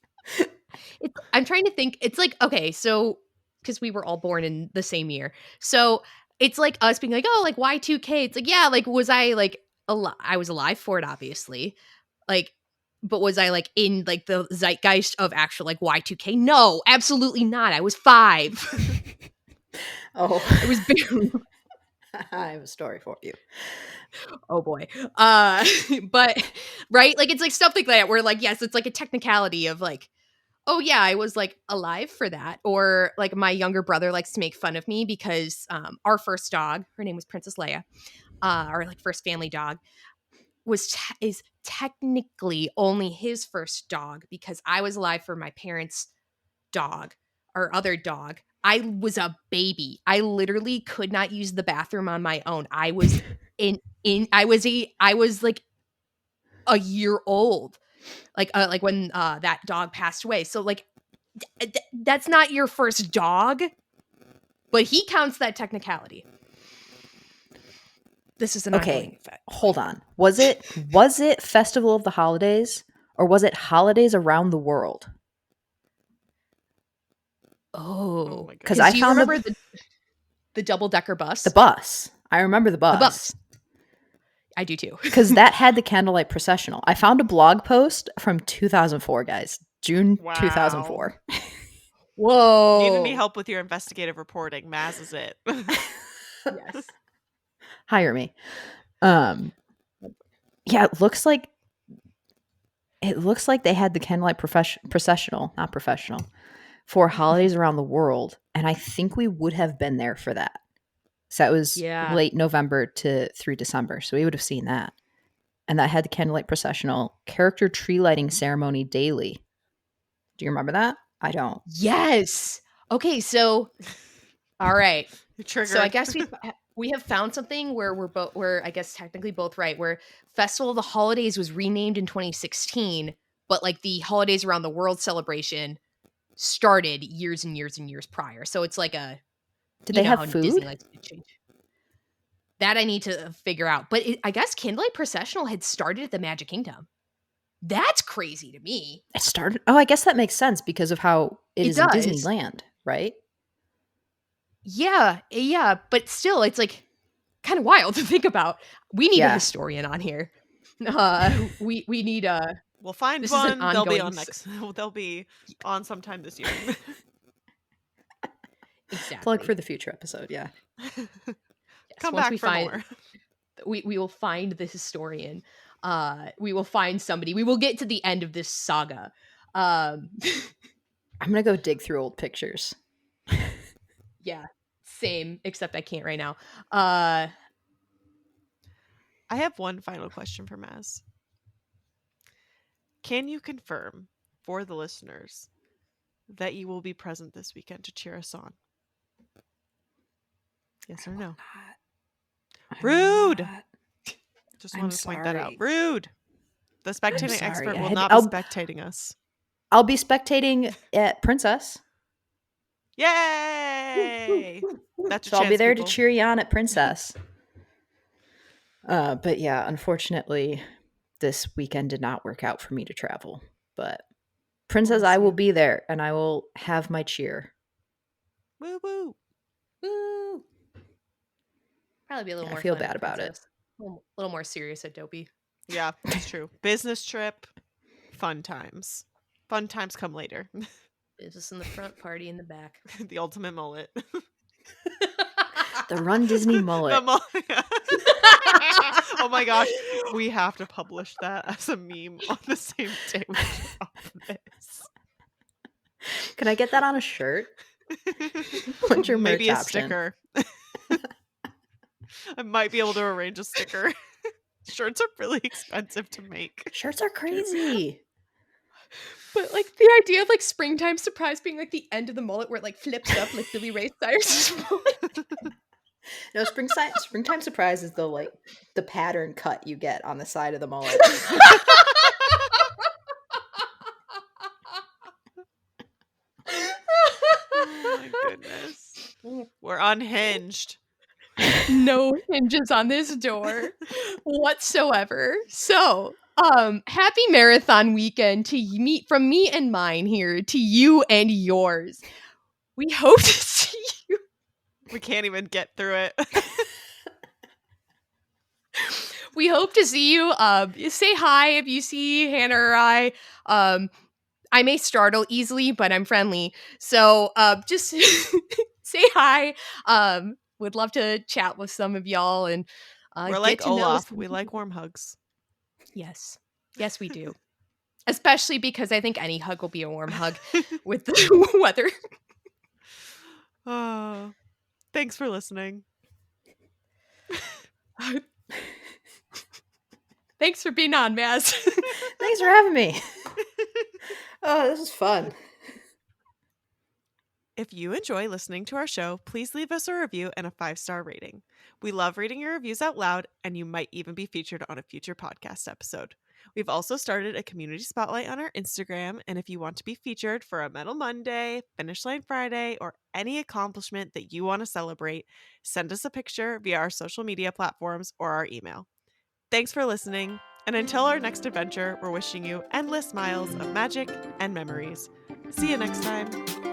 I'm trying to think. It's like, okay, so because we were all born in the same year. So it's like us being like, oh, like Y2K. It's like, yeah, like was I like I was alive for it, obviously. Like, but was I like in like the zeitgeist of actual like Y2K? No, absolutely not. I was 5. Oh, I was barely I have a story for you. oh boy. Uh but right? Like it's like stuff like that where like, yes, it's like a technicality of like, oh yeah, I was like alive for that. Or like my younger brother likes to make fun of me because our first dog, her name was Princess Leia, our like first family dog, is technically only his first dog because I was alive for my parents' dog or other dog. I was a baby. I literally could not use the bathroom on my own. I was in I was like a year old. Like when that dog passed away. So like that's not your first dog, but he counts that technicality. This is an ongoing Okay, effect. hold on. Was it Festival of the Holidays or was it Holidays Around the World? Oh Oh, my Cuz because I goodness. do you found remember the double decker the bus? bus. I remember the The bus. bus. I do too. Because that had the candlelight processional. I found a blog post from 2004, guys. June Wow. 2004. Need any Whoa. help with your investigative reporting? Maz is it. Yes. Hire me. Um, yeah, it looks like they had the candlelight processional, not professional, for holidays around the world, and I think we would have been there for that. So that was Yeah. late November to through December. So we would have seen that. And that had the candlelight processional, character tree lighting ceremony daily. Do you remember that? I don't. Yes. Okay, so all right. You're So I triggered. guess we have found something where we're I guess technically both right. Where Festival of the Holidays was renamed in 2016, but like the Holidays Around the World celebration started years and years and years prior. So it's like a Did they have how Disney food? likes to change. That I need to figure out. But I guess Candlelight Processional had started at the Magic Kingdom. That's crazy to me. It started. Oh, I guess that makes sense because of how it It is in does. Disneyland, right? Yeah, yeah, but still, it's like kind of wild to think about. We need a Yeah. historian on here. We need a. We'll find This is an one. They'll be ongoing. on next. They'll be on sometime this year. Plug for Exactly. the future episode. Yeah. Yes. Come Once back we for find, more. we will find the historian. We will find somebody. We will get to the end of this saga. Um, I'm going to go dig through old pictures. yeah. Same, except I can't right now. I have one final question for Maz. Can you confirm for the listeners that you will be present this weekend to cheer us on? Yes or no? Rude! Just I'm wanted to point that out. sorry. Rude! The I'm spectating sorry. expert I will had not be spectating us. I'll be spectating at Princess. Yay! That's your So I'll be chance, there people. to cheer you on at Princess. But yeah, unfortunately, this weekend did not work out for me to travel. But Princess, miss I will you. be there and I will have my cheer. Woo woo! Woo! Probably be a little I more feel fun bad at about it. Princess. A little more serious at Dopey. Yeah, that's true. Business trip, fun times. Fun times come later. Business in the front, party in the back. The ultimate mullet. The RunDisney mullet. The mullet. Oh my gosh, we have to publish that as a meme on the same day we drop this. Can I get that on a shirt? What's your Maybe merch a option? sticker. I might be able to arrange a sticker. Shirts are really expensive to make. Shirts are crazy. But like the idea of like springtime surprise being like the end of the mullet where it like flips up like Billy Ray Cyrus's mullet. No, springtime surprise is the pattern cut you get on the side of the mullet. Oh my goodness. We're unhinged. No hinges on this door whatsoever. So, happy marathon weekend to me, from me and mine here to you and yours. We hope to see you. We can't even get through it. We hope to see you. Say hi if you see Hannah or I. I may startle easily, but I'm friendly. So just say hi. Would love to chat with some of y'all and We're get like to know Olaf. some We like people. warm hugs. Yes. Yes, we do. Especially because I think any hug will be a warm hug with the weather. Oh, thanks for listening. Thanks for being on, Maz. Thanks for having me. Oh, this is fun. If you enjoy listening to our show, please leave us a review and a 5-star rating. We love reading your reviews out loud, and you might even be featured on a future podcast episode. We've also started a community spotlight on our Instagram, and if you want to be featured for a Medal Monday, Finish Line Friday, or any accomplishment that you want to celebrate, send us a picture via our social media platforms or our email. Thanks for listening, and until our next adventure, we're wishing you endless miles of magic and memories. See you next time.